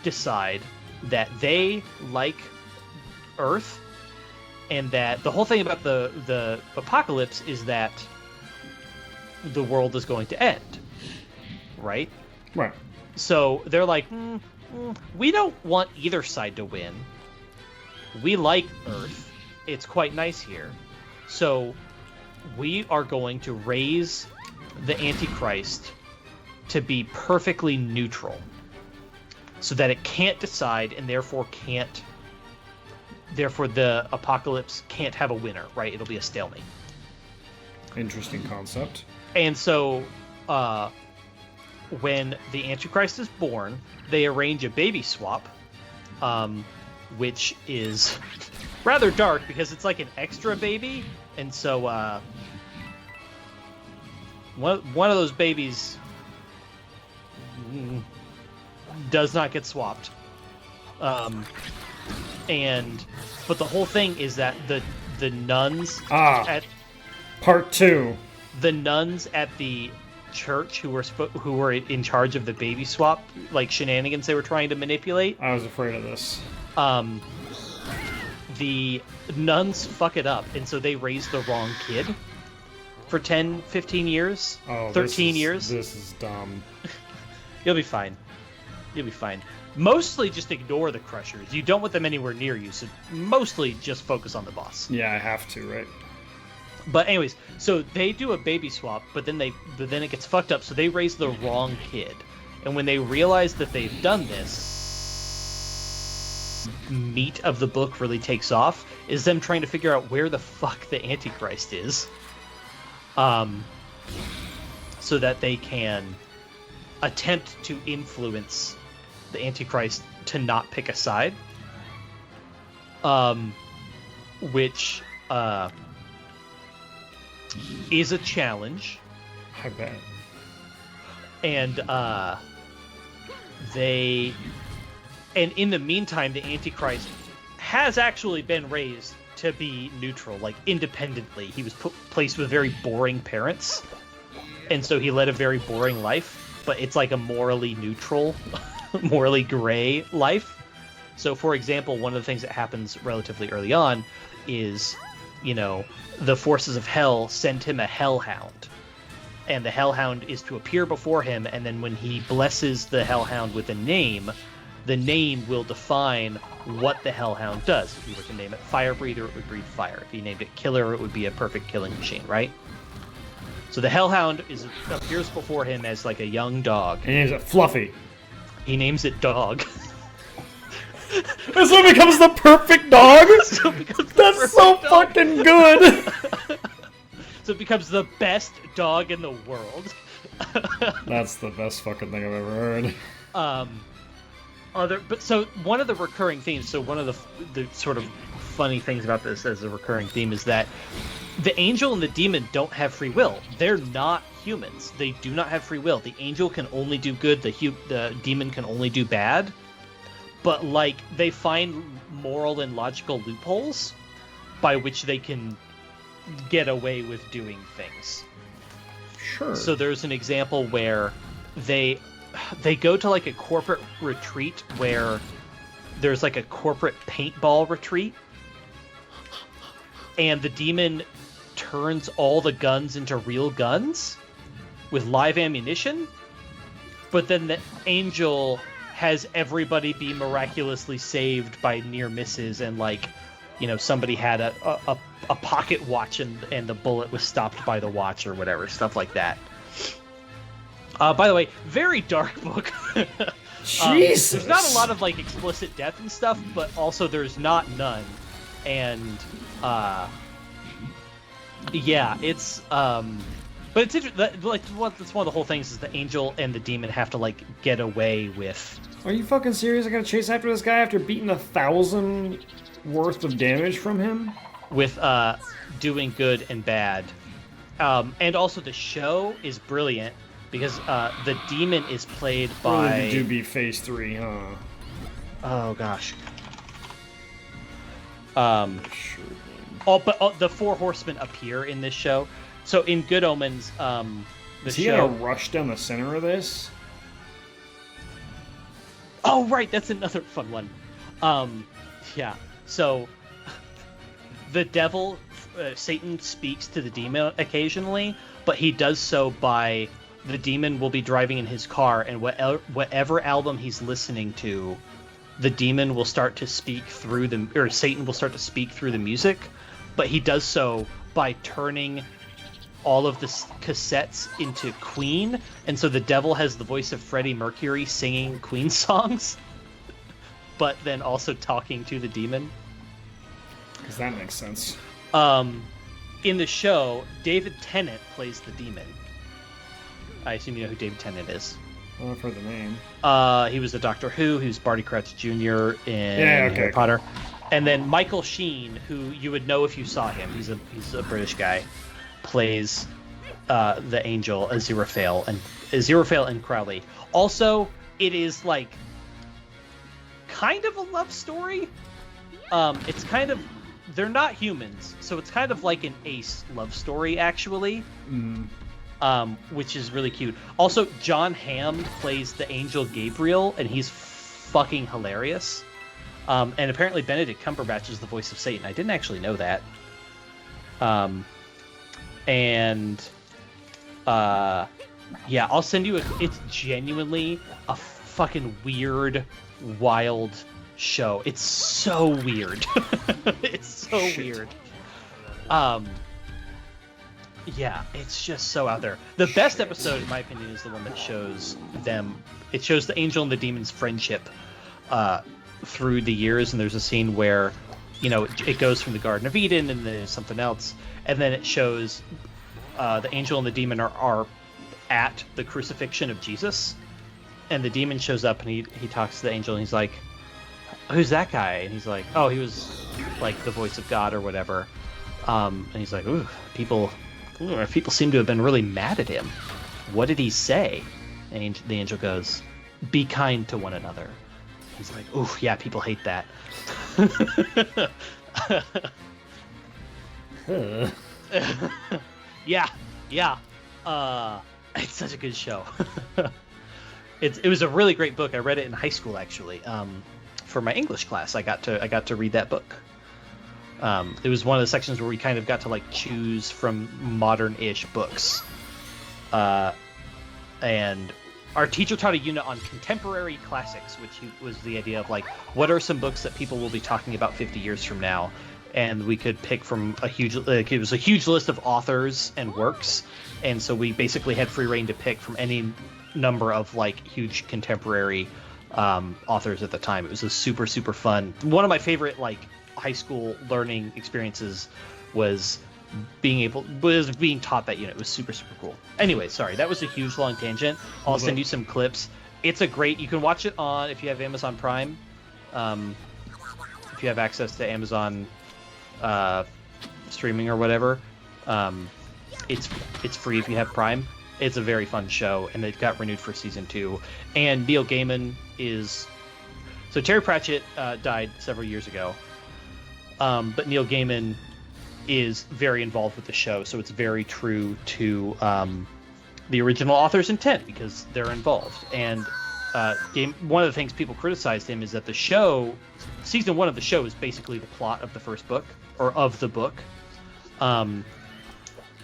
decide that they like Earth, and that the whole thing about the apocalypse is that the world is going to end, right? Right. So they're like, we don't want either side to win. We like Earth. It's quite nice here. So we are going to raise the Antichrist to be perfectly neutral, so that it can't decide, and therefore the apocalypse can't have a winner, right? It'll be a stalemate. Interesting concept. And so, when the Antichrist is born, they arrange a baby swap, which is rather dark because it's like an extra baby, and so one of those babies does not get swapped. But the whole thing is that the nuns at part 2. The nuns at the church who were in charge of the baby swap, like shenanigans they were trying to manipulate. I was afraid of this. The nuns fuck it up, and so they raise the wrong kid for 10, 15 years, 13 years. This is dumb. You'll be fine. You'll be fine. Mostly just ignore the Crushers. You don't want them anywhere near you, so mostly just focus on the boss. Yeah, I have to, right? But anyways, so they do a baby swap, but then it gets fucked up, so they raise the wrong kid. And when they realize that they've done this, meat of the book really takes off, is them trying to figure out where the fuck the Antichrist is. So that they can attempt to influence the Antichrist to not pick a side. Which is a challenge. I bet. And in the meantime, the Antichrist has actually been raised to be neutral, like independently. He was placed with very boring parents, and so he led a very boring life, but it's like a morally neutral, morally gray life. So, for example, one of the things that happens relatively early on is, the forces of hell send him a hellhound. And the hellhound is to appear before him, and then when he blesses the hellhound with a name, the name will define what the hellhound does. If you were to name it Fire Breather, it would breathe fire. If you named it Killer, it would be a perfect killing machine, right? So the hellhound appears before him as like a young dog. He names it Fluffy. He names it Dog. So it becomes the perfect dog? That's so fucking good! So it becomes the best dog in the world. That's the best fucking thing I've ever heard. So one of the recurring themes, so one of the sort of funny things about this as a recurring theme is that the angel and the demon don't have free will. They're not humans. They do not have free will. The angel can only do good, the demon can only do bad. But, they find moral and logical loopholes by which they can get away with doing things. Sure. So there's an example where they go to, a corporate retreat where there's, a corporate paintball retreat. And the demon turns all the guns into real guns with live ammunition. But then the angel has everybody be miraculously saved by near misses and somebody had a pocket watch and the bullet was stopped by the watch or whatever, stuff like that. By the way, very dark book. Jesus. There's not a lot of like explicit death and stuff, but also there's not none. And yeah, it's but it's interesting. That's one of the whole things is the angel and the demon have to like get away with. Are you fucking serious? I gotta chase after this guy after beating 1,000 worth of damage from him? With doing good and bad. And also the show is brilliant because the demon is played by... Really do be phase 3, huh? Oh, gosh. Sure. But the Four Horsemen appear in this show. So in Good Omens, Is he gonna rush down the center of this? Oh, right, that's another fun one. Yeah, so the devil, Satan speaks to the demon occasionally, but he does so by the demon will be driving in his car, and whatever album he's listening to, the demon will start to speak through Satan will start to speak through the music, but he does so by turning all of the cassettes into Queen, and so the devil has the voice of Freddie Mercury singing Queen songs, but then also talking to the demon. Because that makes sense. In the show, David Tennant plays the demon. I assume you know who David Tennant is. Well, I've heard the name. He was the Doctor Who. He was Barty Crouch Jr. in Harry okay. Potter. And then Michael Sheen, who you would know if you saw him. He's a British guy. Plays the angel Aziraphale and Crowley. Also, it is like kind of a love story. It's kind of, they're not humans, so it's kind of like an Ace love story actually. Which is really cute. Also, John Hamm plays the angel Gabriel, and he's fucking hilarious. And apparently Benedict Cumberbatch is the voice of Satan. I didn't actually know that. Yeah, I'll send you it's genuinely a fucking weird, wild show. It's so weird. It's so weird. Yeah, it's just so out there. The best episode, in my opinion, is the one that shows them. It shows the angel and the demon's friendship through the years, and there's a scene where, it goes from the Garden of Eden, and then there's something else, and then it shows the angel and the demon are at the crucifixion of Jesus, and the demon shows up, and he talks to the angel, and he's like, "Who's that guy?" And he's like, "Oh, he was like the voice of God or whatever." And he's like, "Ooh, people seem to have been really mad at him. What did he say?" And the angel goes, "Be kind to one another." He's like, "Ooh, yeah, people hate that." Yeah. It's such a good show. It was a really great book. I read it in high school actually. For my English class, I got to read that book. It was one of the sections where we kind of got to like choose from modern-ish books. And our teacher taught a unit on contemporary classics, which was the idea of like, what are some books that people will be talking about 50 years from now? And we could pick from it was a huge list of authors and works. And so we basically had free reign to pick from any number of like huge contemporary authors at the time. It was a super, super fun. One of my favorite like high school learning experiences was being taught that unit. It was super, super cool. Anyway, sorry, that was a huge long tangent. I'll send you some clips. It's you can watch it on, if you have Amazon Prime, if you have access to Amazon streaming or whatever, it's free if you have Prime. It's a very fun show, and it got renewed for season 2. And Neil Gaiman so Terry Pratchett died several years ago, but Neil Gaiman is very involved with the show, so it's very true to the original author's intent because they're involved. And one of the things people criticized him is that the show, season 1 of the show, is basically the plot of the first book, or of the book. But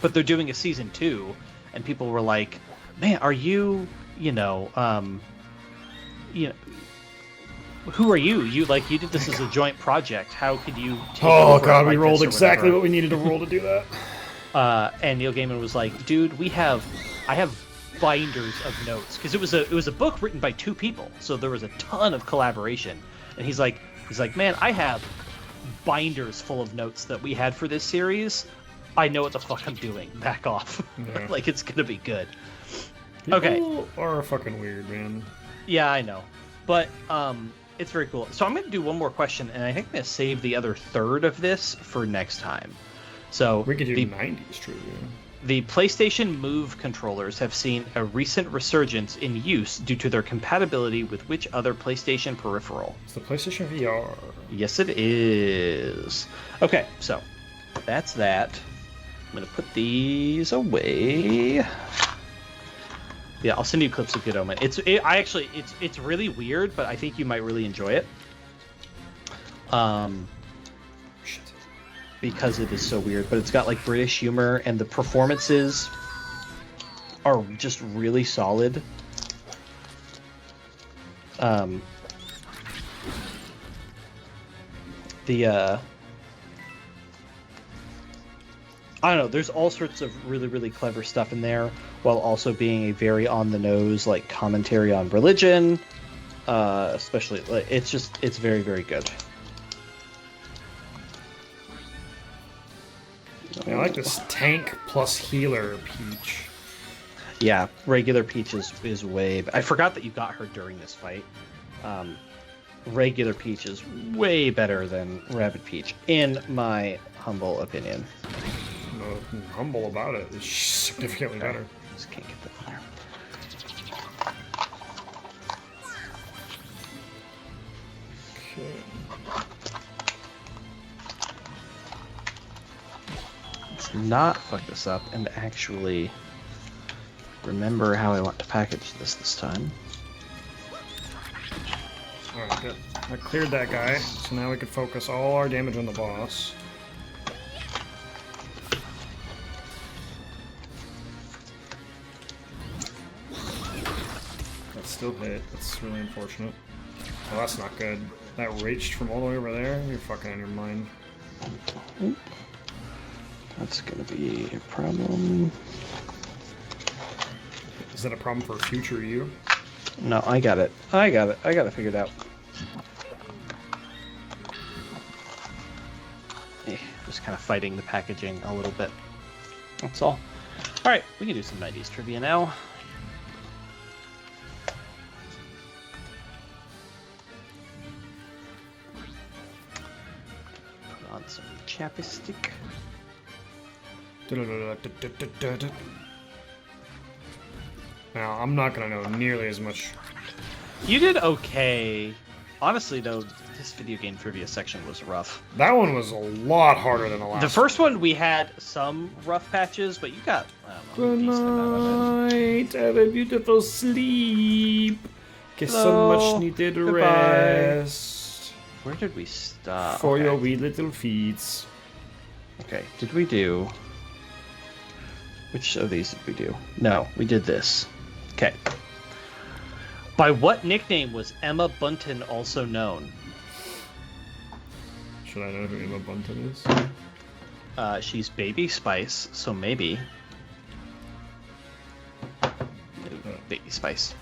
they're doing a season 2, and people were like, "Man, are you, who are you? You did this as a joint project. How could you take Oh over god, like we rolled this or exactly whatever?" what we needed to roll to do that. And Neil Gaiman was like, "Dude, I have binders of notes because it was a book written by two people, so there was a ton of collaboration." And he's like, "Man, I have binders full of notes that we had for this series. I know what the fuck I'm doing. Back off. Yeah. Like it's gonna be good." People Okay. are fucking weird, man. Yeah, I know, but it's very cool. So I'm gonna do one more question, and I think I'm gonna save the other third of this for next time. So We could do 90s trivia. the PlayStation Move controllers have seen a recent resurgence in use due to their compatibility with which other PlayStation peripheral? It's the PlayStation VR. Yes, it is. Okay, so that's that. I'm gonna put these away. Yeah, I'll send you clips of Good Omen. It's really weird, but I think you might really enjoy it. Shit. Because it is so weird, but it's got like British humor and the performances are just really solid. I don't know, there's all sorts of really, really clever stuff in there, while also being a very on-the-nose, like, commentary on religion, especially, like, it's very, very good. I like this tank plus healer Peach. Yeah, regular Peach is way... I forgot that you got her during this fight. Regular Peach is way better than Rabbid Peach, in my humble opinion. I'm humble about it. It's significantly better. Just can't get that in there. Okay. Let's not fuck this up and actually remember how I want to package this time. Alright, good. I cleared that guy, so now we can focus all our damage on the boss. That still hit. That's really unfortunate. Oh, that's not good. That reached from all the way over there? You're fucking on your mind. That's gonna be a problem. Is that a problem for future you? No, I got it. I got it figured out. Just kind of fighting the packaging a little bit. That's all. Alright, we can do some 90s trivia now. Put on some chapstick. Now, I'm not gonna know nearly as much. You did okay. Honestly, though, this video game trivia section was rough. That one was a lot harder than the last The first one, we had some rough patches, but you got, I don't know, a decent amount of it. Good night, have a beautiful sleep. Get some Hello. much needed Goodbye. rest. Where did we stop? For your Okay. wee little feet. Okay, did we do... Which of these did we do? No, we did this. Okay. By what nickname was Emma Bunton also known? Should I know who Emma Bunton is? She's Baby Spice, so maybe. Baby Spice.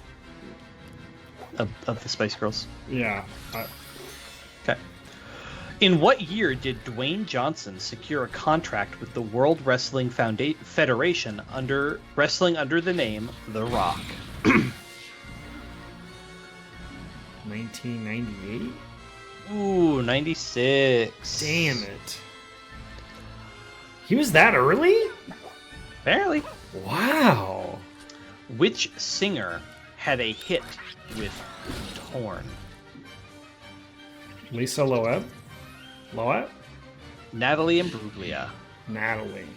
Of the Spice Girls. Yeah. Okay. In what year did Dwayne Johnson secure a contract with the World Wrestling Federation wrestling under the name The Rock? 1998? Ooh, 96. Damn it. He was that early? Apparently. Wow. Which singer had a hit with Torn? Lisa Loeb? Loeb? Natalie Imbruglia. Natalie.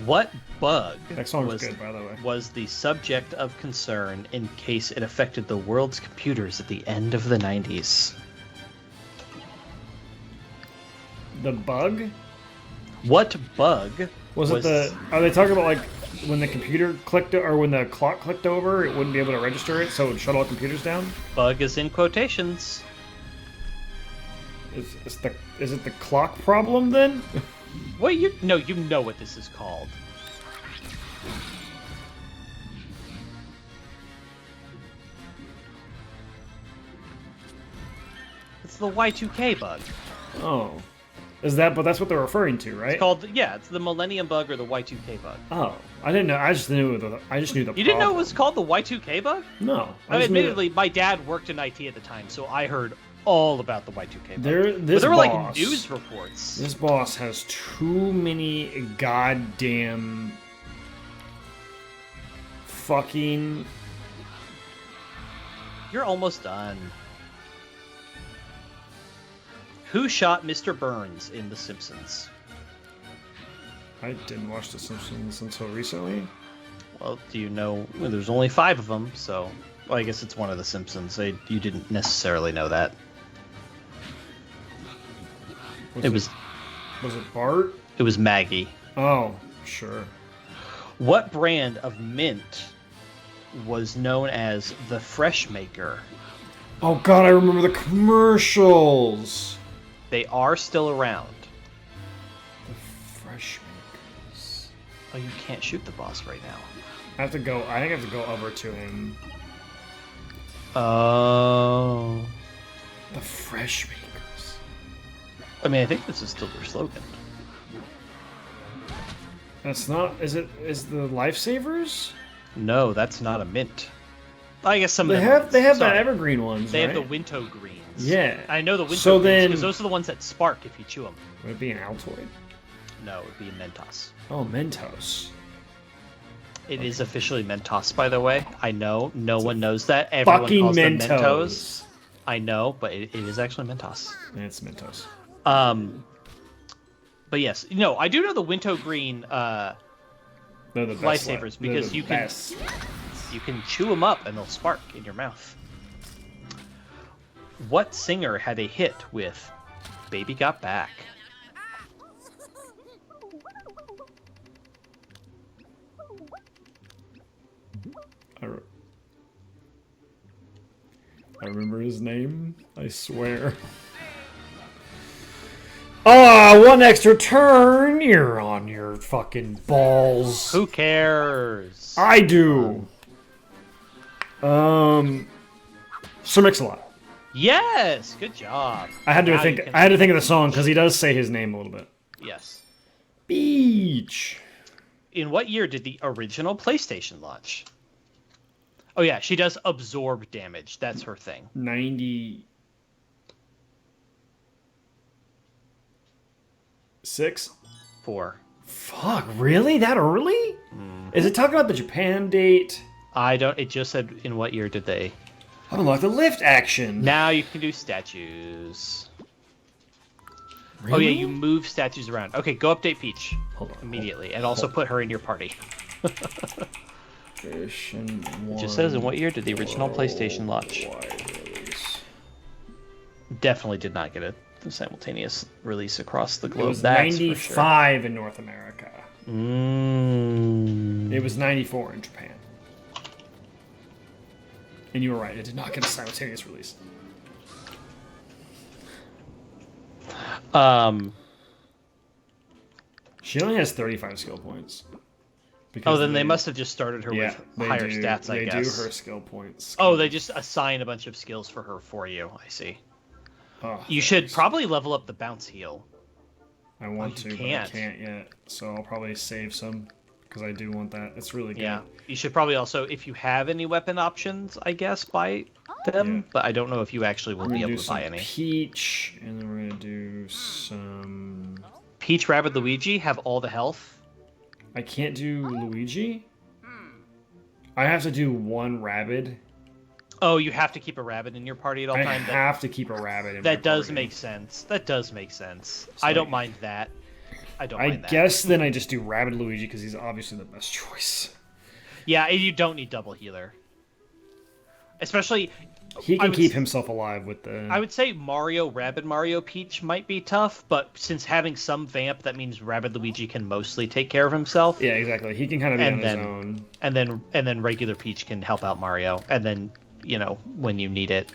What bug That song was good, by the way. was the subject of concern in case it affected the world's computers at the end of the 90s? The bug? What bug Was it the... Are they talking about, like, when the computer clicked or when the clock clicked over, it wouldn't be able to register it, so it would shut all computers down. Bug is in quotations. Is it the clock problem then? What you know what this is called. It's the Y2K bug. Oh. But that's what they're referring to, right? It's called, it's the Millennium bug or the Y2K bug. Oh, I didn't know. I just knew the. You didn't know it was called the Y2K bug? No. Admittedly, my dad worked in IT at the time, so I heard all about the Y2K bug. There were like news reports. This boss has too many goddamn fucking. You're almost done. Who shot Mr. Burns in The Simpsons? I didn't watch The Simpsons until recently. Well, do you know? Well, there's only 5 of them, so I guess it's one of The Simpsons. You didn't necessarily know that. Was it Bart? It was Maggie. Oh, sure. What brand of mint was known as the Fresh Maker? Oh God, I remember the commercials. They are still around. The Fresh Makers. Oh, you can't shoot the boss right now. I think I have to go over to him. Oh. The Fresh Makers. I mean, I think this is still their slogan. That's not. Is the Lifesavers? No, that's not a mint. I guess some they of them have. They have the evergreen ones. They right? have the Winto Greens. Yeah. I know the Winto so Greens then, because those are the ones that spark if you chew them. Would it be an Altoid? No, it would be a Mentos. Oh, Mentos. It is officially Mentos, by the way. I know. No one knows that. Everyone fucking calls them Mentos. Mentos. I know, but it is actually Mentos. It's Mentos. But yes, I do know the Winto Green They're the best Lifesavers because you can chew them up and they'll spark in your mouth. What singer had a hit with "Baby Got Back"? I remember his name. I swear. Ah, one extra turn. You're on your fucking balls. Who cares? I do. Sir Mix-a-Lot. Yes, good job. I had to think of the song because he does say his name a little bit. Yes. Beach. In what year did the original PlayStation launch? Oh yeah, she does absorb damage. That's her thing. 96? 4. Fuck, really? That early? Is it talking about the Japan date? It just said in what year did they... Unlock the lift action. Now you can do statues. Really? Oh yeah, you move statues around. Okay, go update Peach. Hold on. Immediately. And also put her in your party. It just says in what year did the original PlayStation launch? Definitely did not get a simultaneous release across the globe. It was That's 95 in North America. Mm. It was 94 in Japan. And you were right, it did not get a simultaneous release. She only has 35 skill points. Then they must have just started her with higher stats, I guess. They do her skill points. Oh, they just assign a bunch of skills for her for you. I see. Oh, you should probably level up the bounce heal. I want to, but I can't yet. So I'll probably save some, because I do want that. It's really good. Yeah. You should probably also, if you have any weapon options, I guess, buy them. Yeah. But I don't know if you actually will be able to buy any. Peach, and then we're going to do some... Peach, Rabbid, Luigi have all the health. I can't do Luigi? I have to do one Rabbid. Oh, you have to keep a Rabbid in your party at all times? I have to keep a Rabbid in my party. That does make sense. That does make sense. I don't mind that. I guess then I just do Rabbid Luigi because he's obviously the best choice. Yeah, you don't need double healer. Especially, He can keep himself alive with the... I would say Mario, Rabbids Mario Peach might be tough, but since having some vamp, that means Rabbids Luigi can mostly take care of himself. Yeah, exactly. He can kind of be on his own. And then regular Peach can help out Mario, and then, when you need it.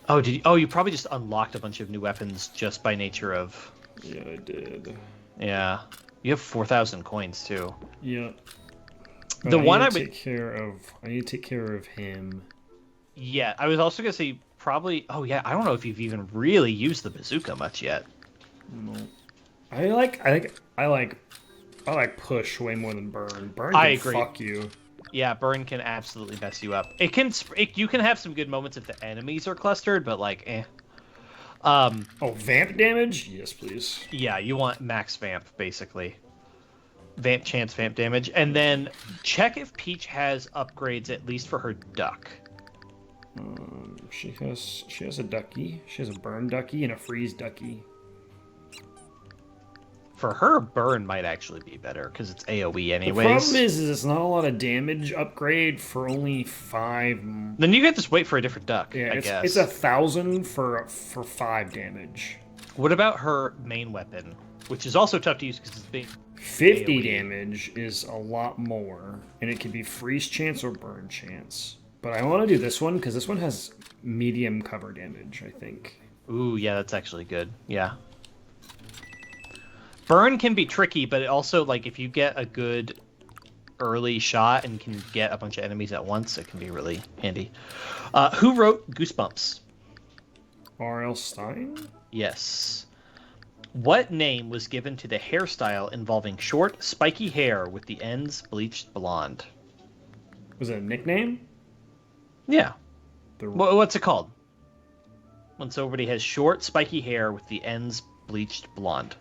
Oh, you probably just unlocked a bunch of new weapons just by nature of... Yeah, I did. Yeah. You have 4,000 coins, too. Yeah. The one I need to take care of him. Yeah, I was also gonna say probably. Oh yeah, I don't know if you've even really used the bazooka much yet. No. I like push way more than burn. Burn can I agree. Fuck you. Yeah, burn can absolutely mess you up. You can have some good moments if the enemies are clustered, but like, eh. Oh, vamp damage? Yes, please. Yeah, you want max vamp basically. Vamp chance, vamp damage, and then check if Peach has upgrades at least for her duck. She has a ducky. She has a burn ducky and a freeze ducky. For her, burn might actually be better because it's AoE anyways. The problem is it's not a lot of damage upgrade for only 5. Then you can just wait for a different duck. Yeah, I guess it's 1,000 for 5 damage. What about her main weapon, which is also tough to use because it's big? 50 AoE. damage is a lot more, and it can be freeze chance or burn chance. But I want to do this one because this one has medium cover damage, I think. Ooh, yeah, that's actually good. Yeah. Burn can be tricky, but it also, like, if you get a good early shot and can get a bunch of enemies at once, it can be really handy. Who wrote Goosebumps? R.L. Stein? Yes. What name was given to the hairstyle involving short, spiky hair with the ends bleached blonde? Was it a nickname? Yeah. What's it called? When somebody has short, spiky hair with the ends bleached blonde.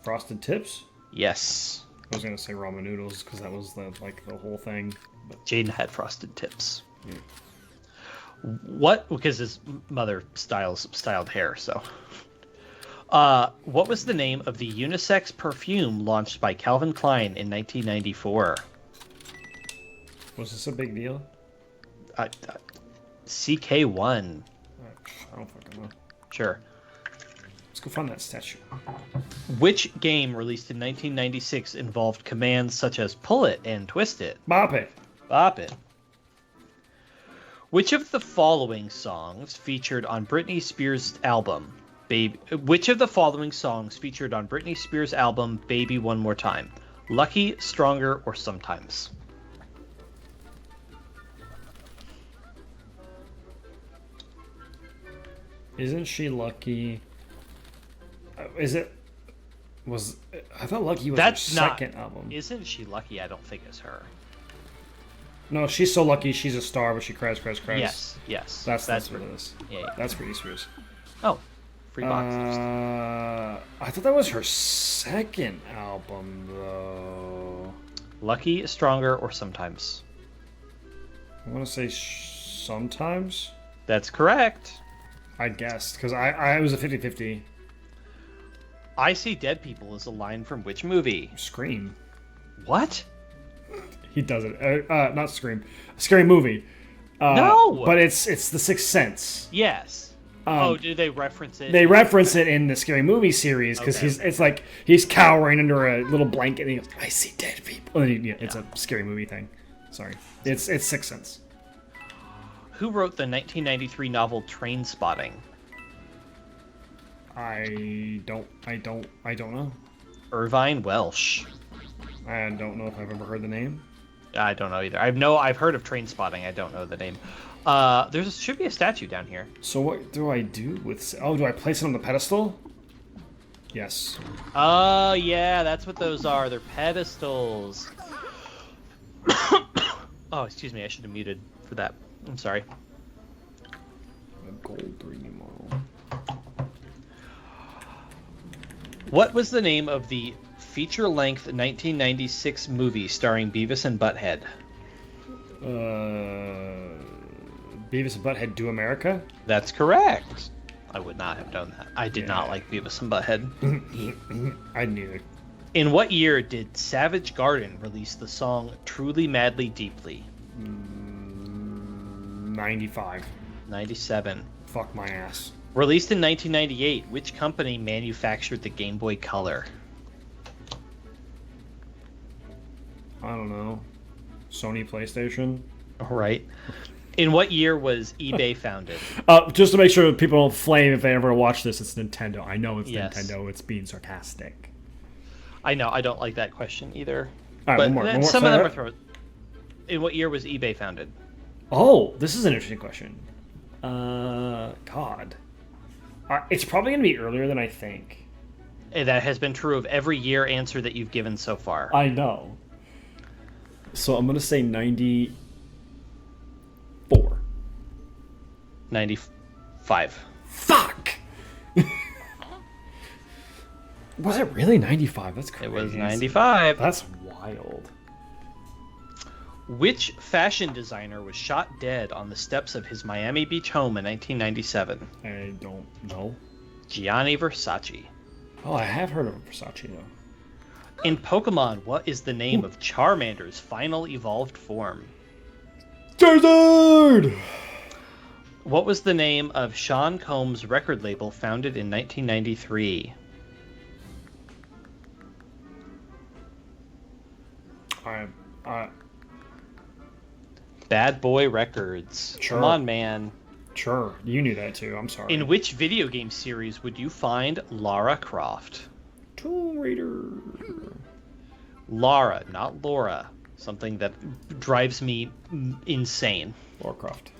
Frosted Tips? Yes. I was going to say ramen noodles because that was the whole thing. But... Jaden had frosted tips. Yeah. What? Because his mother styled hair, so... what was the name of the unisex perfume launched by Calvin Klein in 1994? Was this a big deal? CK1. I don't fucking know. Sure. Let's go find that statue. Which game released in 1996 involved commands such as pull it and twist it? Bop it. Bop it. Which of the following songs featured on Britney Spears' album Baby? Which of the following songs featured on Britney Spears' album Baby One More Time? Lucky, Stronger, or Sometimes? Isn't she lucky? I thought Lucky was her second album. Isn't she lucky? I don't think it's her. No, she's so lucky. She's a star, but she cries. Yes. That's what it is. Yeah. That's Britney Spears. Oh, free box. I thought that was her second album, though. Lucky, Stronger, or Sometimes? I want to say Sometimes. That's correct. I guessed, because I was a 50-50. I See Dead People is a line from which movie? Scream. What? He does it. Not Scream. Scary Movie. No! But it's The Sixth Sense. Yes. Do they reference it? They reference it in the Scary Movie series, because it's like he's cowering under a little blanket, and he goes, I see dead people. And it's a Scary Movie thing. Sorry. It's Sixth Sense. Who wrote the 1993 novel Trainspotting? I don't know. Irvine Welsh. I don't know if I've ever heard the name. I don't know either. I've heard of Trainspotting. I don't know the name. There should be a statue down here. So what do I do with... Oh, do I place it on the pedestal? Yes. Oh, yeah, that's what those are. They're pedestals. Oh, excuse me. I should have muted for that. I'm sorry. A gold 3D model. What was the name of the feature-length 1996 movie starring Beavis and Butthead? Beavis and Butthead Do America? That's correct. I would not have done that. I did not like Beavis and Butthead. I knew. In what year did Savage Garden release the song Truly Madly Deeply? 95. 97. Fuck my ass. Released in 1998, which company manufactured the Game Boy Color? I don't know. Sony PlayStation? All right. In what year was eBay founded? Just to make sure that people don't flame if they ever watch this, it's Nintendo. I know it's Nintendo. It's being sarcastic. I know. I don't like that question either. All right, one more. Some of them are thrown. In what year was eBay founded? Oh, this is an interesting question. God. It's probably going to be earlier than I think. That has been true of every year answer that you've given so far. I know. So I'm going to say 94. 95. Fuck! Was it really 95? That's crazy. It was 95. That's wild. Which fashion designer was shot dead on the steps of his Miami Beach home in 1997? I don't know. Gianni Versace. Oh, I have heard of Versace, though. In Pokemon, what is the name of Charmander's final evolved form? Charizard! What was the name of Sean Combs' record label founded in 1993? Bad Boy Records. Sure. Come on, man. Sure, you knew that too. I'm sorry. In which video game series would you find Lara Croft? Tomb Raider. Lara, not Laura. Something that drives me insane. Lara Croft.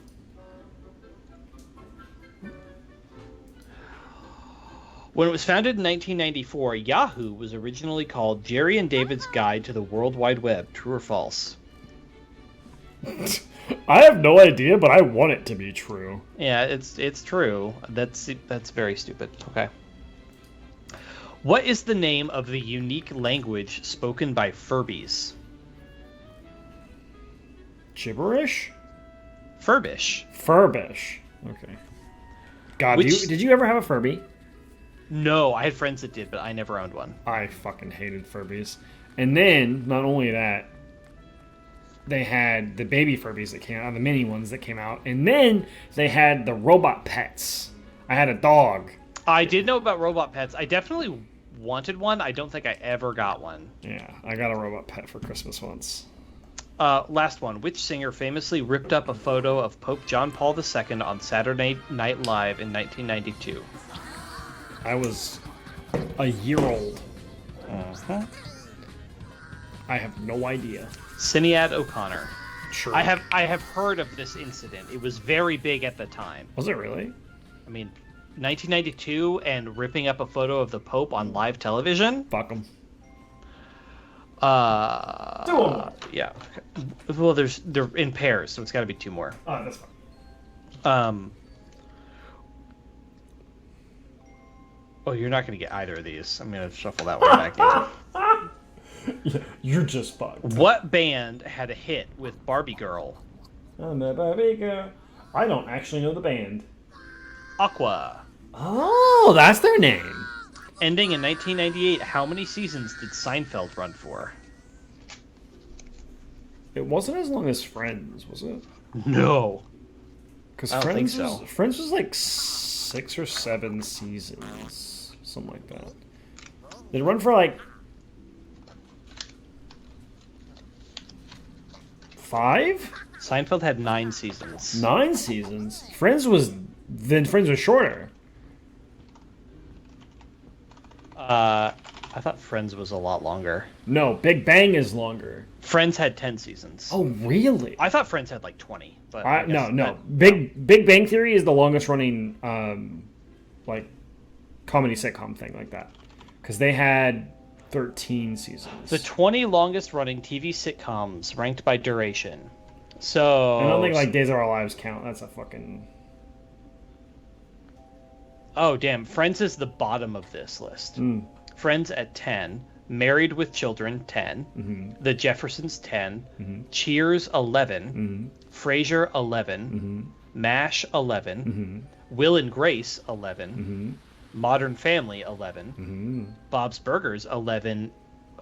When it was founded in 1994, Yahoo was originally called Jerry and David's Guide to the World Wide Web. True or false? I have no idea, but I want it to be true. Yeah, it's true. That's very stupid. Okay. What is the name of the unique language spoken by Furbies? Gibberish? Furbish. Furbish. Okay. God, did you ever have a Furby? No, I had friends that did, but I never owned one. I fucking hated Furbies. And then, not only that, they had the baby Furbies that came out, the mini ones that came out, and then they had the robot pets. I had a dog. I did know about robot pets. I definitely wanted one. I don't think I ever got one. Yeah, I got a robot pet for Christmas once. Last one. Which singer famously ripped up a photo of Pope John Paul II on Saturday Night Live in 1992? I was a year old. Uh-huh. I have no idea. Sinead O'Connor. Sure. I have heard of this incident. It was very big at the time. Was it really? I mean, 1992 and ripping up a photo of the Pope on live television? Fuck them. Do them. Yeah. Well, they're in pairs, so it's got to be two more. Oh, that's fine. Oh, you're not going to get either of these. I'm going to shuffle that one back in. Yeah, you're just fucked. What band had a hit with Barbie Girl? I'm a Barbie girl. I don't actually know the band. Aqua. Oh, that's their name. Ending in 1998, how many seasons did Seinfeld run for? It wasn't as long as Friends, was it? No. Because I don't think so. Friends was like 6 or 7 seasons. Something like that. Did it run for like 5? Seinfeld had 9 seasons. 9 seasons? Friends was shorter. I thought Friends was a lot longer. No, Big Bang is longer. Friends had 10 seasons. Oh, really? I thought Friends had like 20. But no. Big Bang Theory is the longest running like comedy sitcom thing like that. Because they had 13 seasons. The 20 longest running TV sitcoms ranked by duration. So I don't think like Days of Our Lives count. That's a fucking... Oh, damn. Friends is the bottom of this list. Friends at 10. Married with Children, 10. Mm-hmm. The Jeffersons, 10. Mm-hmm. Cheers, 11. Mm-hmm. Frasier, 11. Mm-hmm. MASH, 11. Mm-hmm. Will and Grace, 11. Mm-hmm. Modern Family, 11. Mm-hmm. Bob's Burgers, 11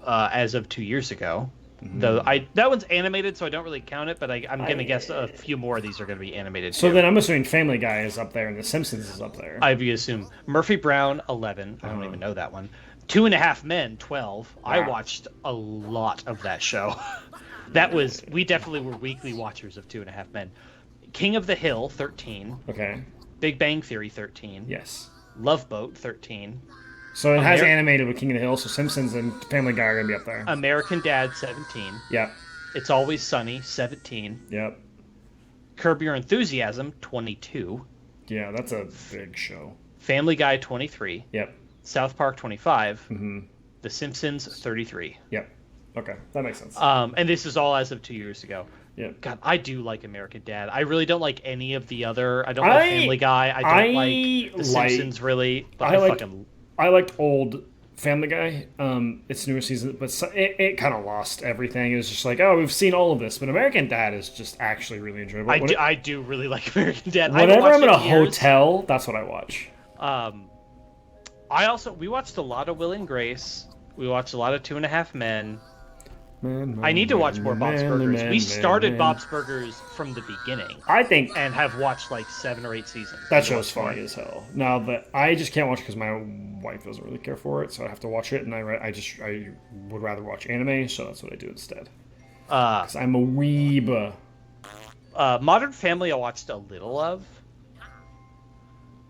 as of 2 years ago. Though that one's animated, so I don't really count it. But I'm gonna guess a few more of these are gonna be animated. So too. then I'm assuming Family Guy is up there and The Simpsons is up there. I assume Murphy Brown 11. I don't even know that one. 2.5 Men 12. Wow. I watched a lot of that show. We definitely were weekly watchers of 2.5 Men. King of the Hill 13. Okay. Big Bang Theory 13. Yes. Love Boat 13. So it has animated with King of the Hill, so Simpsons and Family Guy are going to be up there. American Dad 17. Yep. It's Always Sunny 17. Yep. Curb Your Enthusiasm 22. Yeah, that's a big show. Family Guy 23. Yep. South Park 25. Mm-hmm. The Simpsons 33. Yep. Okay, that makes sense. And this is all as of 2 years ago. Yeah. God, I do like American Dad. I really don't like any of the other. I don't like Family Guy. I don't like The Simpsons really. But I liked old Family Guy. It's newer season, but it kind of lost everything. It was just like, oh, we've seen all of this, but American Dad is just actually really enjoyable. I do really like American Dad. Whenever I'm in a hotel, that's what I watch. We watched a lot of Will and Grace. We watched a lot of 2.5 Men. Man, I need to watch more Bob's Burgers. We started Bob's Burgers from the beginning. I think, and have watched like 7 or 8 seasons. That show's funny as hell. Now, but I just can't watch because my wife doesn't really care for it, so I have to watch it. And I would rather watch anime, so that's what I do instead. Because I'm a weeb. Modern Family, I watched a little of.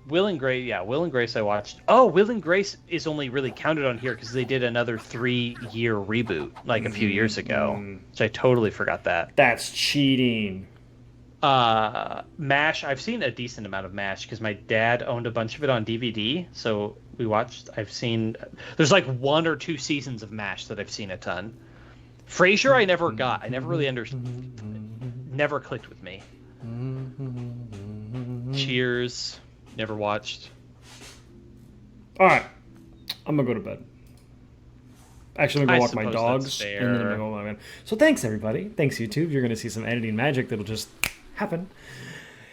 Will and Grace I watched. Oh, Will and Grace is only really counted on here because they did another 3-year reboot like a few years ago, which I totally forgot that. That's cheating. MASH, I've seen a decent amount of MASH because my dad owned a bunch of it on DVD, so we watched. There's like 1 or 2 seasons of MASH that I've seen a ton. Frasier I never got. I never really never clicked with me. Cheers. Never watched. All right, I'm gonna go to bed. Actually, I'm gonna go walk my dogs, and then I'm gonna go my man. So thanks everybody. Thanks YouTube. You're gonna see some editing magic that'll just happen.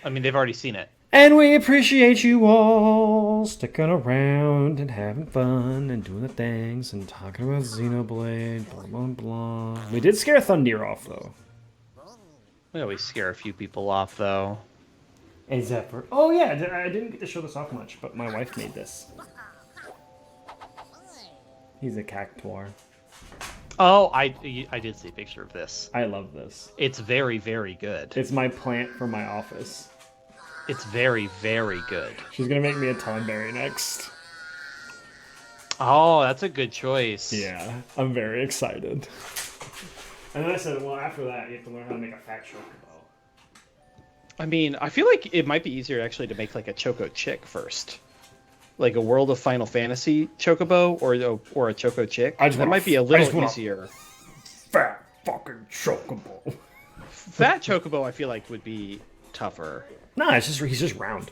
I mean, they've already seen it. And we appreciate you all sticking around and having fun and doing the things and talking about Xenoblade. Blah blah blah. We did scare Thundir off though. We always scare a few people off though. A Zephyr. Oh yeah, I didn't get to show this off much, but my wife made this. He's a cactuar. Oh, I did see a picture of this. I love this. It's very, very good. It's my plant for my office. It's very, very good. She's gonna make me a Tonberry next. Oh, that's a good choice. Yeah, I'm very excited. And then I said, well, after that, you have to learn how to make a fat chocobo. I mean, I feel like it might be easier actually to make like a Choco Chick first. Like a World of Final Fantasy Chocobo or a Choco Chick. That might be a little easier. Fat fucking Chocobo. Fat Chocobo I feel like would be tougher. Nah, he's just round.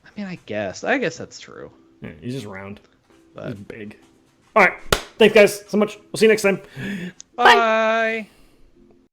I mean, I guess that's true. Yeah, he's just round. But he's big. Alright, thanks guys so much. We'll see you next time. Bye.